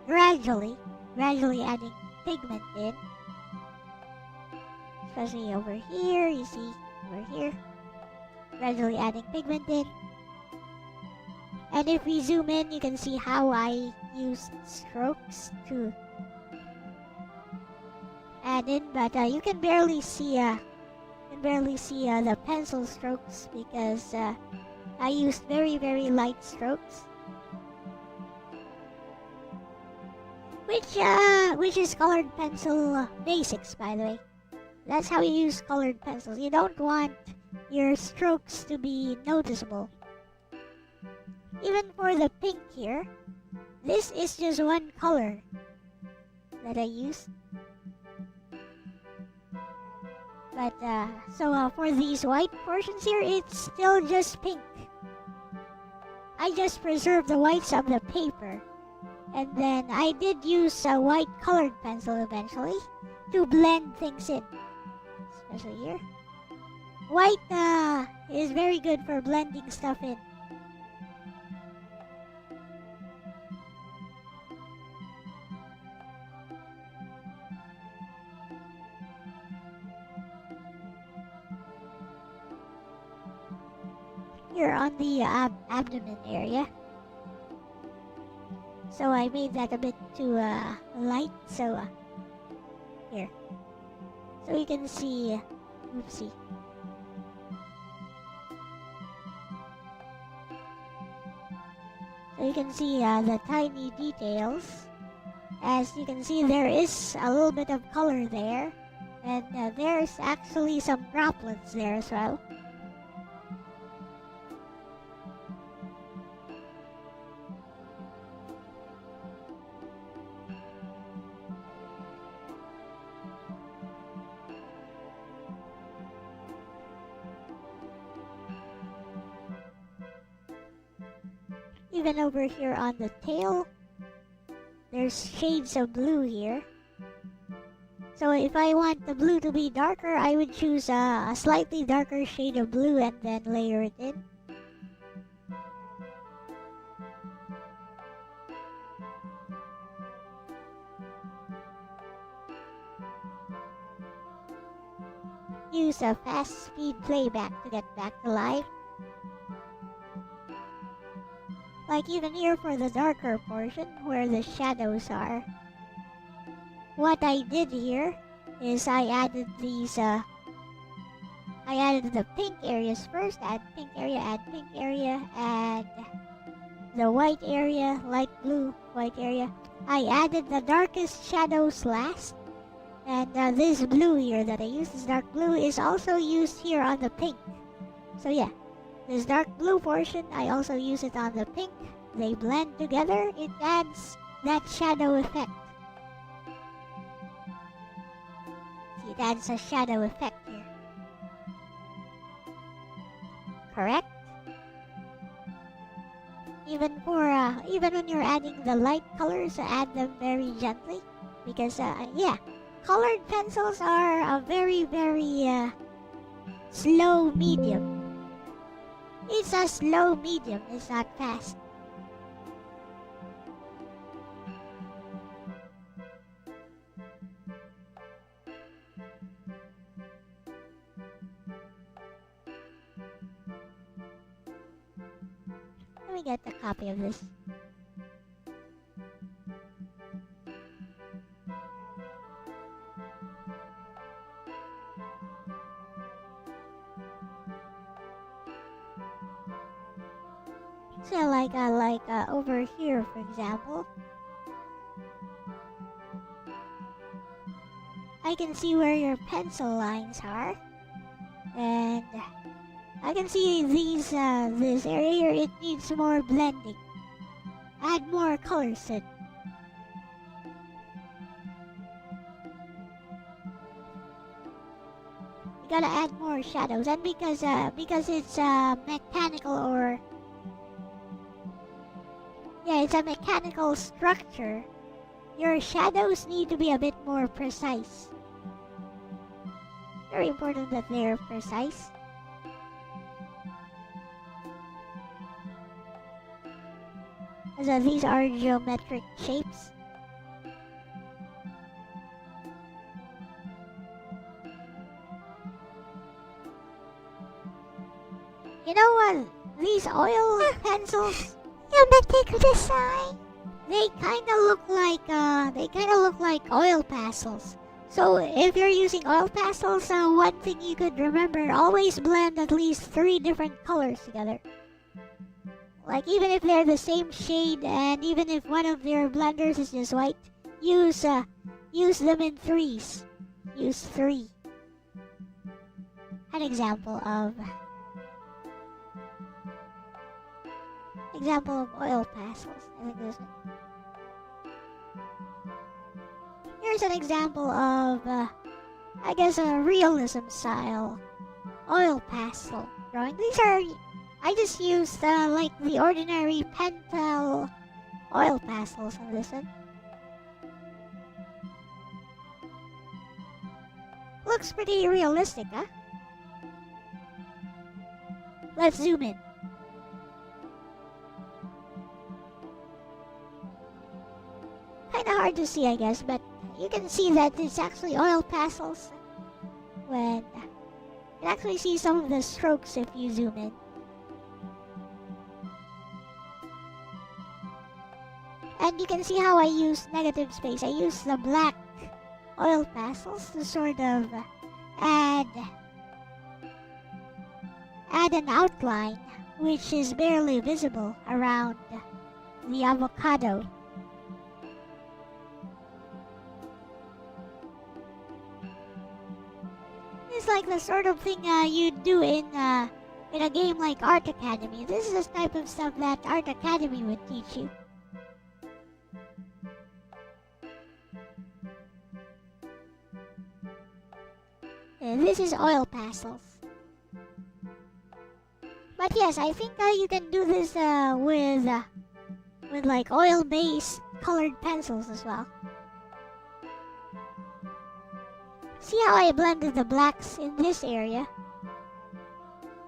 Speaker 3: gradually adding pigment in. Especially over here, you see, over here, gradually adding pigment in. And if we zoom in, you can see how I used strokes to add in, but you can barely see the pencil strokes because I used very light strokes, which is colored pencil basics, by the way. That's how you use colored pencils. You don't want your strokes to be noticeable. Even for the pink here, this is just one color that I used. But so for these white portions here, it's still just pink. I just preserved the whites of the paper, and then I did use a white colored pencil eventually to blend things in, especially here. White is very good for blending stuff in. Here on the abdomen area. So I made that a bit too light, so here. So you can see, oopsie. So you can see the tiny details. As you can see, there is a little bit of color there. And there's actually some droplets there as well. Even over here on the tail, there's shades of blue here. So if I want the blue to be darker, I would choose a slightly darker shade of blue and then layer it in. Use a fast speed playback to get back to life. Like even here for the darker portion where the shadows are. What I did here is I added these, I added the pink areas first, add pink area, add the white area, light blue, white area. I added the darkest shadows last. And this blue here that I used, this dark blue, is also used here on the pink. So yeah. This dark blue portion, I also use it on the pink. They blend together, it adds that shadow effect. See, it adds a shadow effect here. Correct? Even when you're adding the light colors, add them very gently. Because, yeah, colored pencils are a very, very slow medium. It's a slow medium, it's not fast. Let me get a copy of this. So like over here, for example, I can see where your pencil lines are, and I can see these this area here. It needs more blending. Add more colors in. You gotta add more shadows, and because it's mechanical or it's a mechanical structure, your shadows need to be a bit more precise. Very important that they're precise. As these are geometric shapes. You know what? These oil pencils. They kind of look like oil pastels. So if you're using oil pastels, one thing you could remember: always blend at least 3 different colors together. Like even if they're the same shade, and even if one of their blenders is just white, use them in 3s. Use 3. An example of oil pastels. I think this one. Here's an example of, I guess, a realism style oil pastel drawing. These are, I just used like the ordinary pentel oil pastels on this one. Looks pretty realistic, huh? Let's zoom in. Kinda hard to see, I guess, but you can see that it's actually oil pastels. When you can actually see some of the strokes if you zoom in. And you can see how I use negative space. I use the black oil pastels to sort of add an outline which is barely visible around the avocado. It's like the sort of thing you'd do in a game like Art Academy. This is the type of stuff that Art Academy would teach you. This is oil pastels. But yes, I think you can do this with like oil-based colored pencils as well. See how I blended the blacks in this area?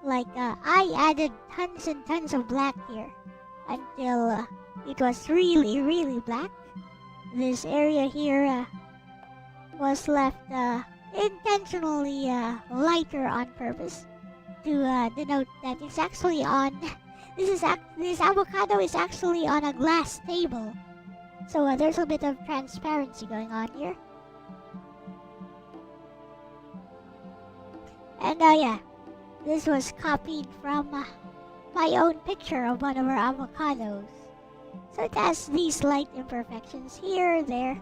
Speaker 3: Like, I added tons and tons of black here until it was really, really black. This area here was left intentionally lighter on purpose to denote that it's actually on. This avocado is actually on a glass table, so there's a bit of transparency going on here. And yeah, this was copied from my own picture of one of our avocados. So it has these slight imperfections here, there.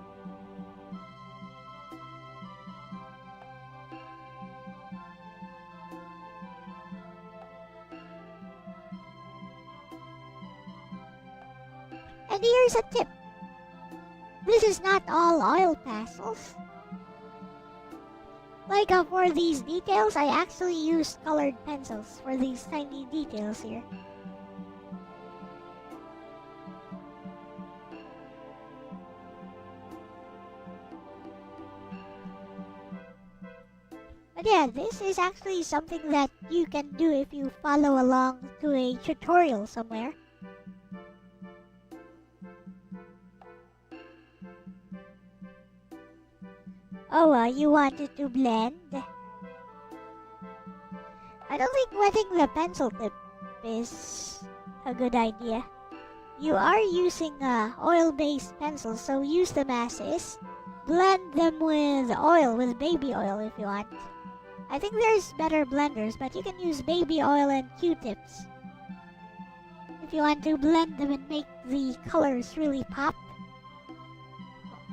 Speaker 3: And here's a tip. This is not all oil pastels. Like for these details, I actually used colored pencils for these tiny details here. But yeah, this is actually something that you can do if you follow along to a tutorial somewhere. Oh, you wanted to blend? I don't think wetting the pencil tip is a good idea. You are using oil-based pencils, so use them as is. Blend them with oil, with baby oil if you want. I think there's better blenders, but you can use baby oil and Q-tips if you want to blend them and make the colors really pop.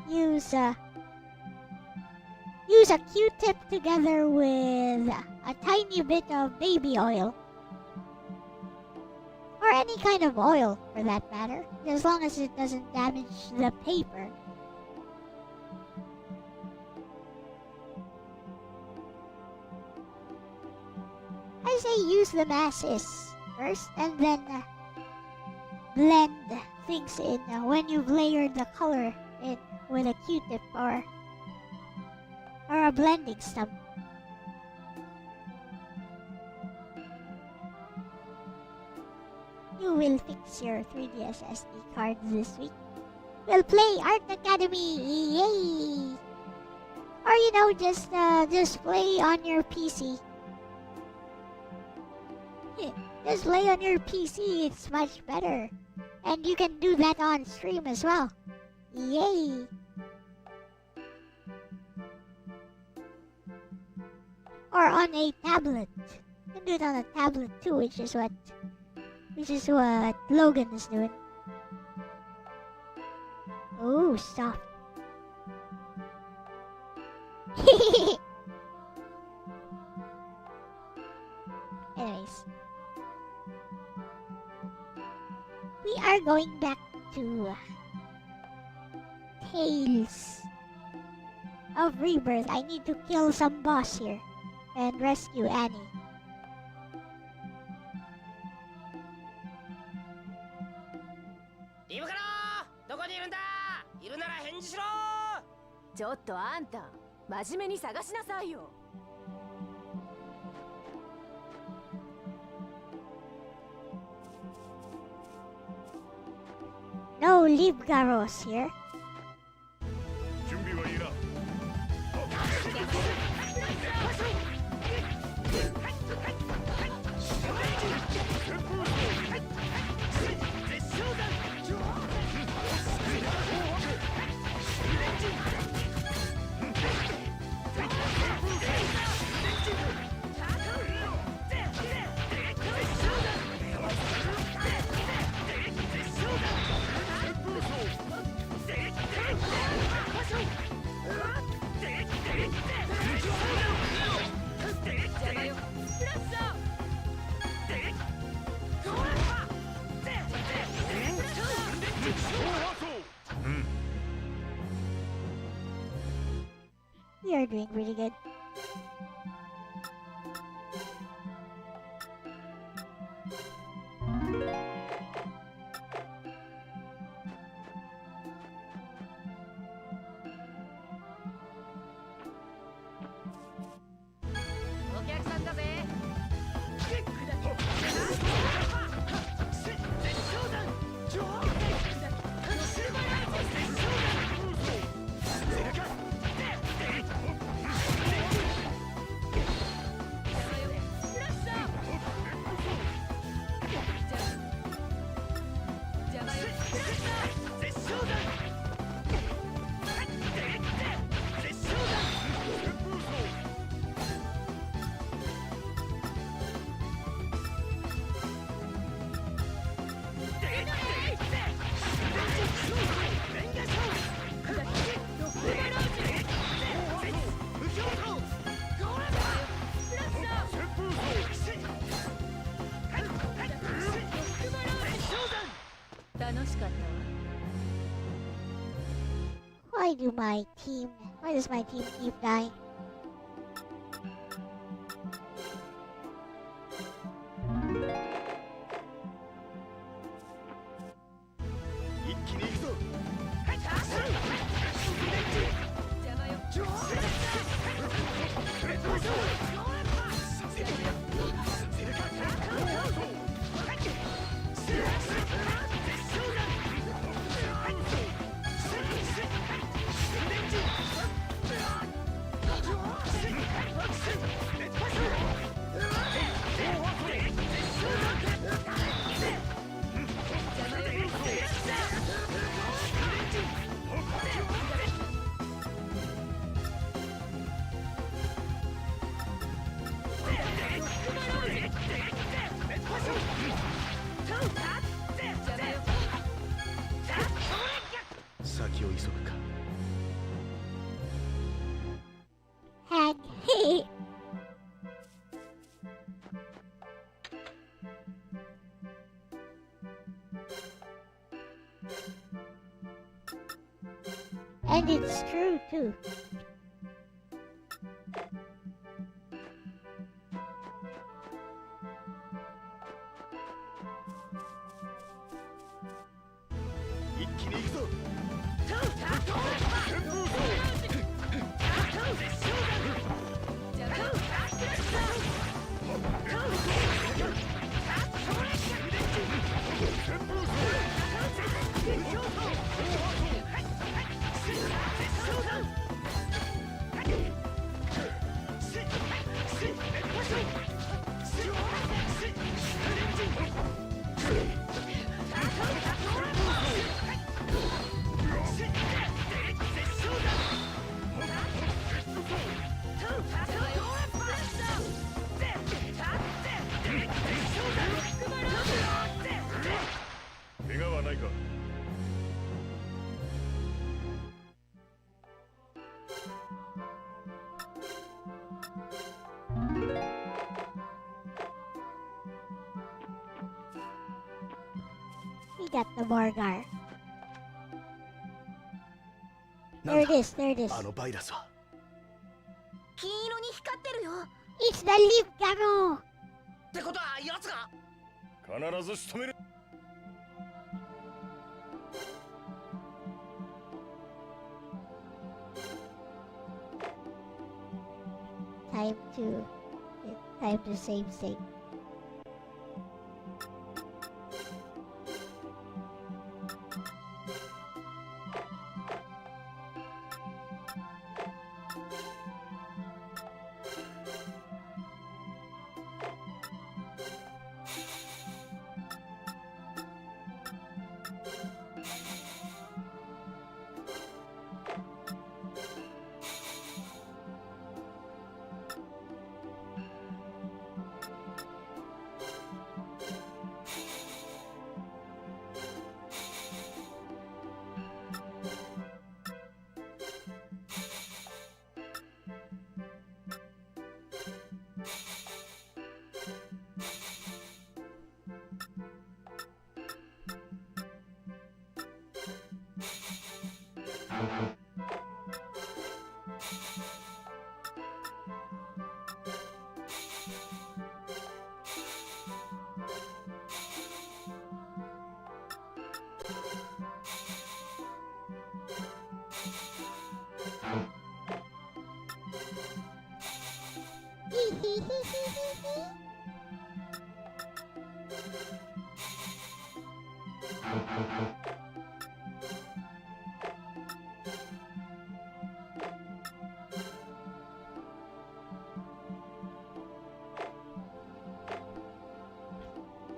Speaker 3: Use a Q-tip together with a tiny bit of baby oil. Or any kind of oil, for that matter, as long as it doesn't damage the paper. I say use the masses first, and then blend things in when you've layered the color in with a Q-tip or a blending stump. You will fix your 3DS SD card this week. We'll play Art Academy! Yay! Or just play on your PC. Just play on your PC, it's much better. And you can do that on stream as well. Yay! Or on a tablet. You can do it on a tablet too, which is what Logan is doing. Oh, stop. Anyways. We are going back to Tales of Rebirth. I need to kill some boss here and rescue Annie. No Libgaros here. We are doing really good. Why does my team keep dying? And it's true too. We got the Morgar. There it is, there it is.
Speaker 6: あのバイラスは。
Speaker 7: 金色に光ってるよ。
Speaker 3: It's the leaf camo!
Speaker 5: ってことは奴が
Speaker 4: 必ず仕留める。
Speaker 3: Time to save thing.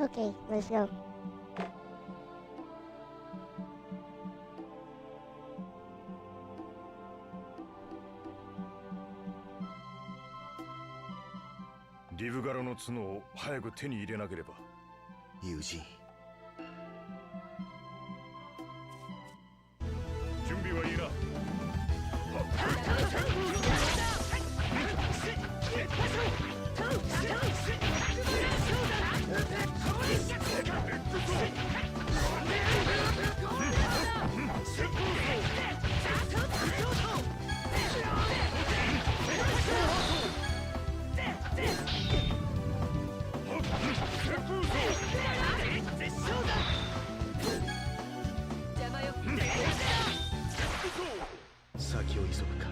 Speaker 3: Okay, let's go.
Speaker 4: Rivガロの角を早く手に入れなければ。
Speaker 6: 友人。
Speaker 4: 準備はいいな。
Speaker 6: 先を急ぐか。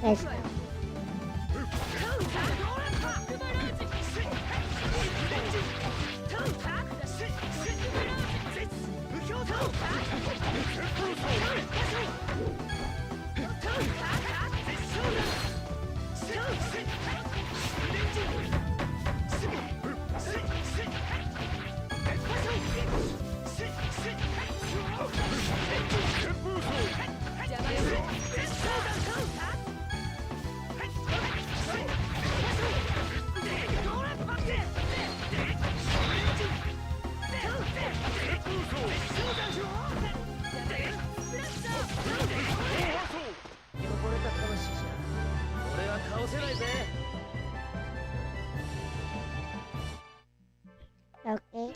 Speaker 3: Let's go. Okay.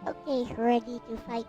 Speaker 3: Okay, ready to fight.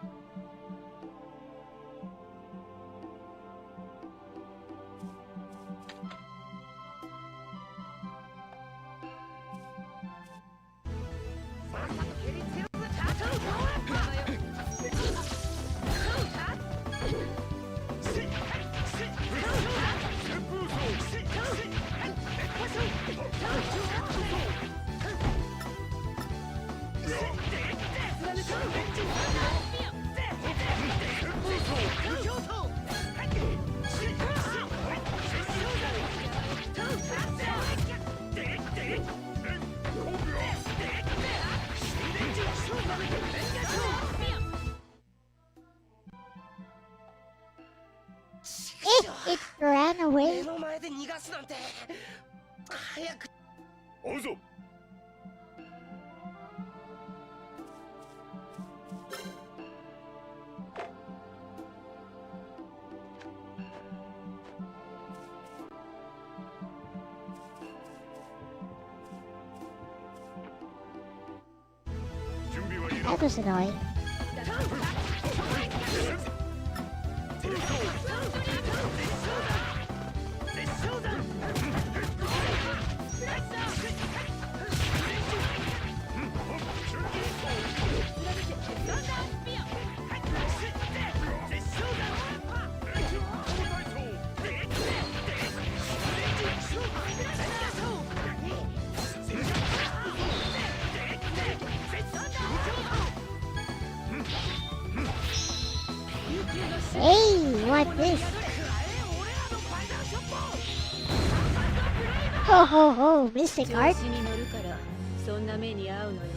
Speaker 3: It ran away.
Speaker 5: 目の前で逃がすなんて。早く。
Speaker 4: 追うぞ。
Speaker 3: That was annoying. Hey, what this? Ho ho ho, Mystic Art.
Speaker 8: 調子に乗るからそんな目に遭うのよ。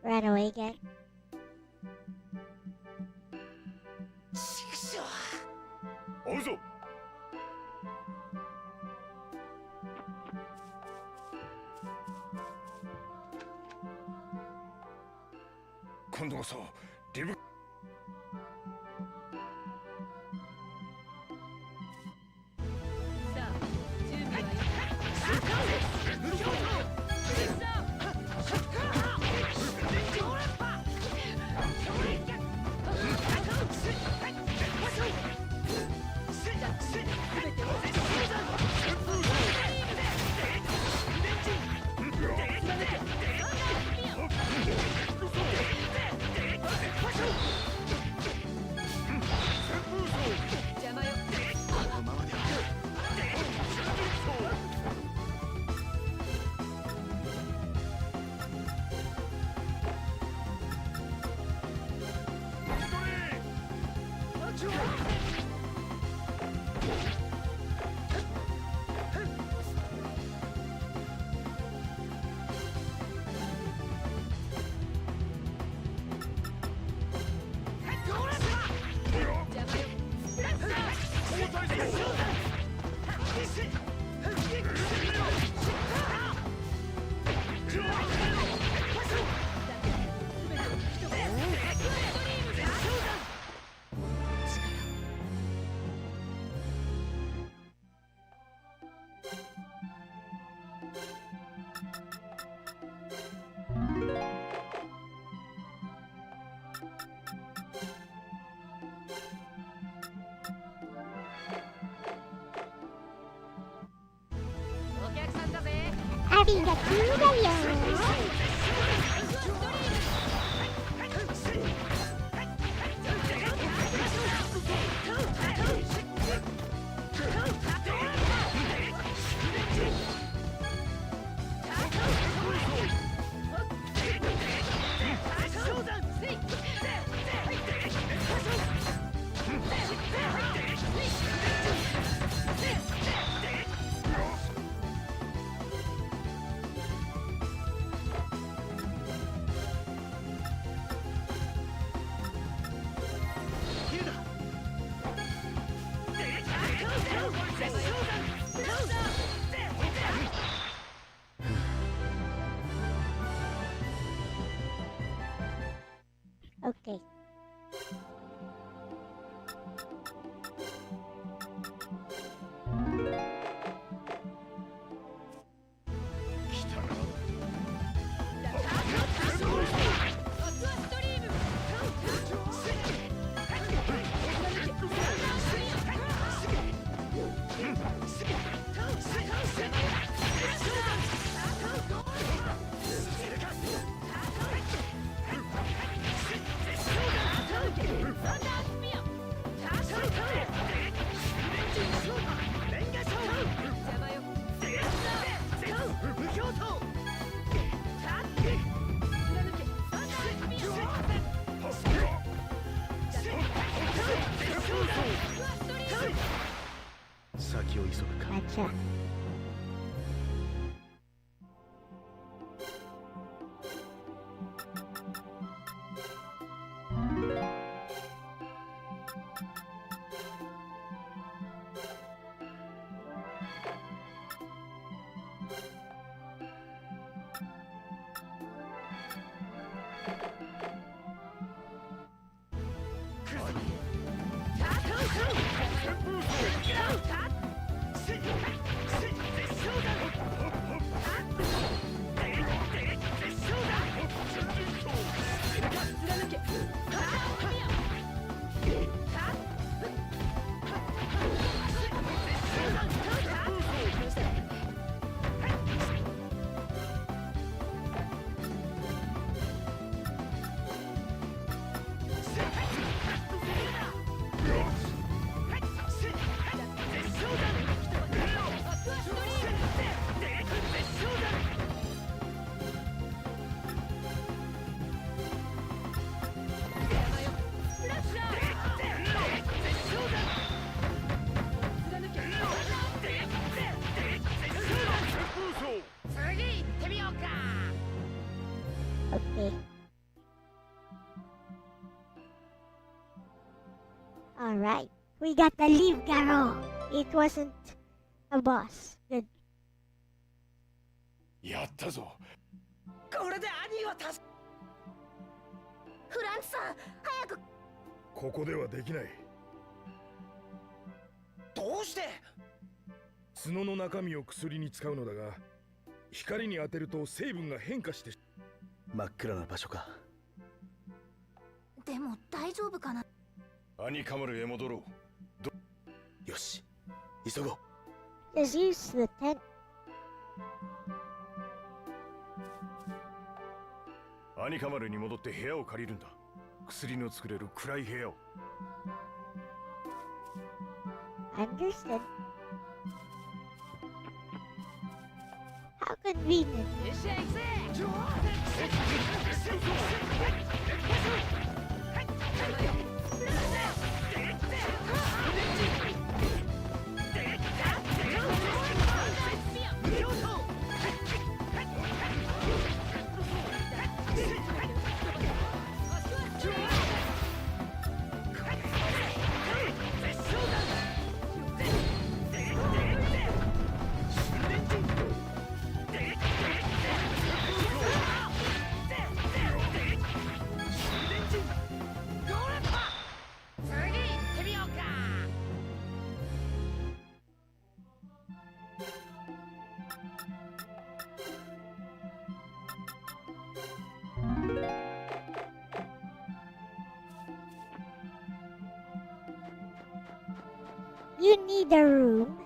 Speaker 3: Ran away again.
Speaker 4: 追うぞ。今度こそリブ。
Speaker 8: さあ準備はよい。
Speaker 3: ありがとうだよ。Okay. Gotcha. Okay. Alright. We got the leave Garo. It wasn't a boss. Good.
Speaker 4: やったぞ。
Speaker 5: これで兄は助か
Speaker 7: フランツさん、早く。
Speaker 4: ここではできない。
Speaker 5: どうして？
Speaker 4: 角の中身を薬に使うのだが、光に当てると成分が変化して。
Speaker 6: 真っ暗な場所か。
Speaker 7: でも大丈夫かな。
Speaker 4: 兄カマルへ戻ろう。
Speaker 6: よし、急ごう。
Speaker 3: Just use the tent.
Speaker 4: 兄カマルに戻って部屋を借りるんだ。薬の作れる暗い部屋を。
Speaker 3: Understood. How convenient.
Speaker 8: よっしゃ行くぜ。
Speaker 3: You need a room.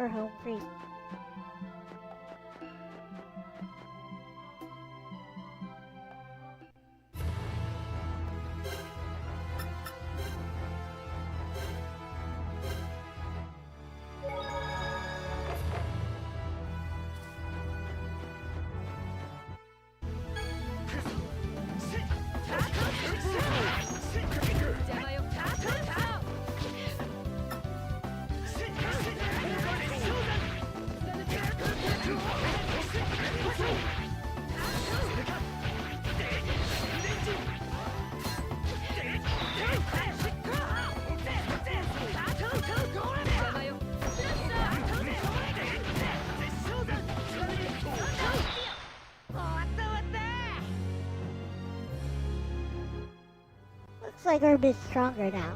Speaker 3: or home free. Looks like we're a bit stronger now.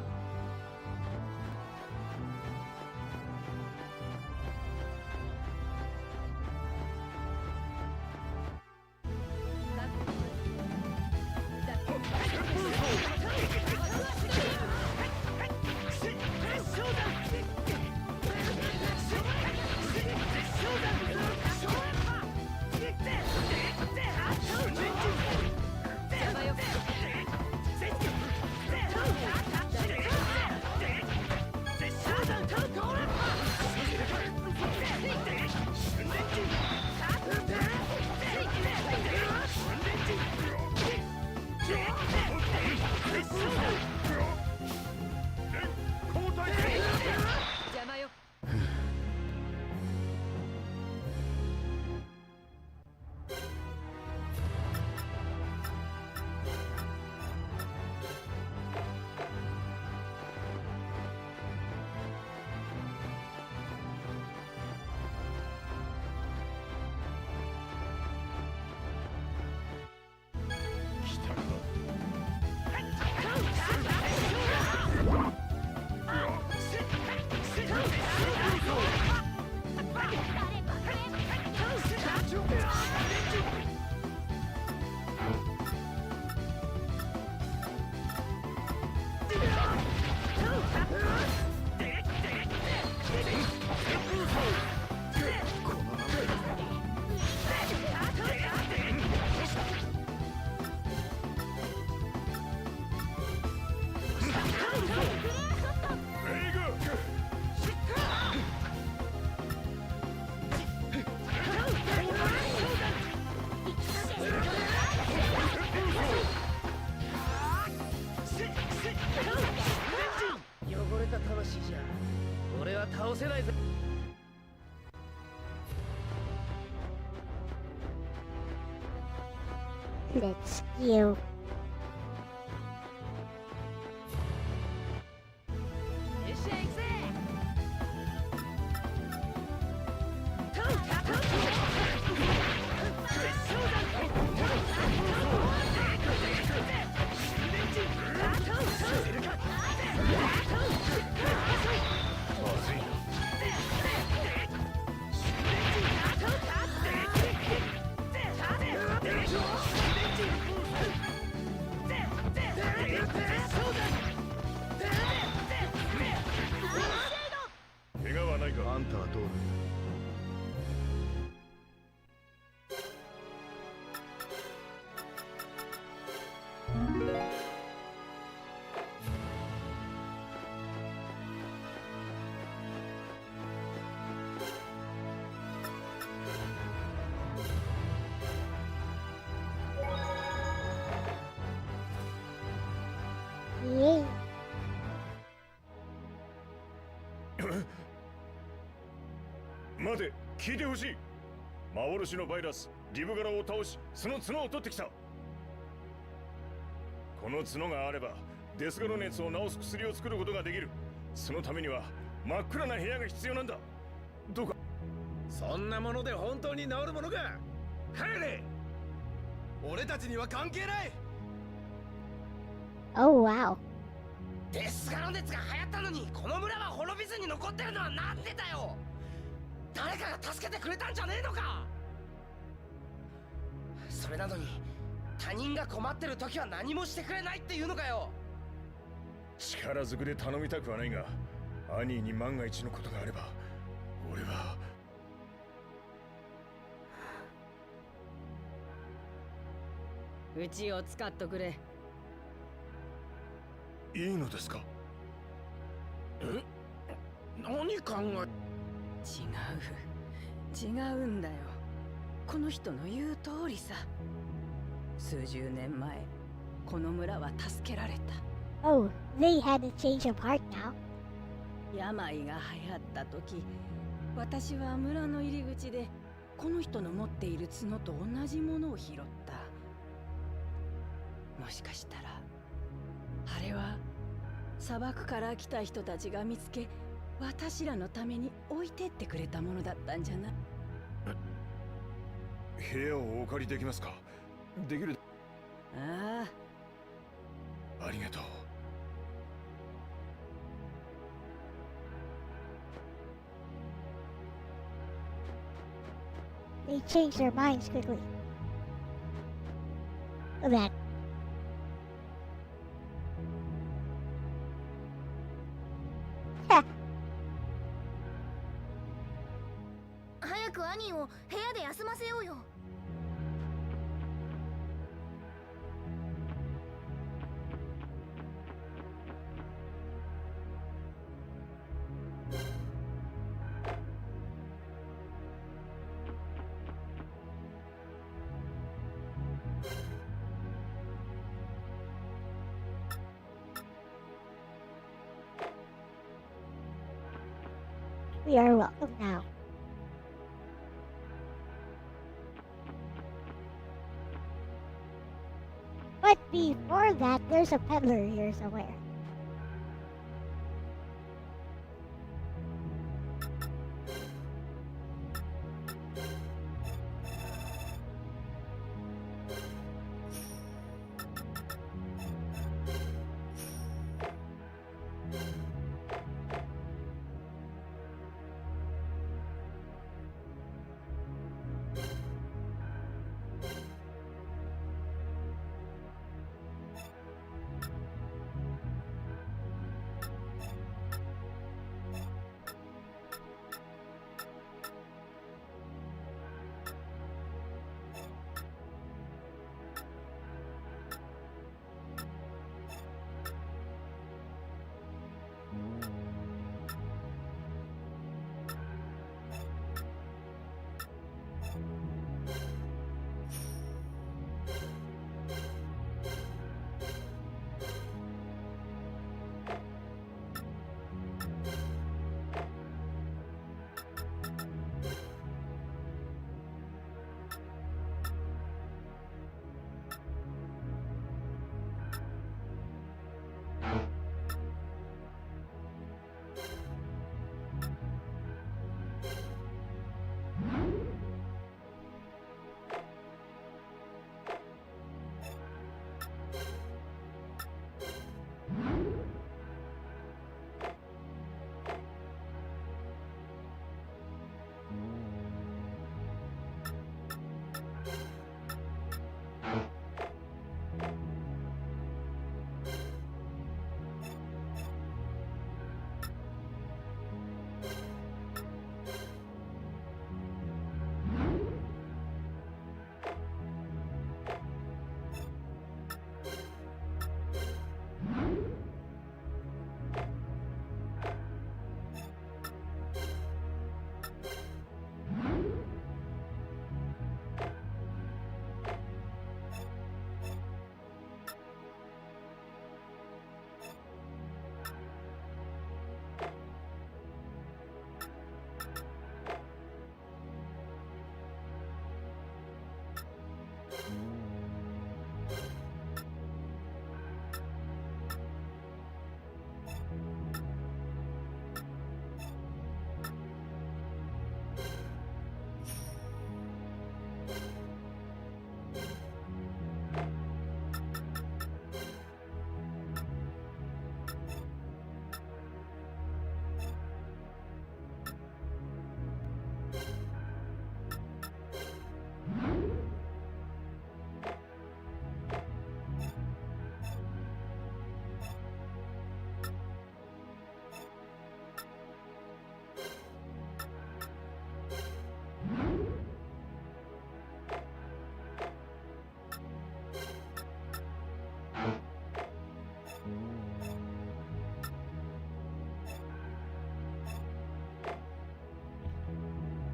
Speaker 3: Let's go. Yay.
Speaker 4: 待て、聞いてほしい。幻のバイラスリブガラを倒し、その角を取ってきた。この角があればデスガロ熱を治す薬を作ることができる。そのためには真っ暗な部屋が必要なんだ。どうか。
Speaker 5: そんなもので本当に治るものか。帰れ。俺たちには関係ない。
Speaker 3: Oh wow.
Speaker 5: デスガロ熱が流行ったのにこの村は滅びずに残ってるのはなんでだよ。誰かが助けてくれたんじゃねえのか。それなのに他人が困ってる時は何もしてくれないっていうのかよ。
Speaker 4: 力ずくで頼みたくはないが、アニーに万が一のことがあれば俺は
Speaker 8: うちを使っとくれ。
Speaker 4: いいのですか？え、何考え？
Speaker 8: 違うんだよ。この人の言う通りさ。数十年前この村は助けられた。
Speaker 3: Oh, they had a change of heart now.
Speaker 8: 病が流行った時、私は村の入り口でこの人の持っている角と同じものを拾った。もしかしたらあれは砂漠から来た人たちが見つけ、私らのために置いてってくれたものだったんじゃない？
Speaker 4: 部屋をお借りできますか？できる。
Speaker 8: あ
Speaker 4: ありがとう。
Speaker 3: They changed their minds quickly. Look at that.
Speaker 7: 早く兄を部屋で休ませようよ。
Speaker 3: We are welcome now. But before that, there's a peddler here somewhere.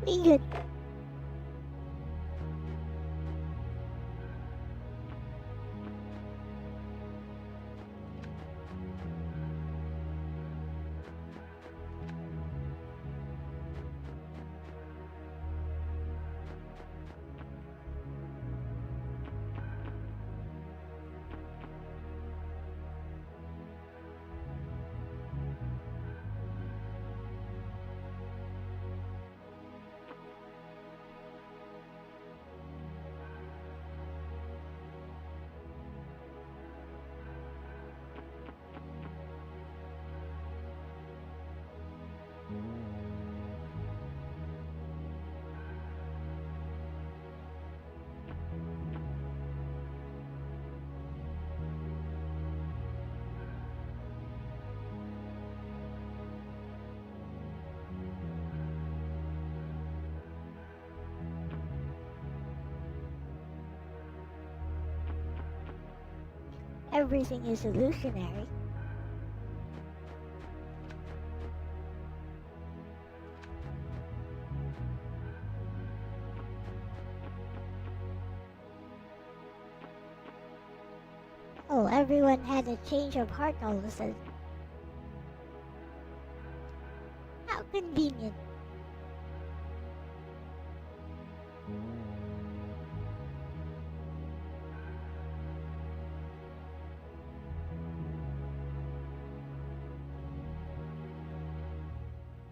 Speaker 3: We good. Everything is illusionary. Oh, everyone had a change of heart all of a sudden. How convenient.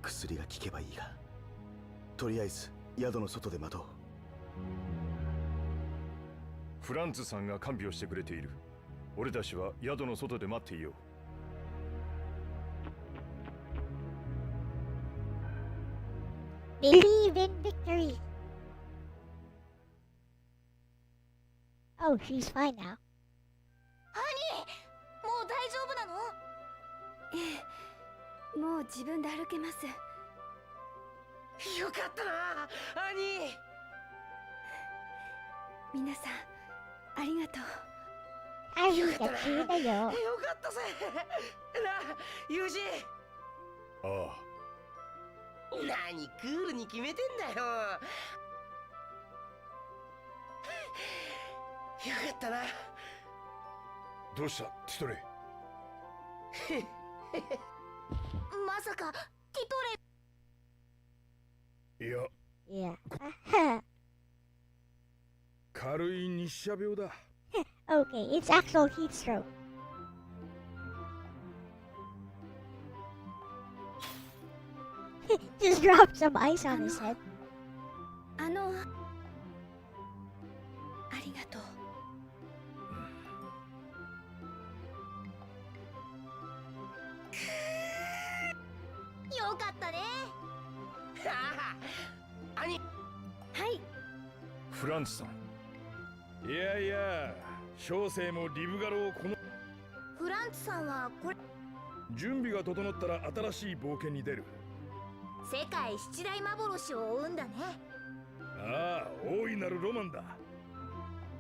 Speaker 6: 薬が効けばいいが、とりあえず宿の外で待とう。
Speaker 4: フランツさんが看病してくれている。俺たちは宿の外で待っていよ
Speaker 3: う。Believe in victory. Oh, she's fine now.
Speaker 7: ハニー、もう大丈夫なの？
Speaker 1: ええ、もう自分で歩けます。
Speaker 5: よかったな、兄。
Speaker 1: 皆さんありがとう。
Speaker 3: ありがとうだよ。
Speaker 5: よかったぜ。なあ、友人。
Speaker 4: ああ。
Speaker 5: 何クールに決めてんだよ。よかったな。
Speaker 4: どうしたティトレ？
Speaker 7: まさかティトレ？
Speaker 4: いや、
Speaker 3: Yeah.
Speaker 4: 軽い日射病だ。
Speaker 3: Okay, it's actual heat stroke. Just dropped some ice on his head.
Speaker 1: ありがとう。
Speaker 7: よかったね。
Speaker 5: 兄。
Speaker 1: はい。
Speaker 4: フランツさん。いやいや、小生もリブガロをこの。
Speaker 7: フランツさんはこれ。
Speaker 4: 準備が整ったら新しい冒険に出る。
Speaker 7: 世界七大幻を追うんだね。
Speaker 4: ああ、大いなるロマンだ。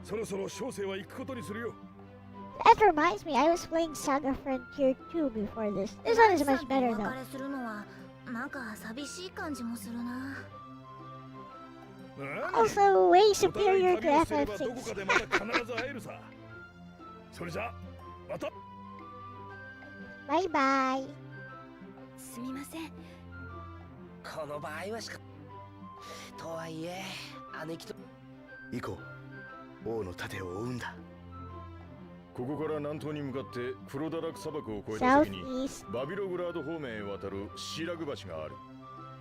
Speaker 4: そろそろ小生は行くことにするよ。
Speaker 3: That reminds me, I was playing Saga Frontier 2 before this. This one is much better
Speaker 7: お
Speaker 3: though.
Speaker 7: 別れするのはなんか寂しい感じもするな。
Speaker 3: Also, way superior to
Speaker 4: どこか
Speaker 3: FF6.
Speaker 4: でまた必ず会えるさ。それじゃまた。
Speaker 3: Bye bye.
Speaker 1: すみません。
Speaker 5: この場合はしか。とはいえ、姉貴と。
Speaker 6: 行こう。王の盾を追うんだ。
Speaker 4: ここから南東に向かってクロダラク砂漠を越えた先に
Speaker 3: Southeast
Speaker 4: バビログラード方面へ渡るシーラグ橋がある。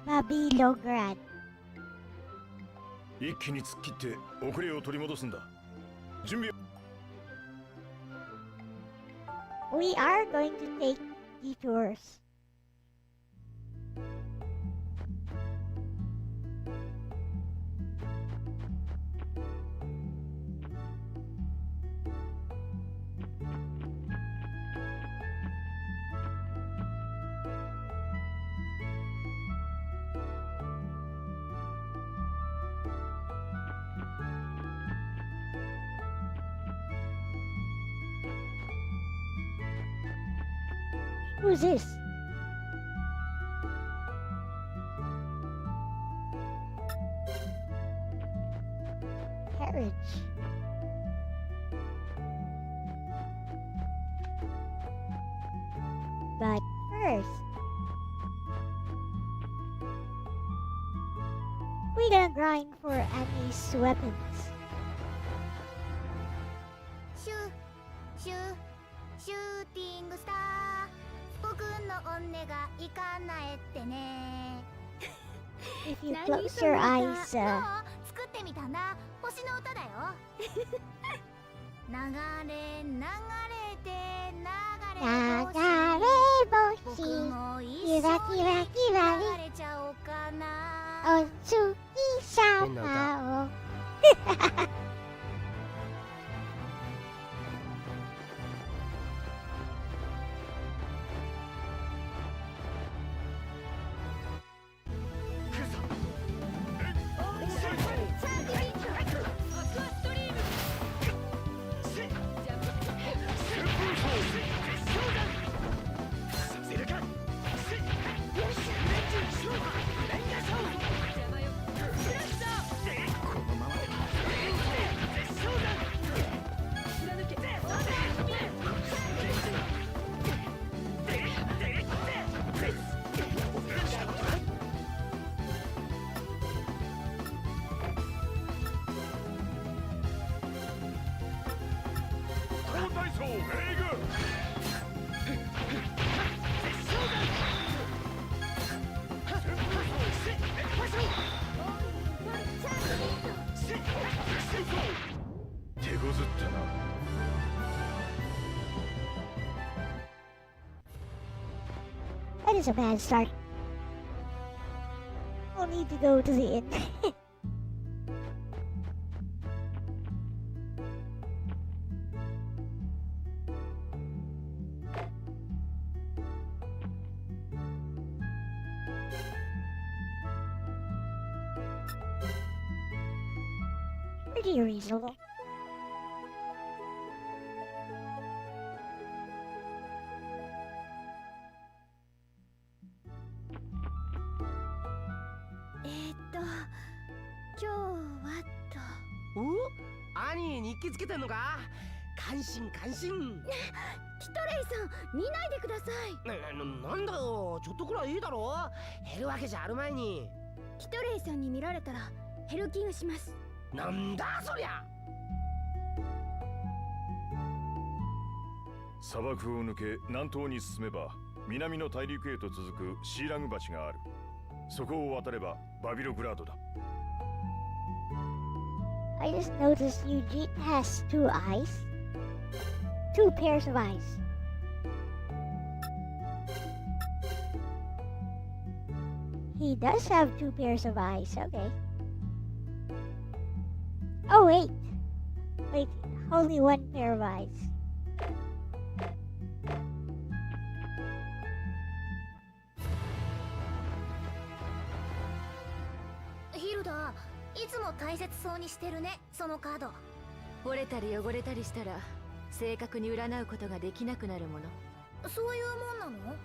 Speaker 3: Babilograd.
Speaker 4: 一気に突っ切って遅れを取り戻すんだ。準備。
Speaker 3: We are going to take detours. Who's this? fridge. But first, we're gonna grind for Annie's weapons.
Speaker 7: シュシュシューティングスター僕の本音がいかないってね
Speaker 3: If you close your eyes,
Speaker 7: どう作ってみたんだ星の歌だよ流れ流れて流れ
Speaker 3: 星
Speaker 7: 僕も一緒に
Speaker 3: キラキラキラリ
Speaker 7: 流れちゃおうかな
Speaker 3: お月様を
Speaker 4: 手こずったな。
Speaker 3: That is a bad start. We'll need to go to the inn. Pretty reasonable.
Speaker 7: Ito, 今日はと。
Speaker 5: お？兄日記つけてんのか？感心感心。
Speaker 7: キトレイさん、見ないでください。
Speaker 5: なんだよ、ちょっとくらいいいだろ。減るわけじゃあるまいに。
Speaker 7: キトレイさんに見られたら減る気がします。
Speaker 5: なんだそりゃ。
Speaker 4: 砂漠を抜け南東に進めば南の大陸へと続くシーラグ橋がある。そこを渡ればバビログラードだ。
Speaker 3: I just noticed Eugene has two eyes. Two pairs of eyes. He does have two pairs of eyes, okay. Oh, wait. Wait, only one pair of eyes.
Speaker 7: ヒルダ、いつも大切そうにしてるね、そのカード。
Speaker 8: 折れたり汚れたりしたら正確に占うことができなくなるもの。
Speaker 7: そういうもんなの？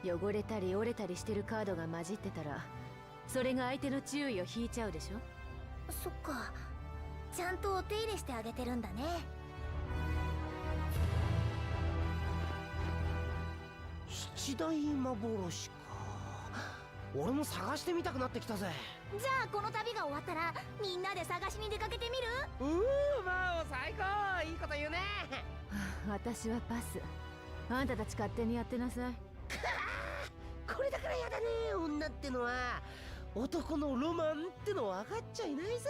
Speaker 8: 汚れたり折れたりしてるカードが混じってたらそれが相手の注意を引いちゃうでしょ。
Speaker 7: そっか、ちゃんとお手入れしてあげてるんだね。
Speaker 5: 七大幻か。俺も探してみたくなってきたぜ。
Speaker 7: じゃあこの旅が終わったらみんなで探しに出かけてみる？
Speaker 5: まあ最高、いいこと言うね。
Speaker 8: 私はパス。あんたたち勝手にやってなさい。
Speaker 5: これだからやだね。女ってのは男のロマンっての分かっちゃいないぜ。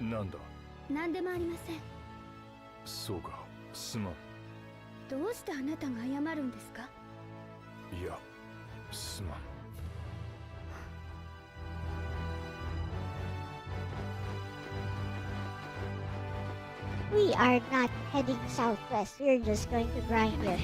Speaker 4: なんだ。
Speaker 7: 何でもありません。
Speaker 4: そうか、すまん。
Speaker 7: どうしてあなたが謝るんですか？
Speaker 4: いや、すまん。
Speaker 3: We are not heading southwest. We're just going to grind here.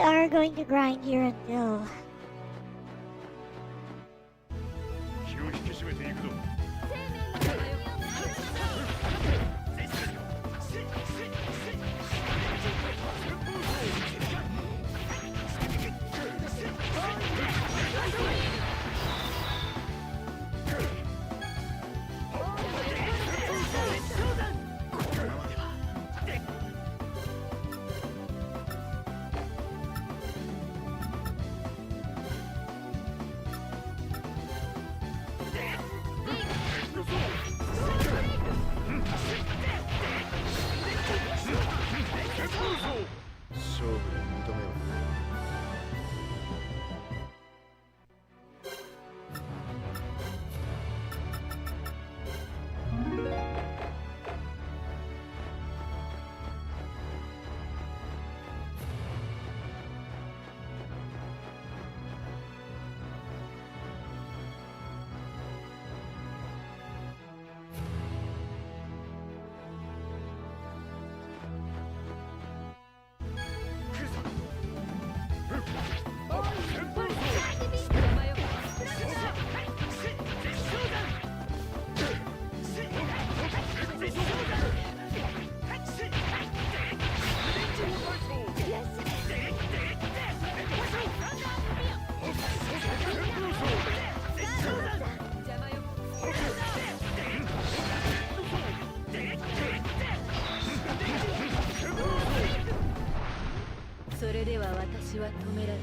Speaker 3: are going to grind here until
Speaker 4: 気を引き締めていくぞ。勝負に認めろ。
Speaker 8: それでは私は止められない。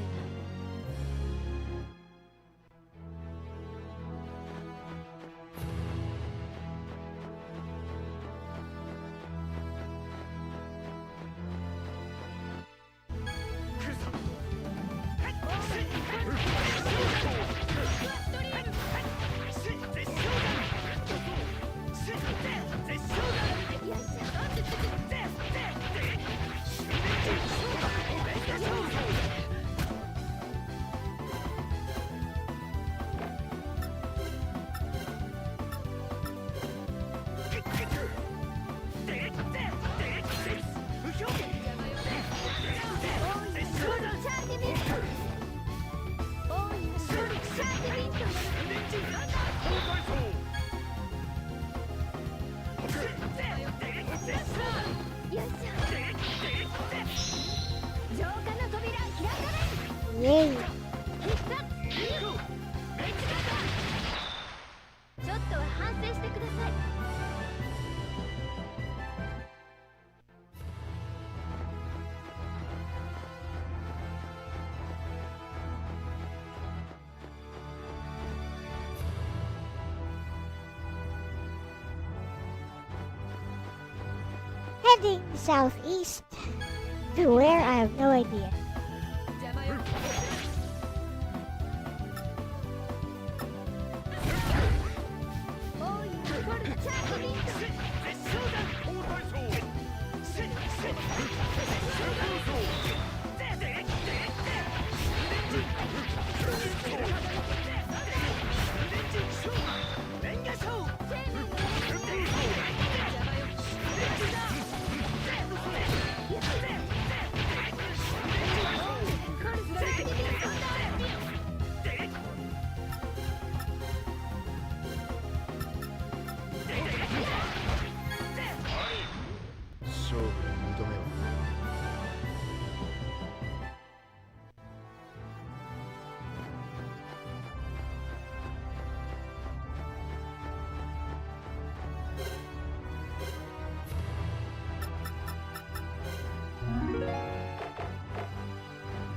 Speaker 3: イエイ。
Speaker 1: ちょっとは反省してください。
Speaker 3: Heading southeast to where I have no idea.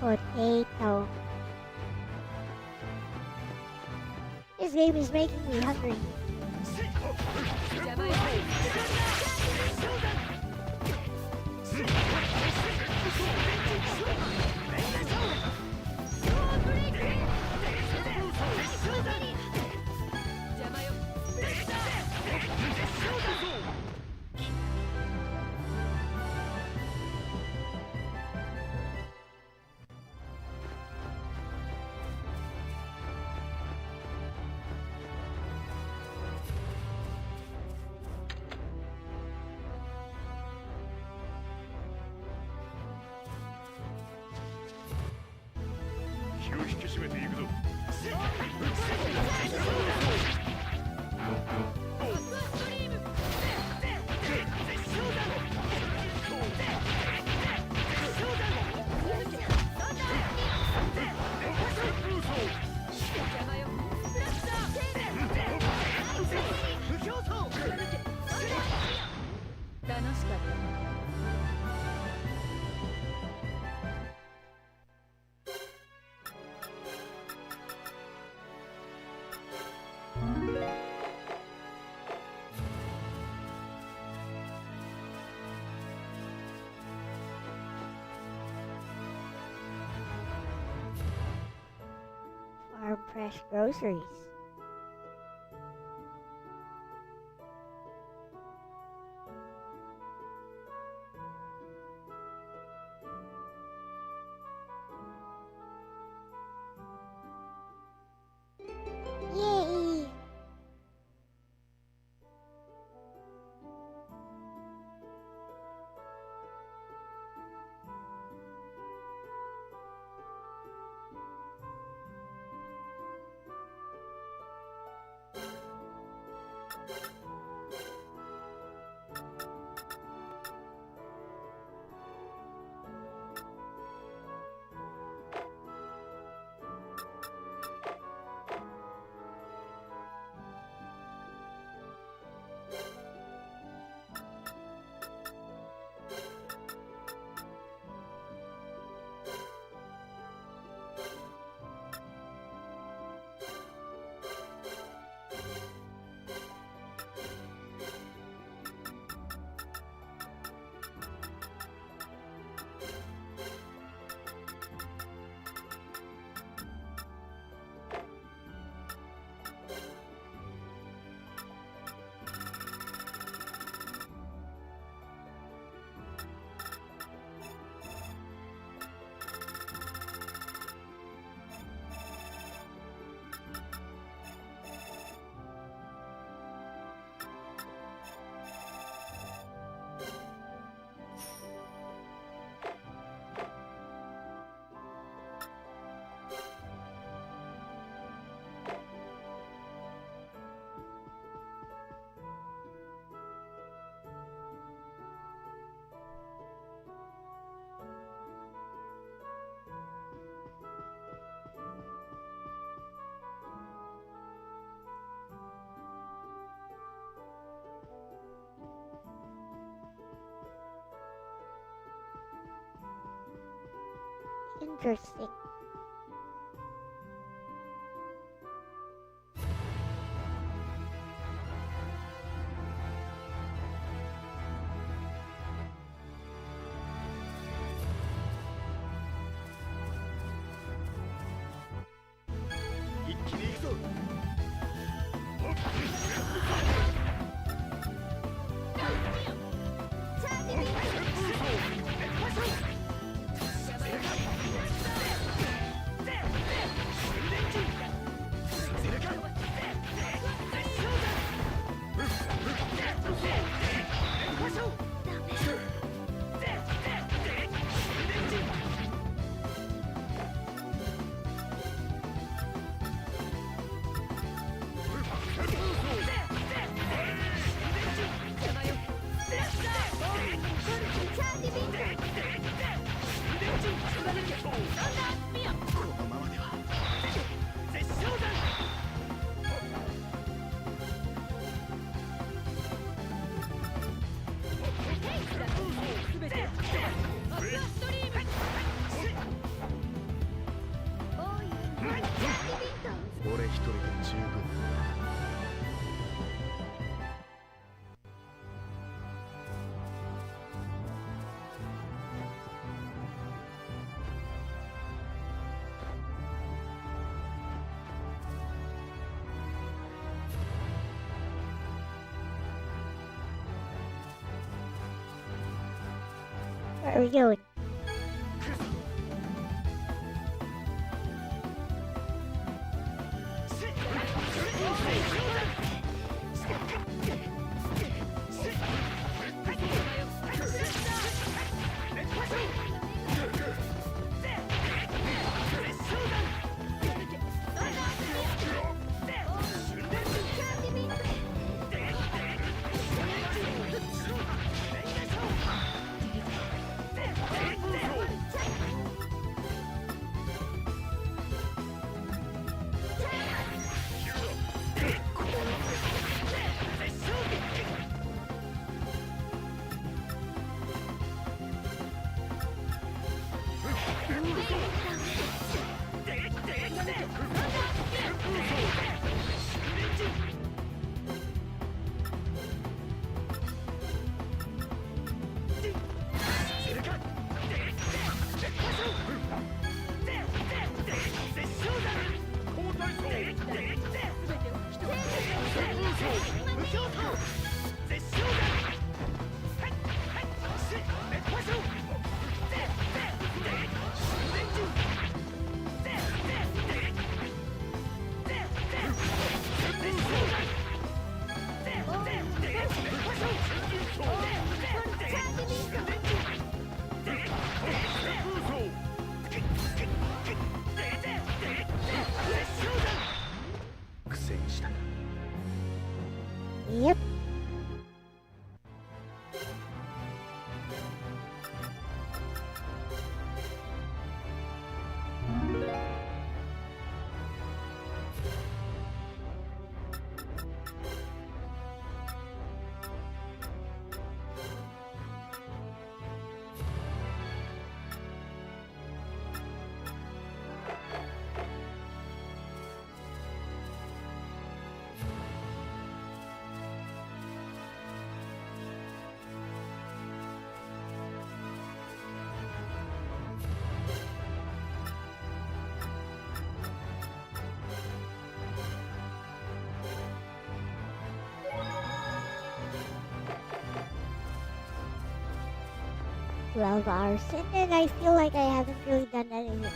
Speaker 3: Potato. This game is making me hungry.
Speaker 4: 引き締めていくぞ。
Speaker 8: 楽しかったね。
Speaker 3: Farm fresh groceries. Yay! Interesting. Where are we going? Yep. $12 and then I feel like I haven't really done anything.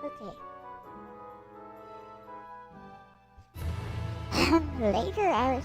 Speaker 3: Okay. Later hours.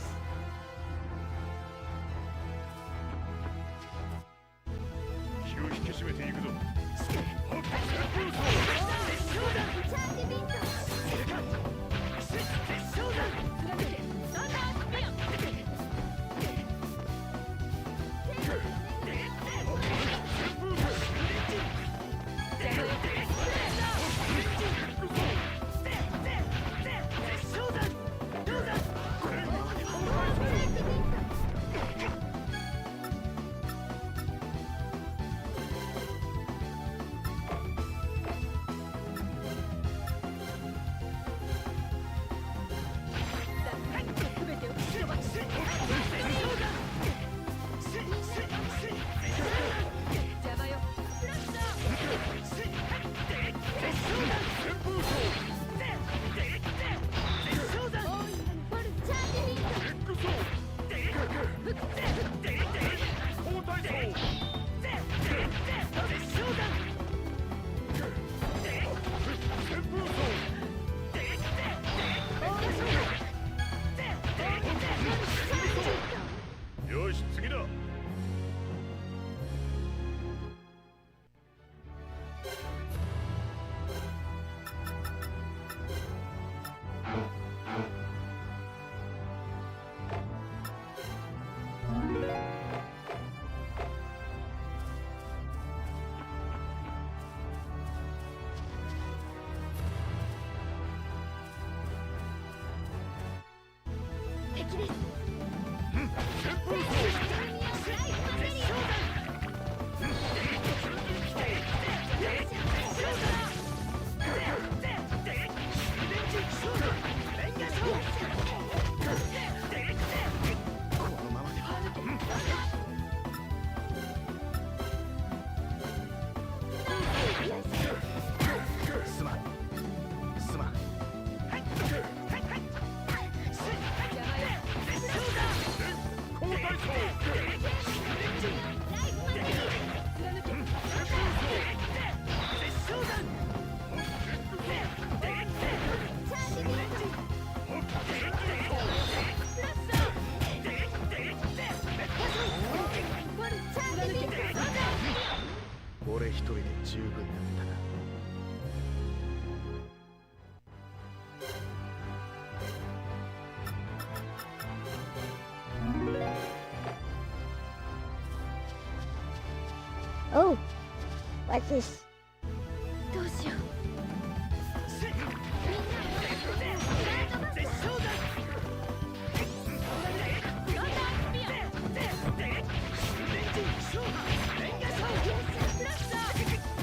Speaker 6: 俺一人で十分だったな。
Speaker 3: Oh, what's this?
Speaker 1: どうしよう。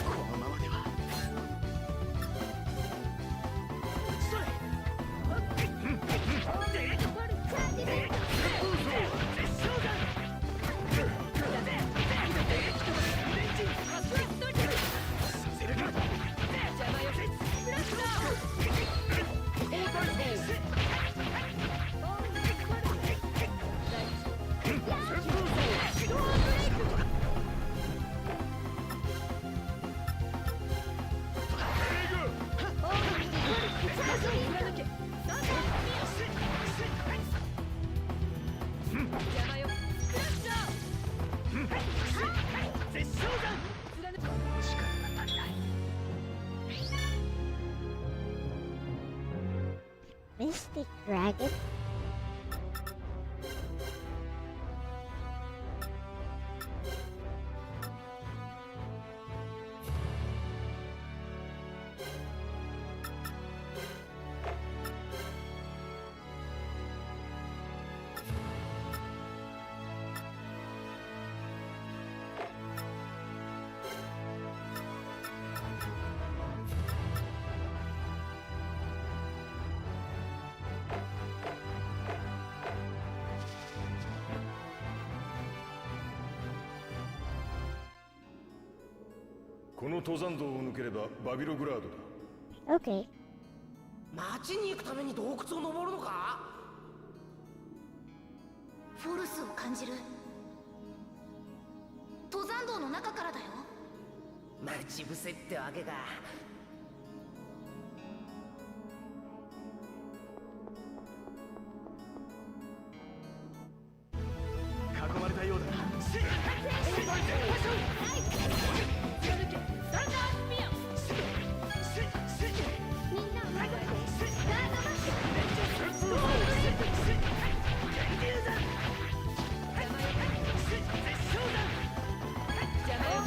Speaker 6: このままでは。
Speaker 3: Mystic Dragon? .
Speaker 4: この登山道を抜ければバビログラードだ。
Speaker 3: Okay.
Speaker 5: 町に行くために洞窟を登るのか？
Speaker 7: フォルスを感じる。登山道の中からだよ。
Speaker 5: 待ち伏せってわけか。
Speaker 6: 囲まれたようだ。
Speaker 1: 邪魔よ。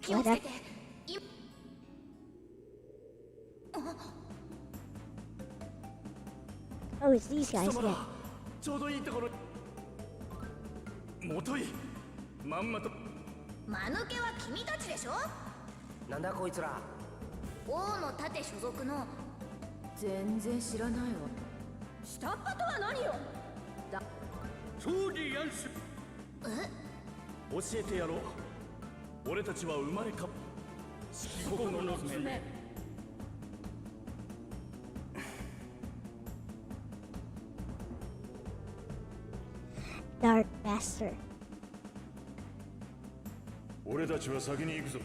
Speaker 7: 気をつけて。
Speaker 3: Oh, it's these guys again.
Speaker 4: ちょうどいいところ。もといまんまと。
Speaker 7: 間抜けは君たちでしょ。
Speaker 5: なんだこいつら。
Speaker 7: 王の盾所属の。
Speaker 8: 全然知らないわ。下っ端とは何よ。
Speaker 4: そうでやんす。教えてやろう。俺たちは生まれ変わ四国の娘。
Speaker 3: Dark Master.
Speaker 4: 俺たちは先に行くぞ。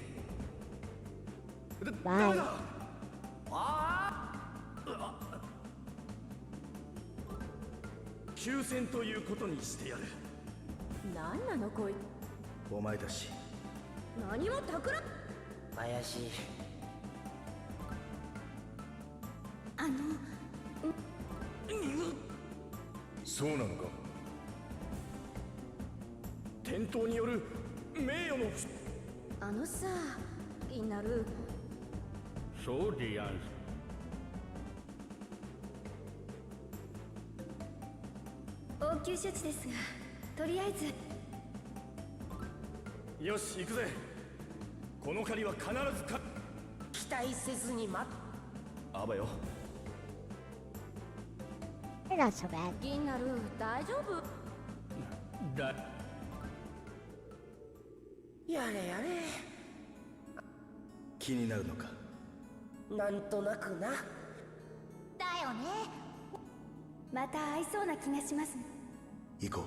Speaker 3: Bye.
Speaker 4: 休戦ということにしてやる。
Speaker 8: 何なのこい。
Speaker 6: お前たち
Speaker 8: 何もたくら。
Speaker 5: 怪しい。
Speaker 4: そうなのか。転倒による名誉の
Speaker 8: あのさ、イナル。
Speaker 4: そうでやんす。
Speaker 1: 応急処置ですが、とりあえず。
Speaker 4: よし行くぜ。この借りは必ずか。
Speaker 5: 期待せずに待っ。
Speaker 4: あばよ。
Speaker 3: They're not so bad.
Speaker 8: イナル、大丈夫？
Speaker 4: だ。
Speaker 5: やれやれ。
Speaker 6: 気になるのか。
Speaker 5: なんとなくな。
Speaker 7: だよね。
Speaker 1: また会いそうな気がします。
Speaker 6: 行こう。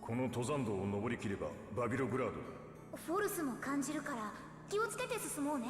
Speaker 4: この登山道を登りきればバビログラードだ。
Speaker 7: フォルスも感じるから気をつけて進もうね。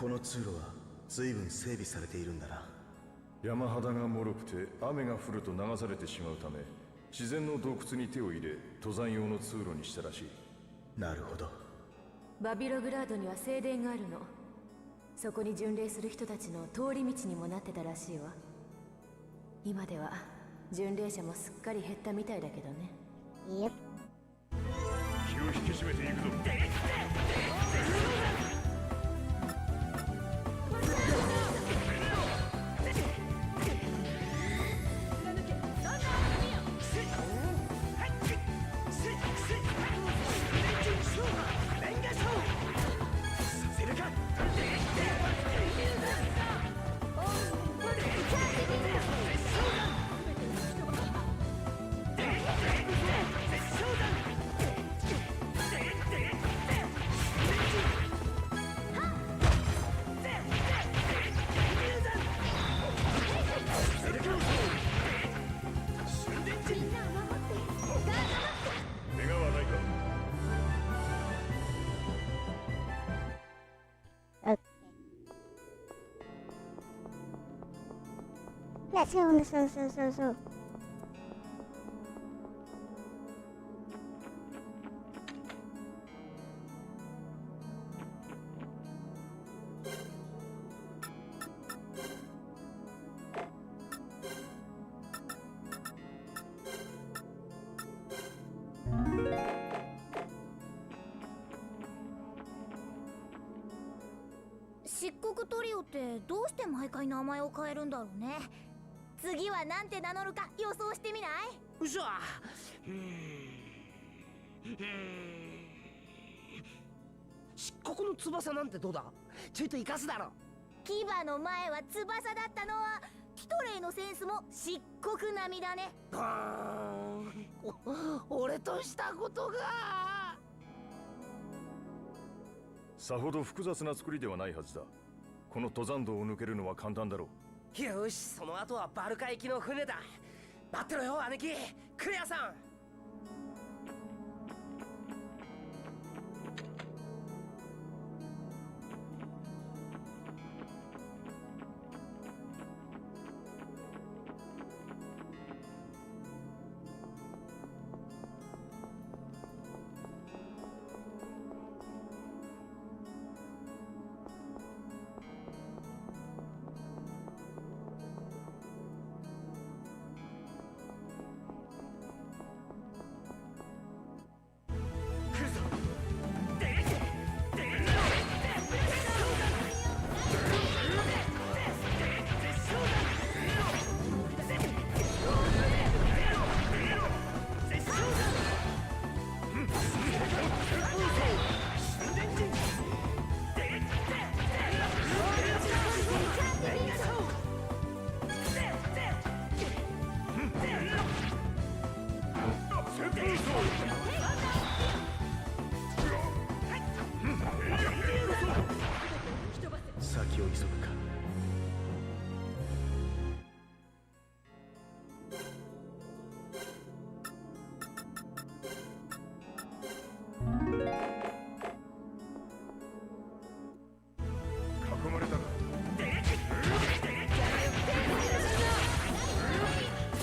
Speaker 6: この通路は随分整備されているんだな。
Speaker 4: 山肌が脆くて雨が降ると流されてしまうため、自然の洞窟に手を入れ登山用の通路にしたらしい。
Speaker 6: なるほど。
Speaker 1: バビログラードには聖殿があるの。そこに巡礼する人たちの通り道にもなってたらしいわ。今では巡礼者もすっかり減ったみたいだけどね。
Speaker 3: Yep.
Speaker 4: 気を引き締めていくぞ。
Speaker 3: Let's go, let's go.
Speaker 7: 漆黒トリオってどうして毎回名前を変えるんだろうね。次はなんて名乗るか予想してみない？
Speaker 5: うそ。漆黒の翼なんてどうだ？ちょいと生かすだろ。
Speaker 7: 牙の前は翼だったのはキトレイのセンスも漆黒並みだね。
Speaker 5: 俺としたことが。
Speaker 4: さほど複雑な作りではないはずだ。この登山道を抜けるのは簡単だろう。
Speaker 5: よし、その後はバルカ行きの船だ。待ってろよ姉貴、クレアさん。
Speaker 6: 先を急ぐか。
Speaker 4: 囲まれたか。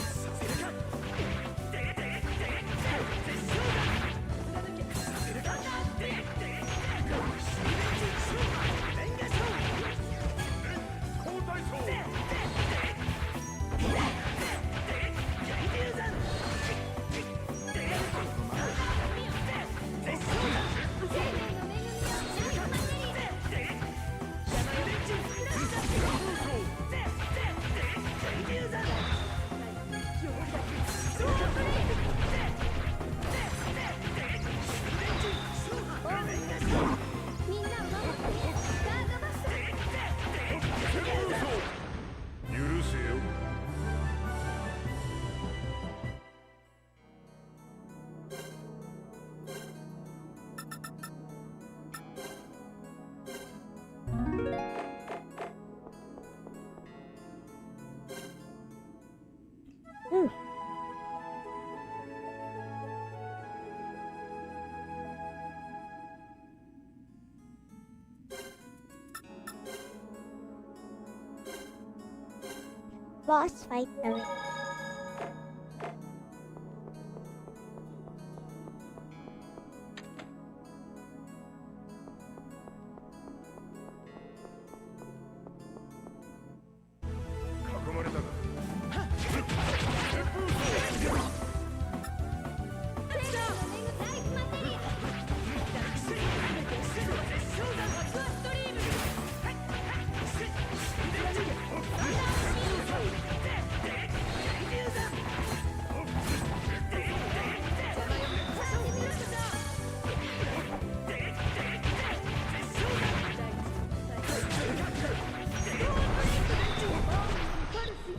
Speaker 5: させるか。
Speaker 3: boss fight na rin.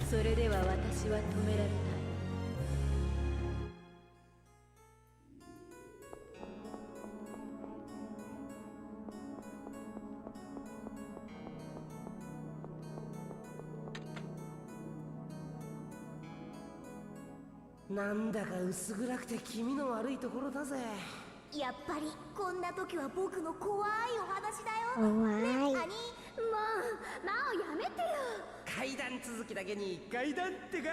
Speaker 8: それでは私は止められない。
Speaker 5: なんだか薄暗くて気味の悪いところだぜ。
Speaker 7: やっぱりこんな時は僕の怖いお話だよ。
Speaker 3: 怖い。
Speaker 7: ね、兄、もうなおやめてよ。
Speaker 5: 階段続きだけに階段ってか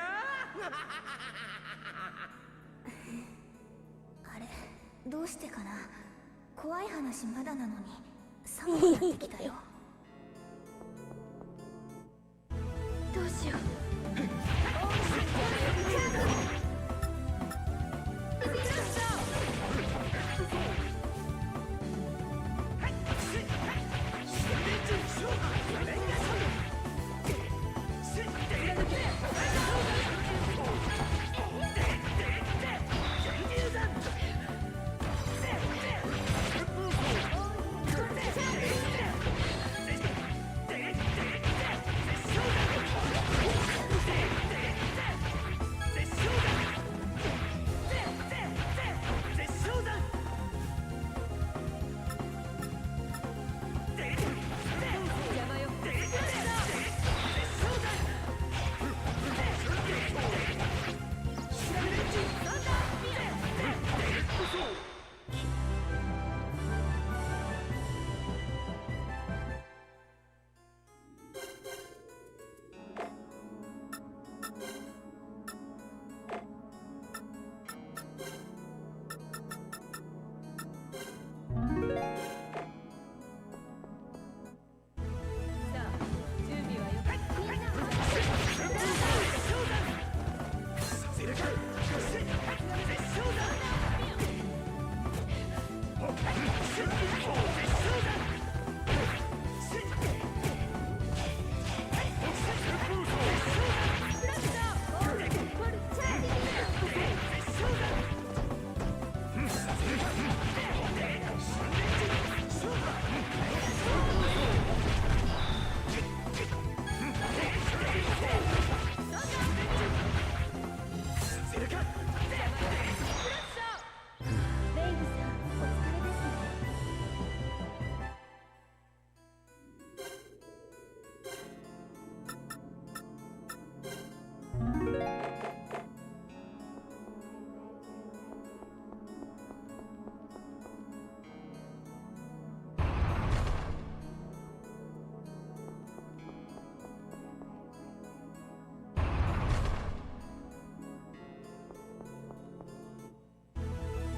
Speaker 7: あれ、どうしてかな。怖い話まだなのに寒くなってきたよ。どうしよう。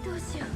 Speaker 7: どうしよう。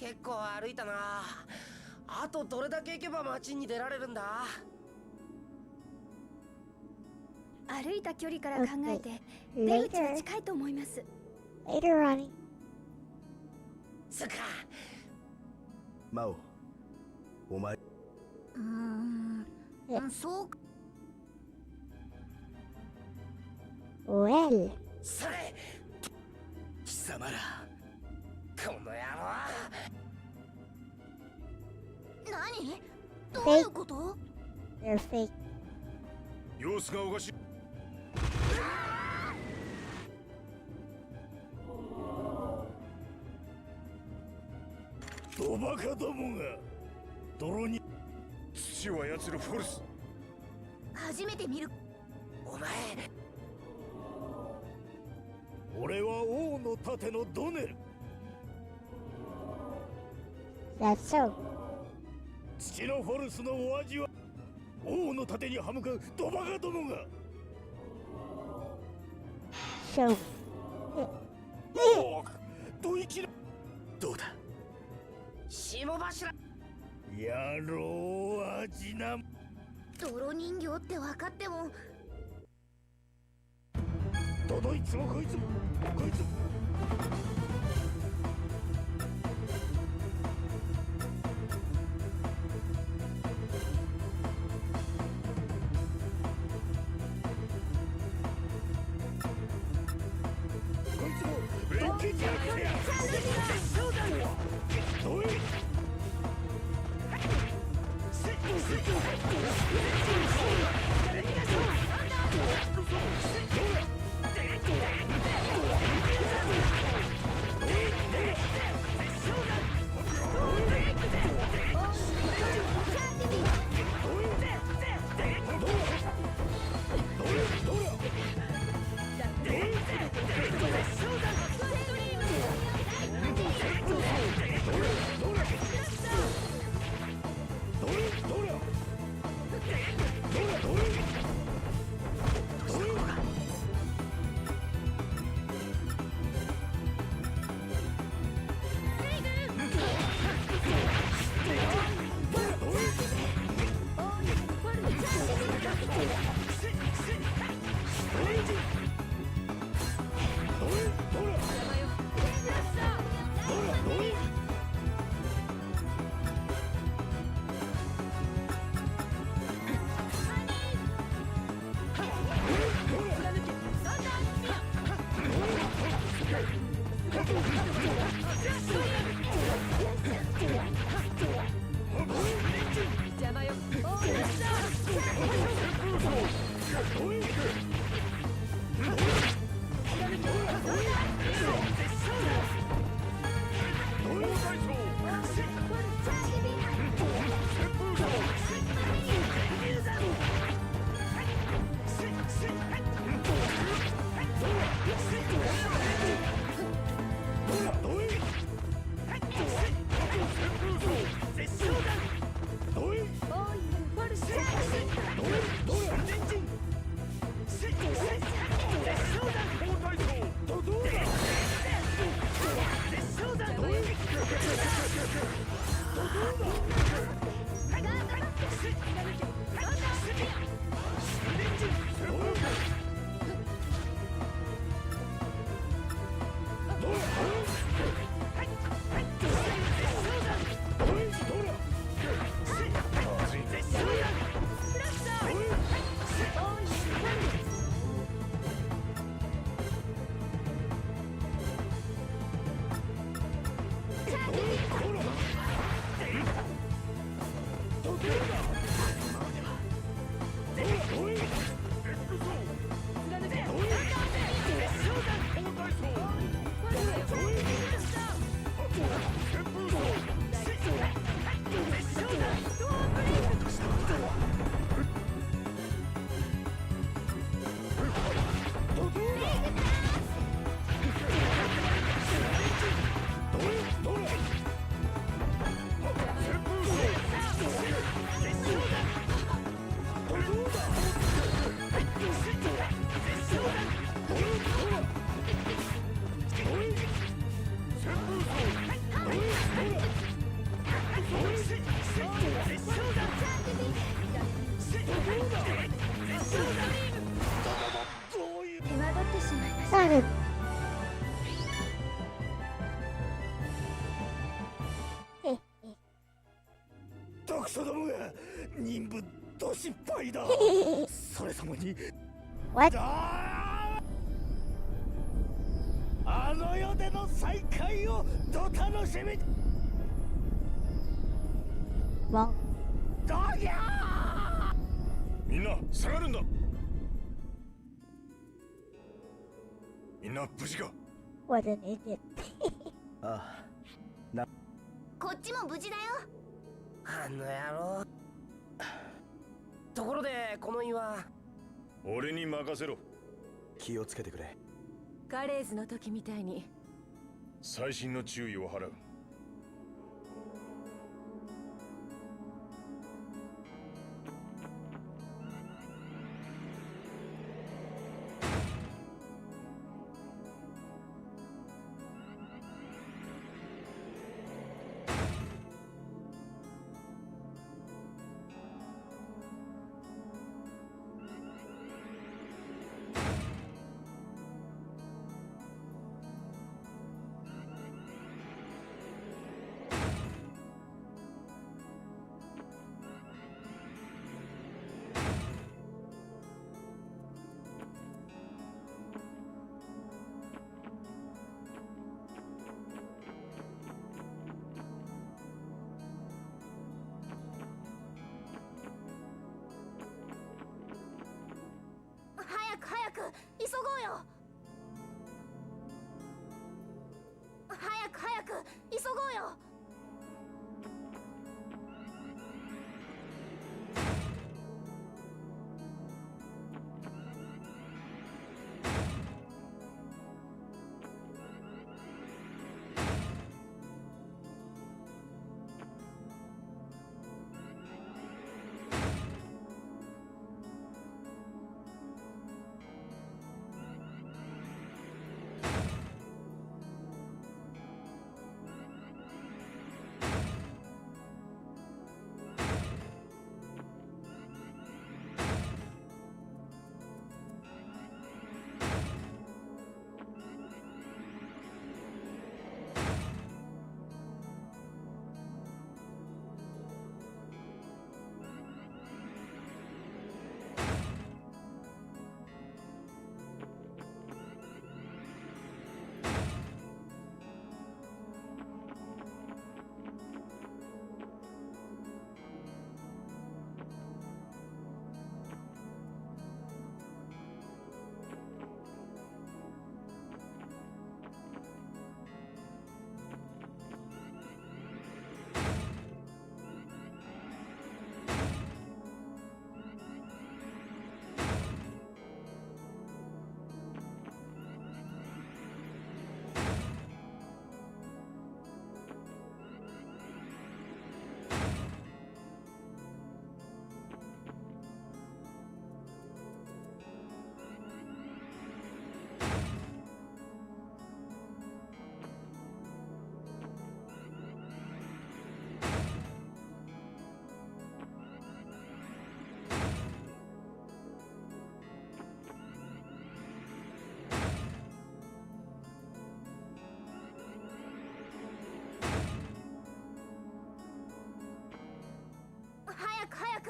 Speaker 5: 結構歩いたな。あとどれだけ行けば街に出られるんだ？
Speaker 1: 歩いた距離から考えて出口は近いと思います。
Speaker 3: Later, Ronnie.
Speaker 5: そっか。
Speaker 6: マオ、お前
Speaker 7: そうか。
Speaker 3: Well,
Speaker 5: それ
Speaker 6: 貴様ら
Speaker 5: この野郎。
Speaker 7: 何？どういうこと？
Speaker 3: they're fake.
Speaker 4: 様子がおかしい。ドバカどもが泥に土を操るフォルス。
Speaker 7: 初めて見る。
Speaker 5: お前、
Speaker 4: 俺は王の盾のドネル。
Speaker 3: That's so.
Speaker 4: 土のフォルスのお味は王の盾に歯向かうドバカどもが。
Speaker 3: Show me.
Speaker 4: おお、どいきな。どうだ
Speaker 5: 霜柱。
Speaker 4: 野郎味な。
Speaker 7: 泥人形って分かっても。
Speaker 4: どいつもこいつもこいつも。こいつも連携じゃなくてどい。
Speaker 3: on!
Speaker 4: ドクソどもが任務ど失敗だ。それ様に
Speaker 3: What?
Speaker 4: あの世での再会をど楽しみ。
Speaker 3: Wrong.
Speaker 4: ドギャー。みんな下がるんだ。みんな無事か。
Speaker 3: What an idiot.
Speaker 6: あ
Speaker 7: こっちも無事だよ。
Speaker 5: あの野郎。ところでこの岩、
Speaker 4: 俺に任せろ。
Speaker 6: 気をつけてくれ。
Speaker 8: ガレーズの時みたいに。
Speaker 4: 細心の注意を払う。
Speaker 7: 早く急ごうよ。早く急ごうよ。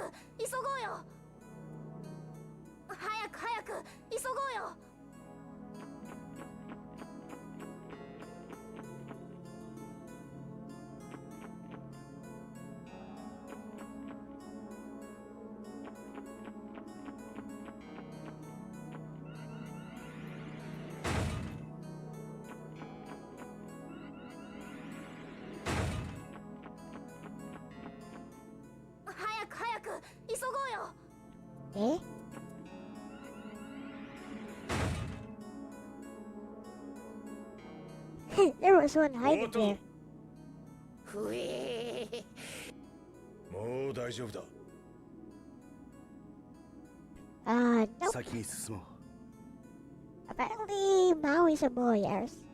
Speaker 7: 早く急ごうよ。早く急ごうよ。早く急ごうよ。
Speaker 3: There was one hiding there.
Speaker 5: ふえー。
Speaker 4: もう大丈夫だ。
Speaker 3: Nope.
Speaker 6: 先に進もう。
Speaker 3: Apparently, Mao is a boy, yes.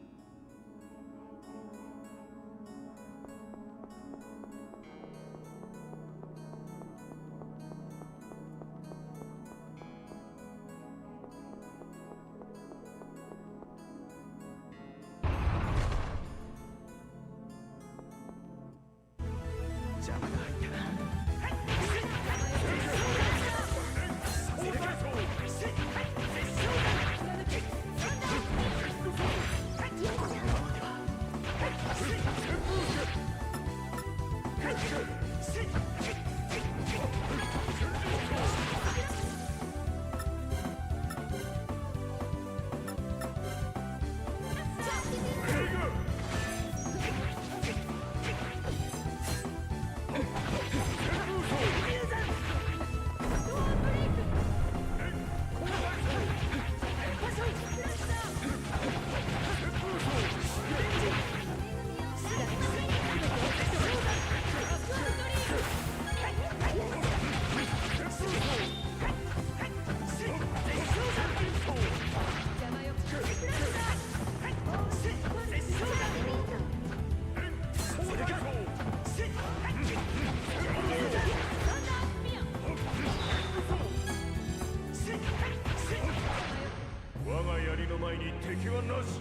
Speaker 4: 我が槍の前に敵はなし。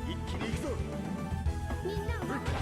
Speaker 4: 一気に行くぞ。
Speaker 1: みんなを待って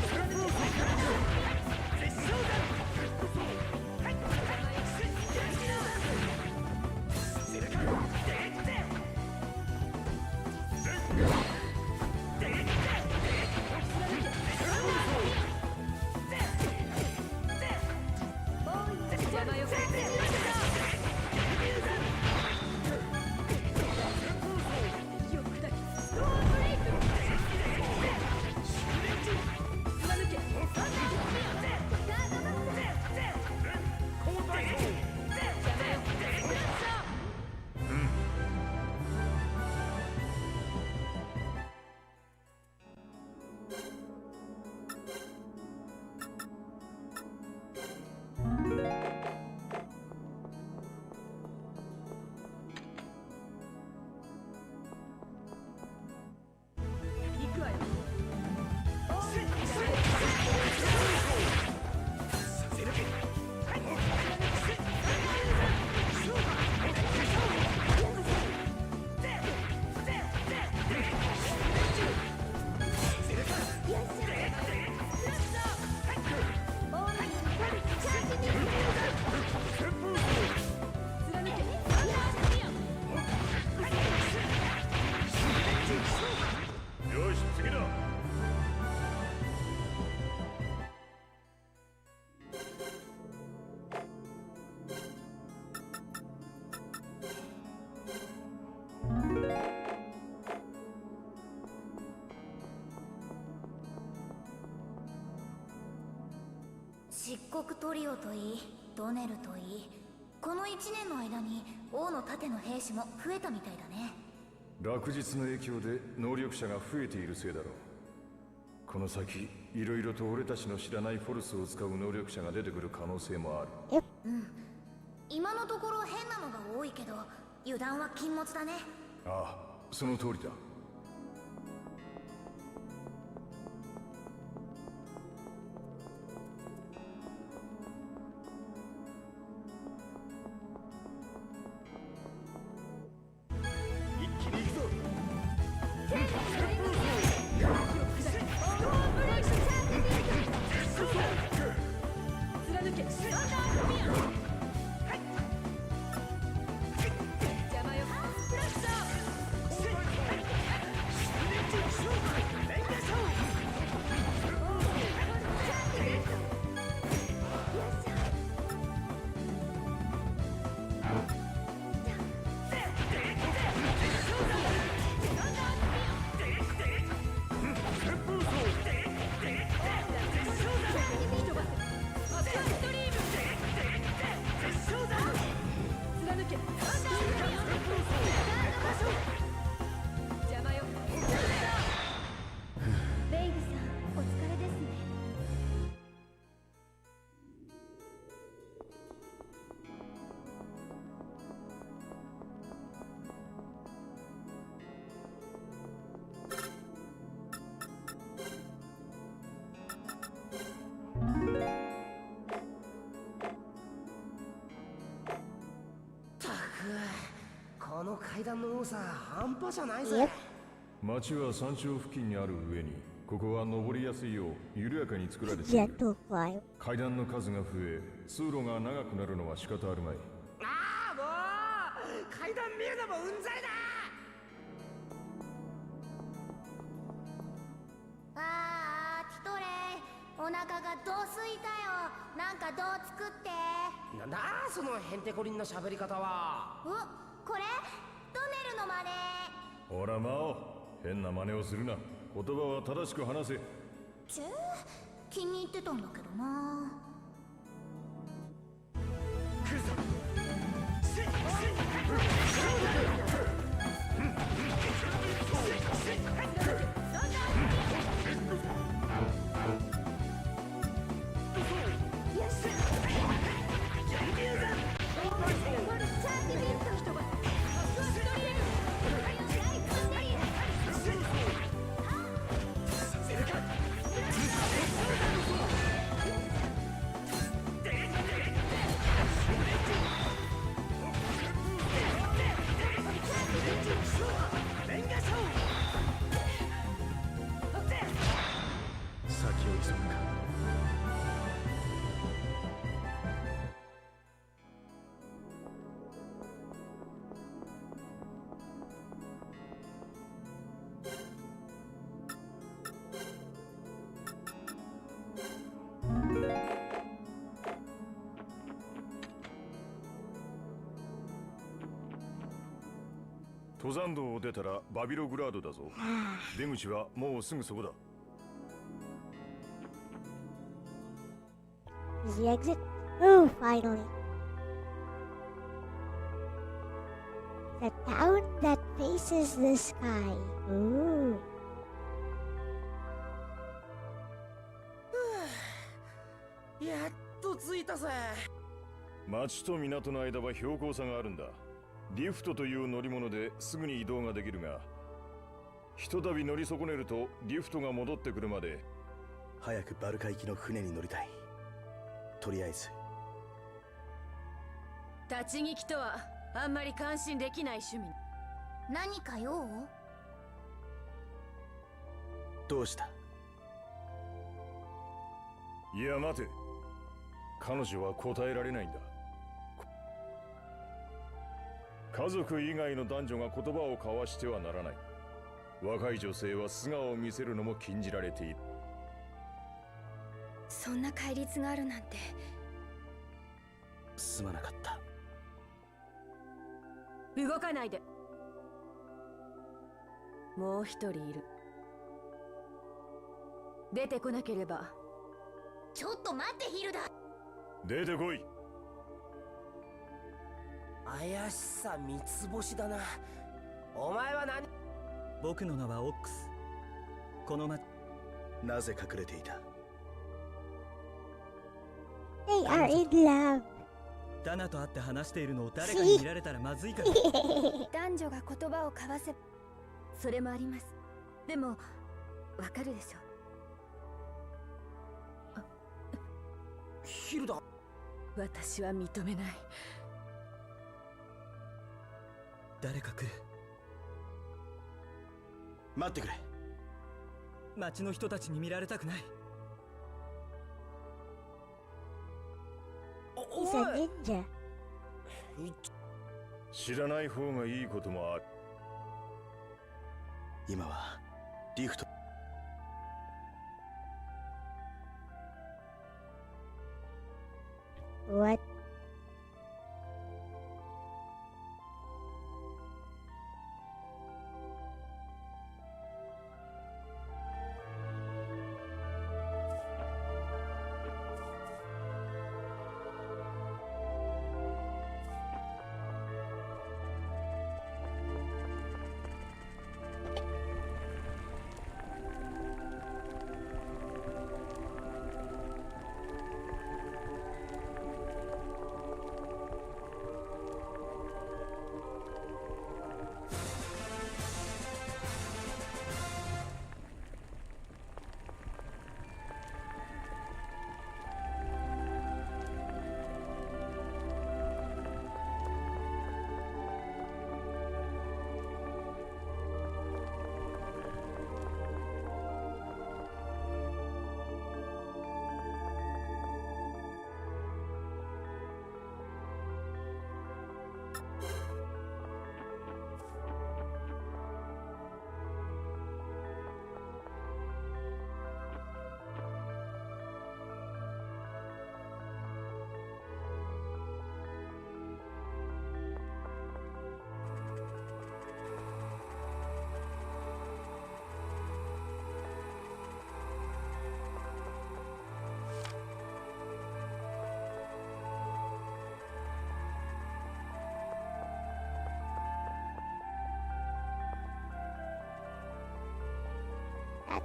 Speaker 1: 漆黒トリオといいドネルといい、この1年の間に王の盾の兵士も増えたみたいだね。
Speaker 4: 落日の影響で能力者が増えているせいだろう。この先いろいろと俺たちの知らないフォルスを使う能力者が出てくる可能性もある。
Speaker 7: 今のところ変なのが多いけど油断は禁物だね。
Speaker 4: ああ、その通りだ。
Speaker 1: 邪魔よ。
Speaker 5: この階段の多さ半端じゃないぜ。
Speaker 4: 町は山頂付近にある上に、ここは登りやすいよう緩やかに作られている。
Speaker 3: Gentle climb.
Speaker 4: 階段の数が増え、通路が長くなるのは仕方あるまい。
Speaker 5: ああもう階段見るのもうんざりだ。
Speaker 7: ティトレイ、お腹がどうすいたよ。なんかどう作って。
Speaker 5: なんだそのへんてこりんな喋り方は。
Speaker 7: これトネルの真似。
Speaker 4: ほら魔王、変な真似をするな。言葉は正しく話せ。
Speaker 7: 気に入ってたんだけどな。
Speaker 5: 来るぞ。
Speaker 6: 先を急ぐか。
Speaker 4: 登山道を出たらバビログラードだぞ。出口はもうすぐそこだ。
Speaker 3: Is the exit? Oh, finally. The town that faces the sky. Ooh.
Speaker 5: やっと着いたぜ。
Speaker 4: 町と港の間は標高差があるんだ。リフトという乗り物ですぐに移動ができるが、ひとたび乗り損ねるとリフトが戻ってくるまで。
Speaker 6: 早くバルカ行きの船に乗りたい。とりあえず
Speaker 8: 立ち聞きとはあんまり感心できない趣味。
Speaker 7: 何か用？
Speaker 6: どうした？
Speaker 4: いや待て、彼女は答えられないんだ。家族以外の男女が言葉を交わしてはならない。若い女性は素顔を見せるのも禁じられている。
Speaker 1: そんな戒律があるなんて。
Speaker 6: すまなかった。
Speaker 8: 動かないで。もう一人いる。出てこなければ。
Speaker 7: ちょっと待ってヒルダ。
Speaker 4: 出てこい。
Speaker 5: 怪しさ三つ星だな。お前は何？
Speaker 10: 僕の名はオックス。この
Speaker 6: なぜ隠れていた？
Speaker 3: They are in love.
Speaker 10: ダナと会って話しているのを誰かに見られたらまずいから。
Speaker 1: 男女が言葉を交わせ、それもあります。でもわかるでしょ。
Speaker 5: ヒルダ。
Speaker 8: 私は認めない。
Speaker 10: 誰か来る。
Speaker 6: 待ってくれ。
Speaker 10: 町の人たちに見られたくない。
Speaker 3: He's a ninja.
Speaker 4: 知らない方がいいこともある。
Speaker 6: 今はリフト。
Speaker 3: What?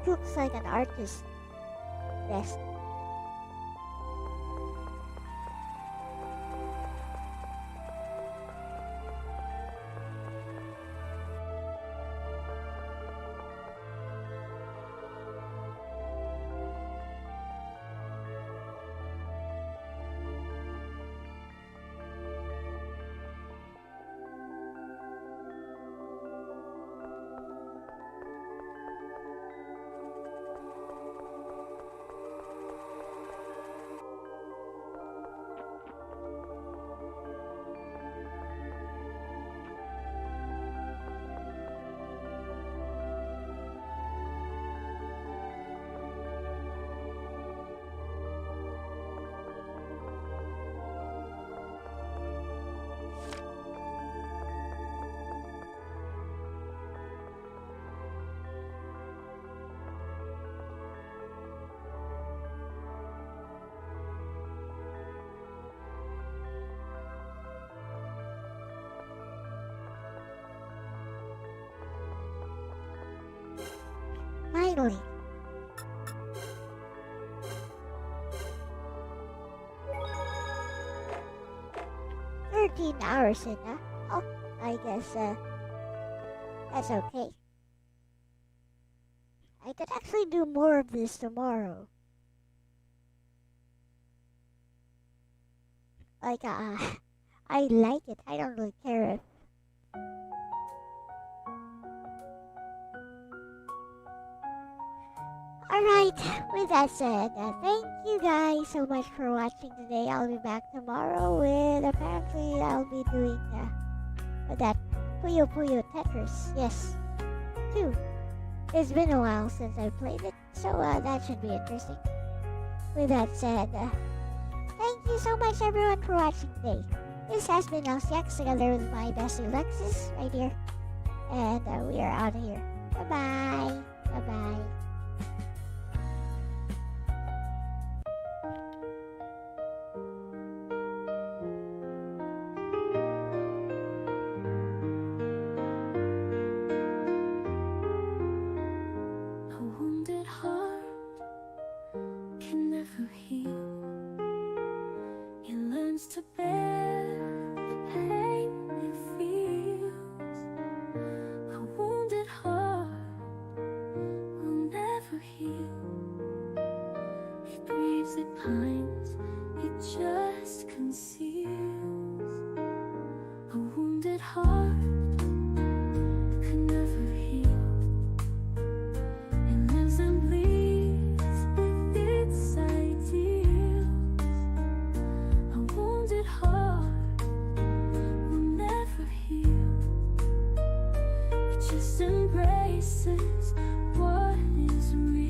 Speaker 3: looks like an artist desk. Finally. $13 in that. Oh, I guess that's okay. I could actually do more of this tomorrow. Like, I like it. I don't really care if... Alright, with that said, thank you guys so much for watching today. I'll be back tomorrow with, apparently, I'll be doing that Puyo Puyo Tetris. Yes, 2. It's been a while since I played it, so that should be interesting. With that said, thank you so much everyone for watching today. This has been Elle-C together with my bestie Alexis right here. And we are out of here. Bye-bye. Bye-bye.
Speaker 1: To bear the pain it feels. A wounded heart will never heal. It grieves, it pines, it just conceals. A wounded heart can never heal. It lives and bleeds with its ideals. A wounded heart will never heal. It just embraces what is real.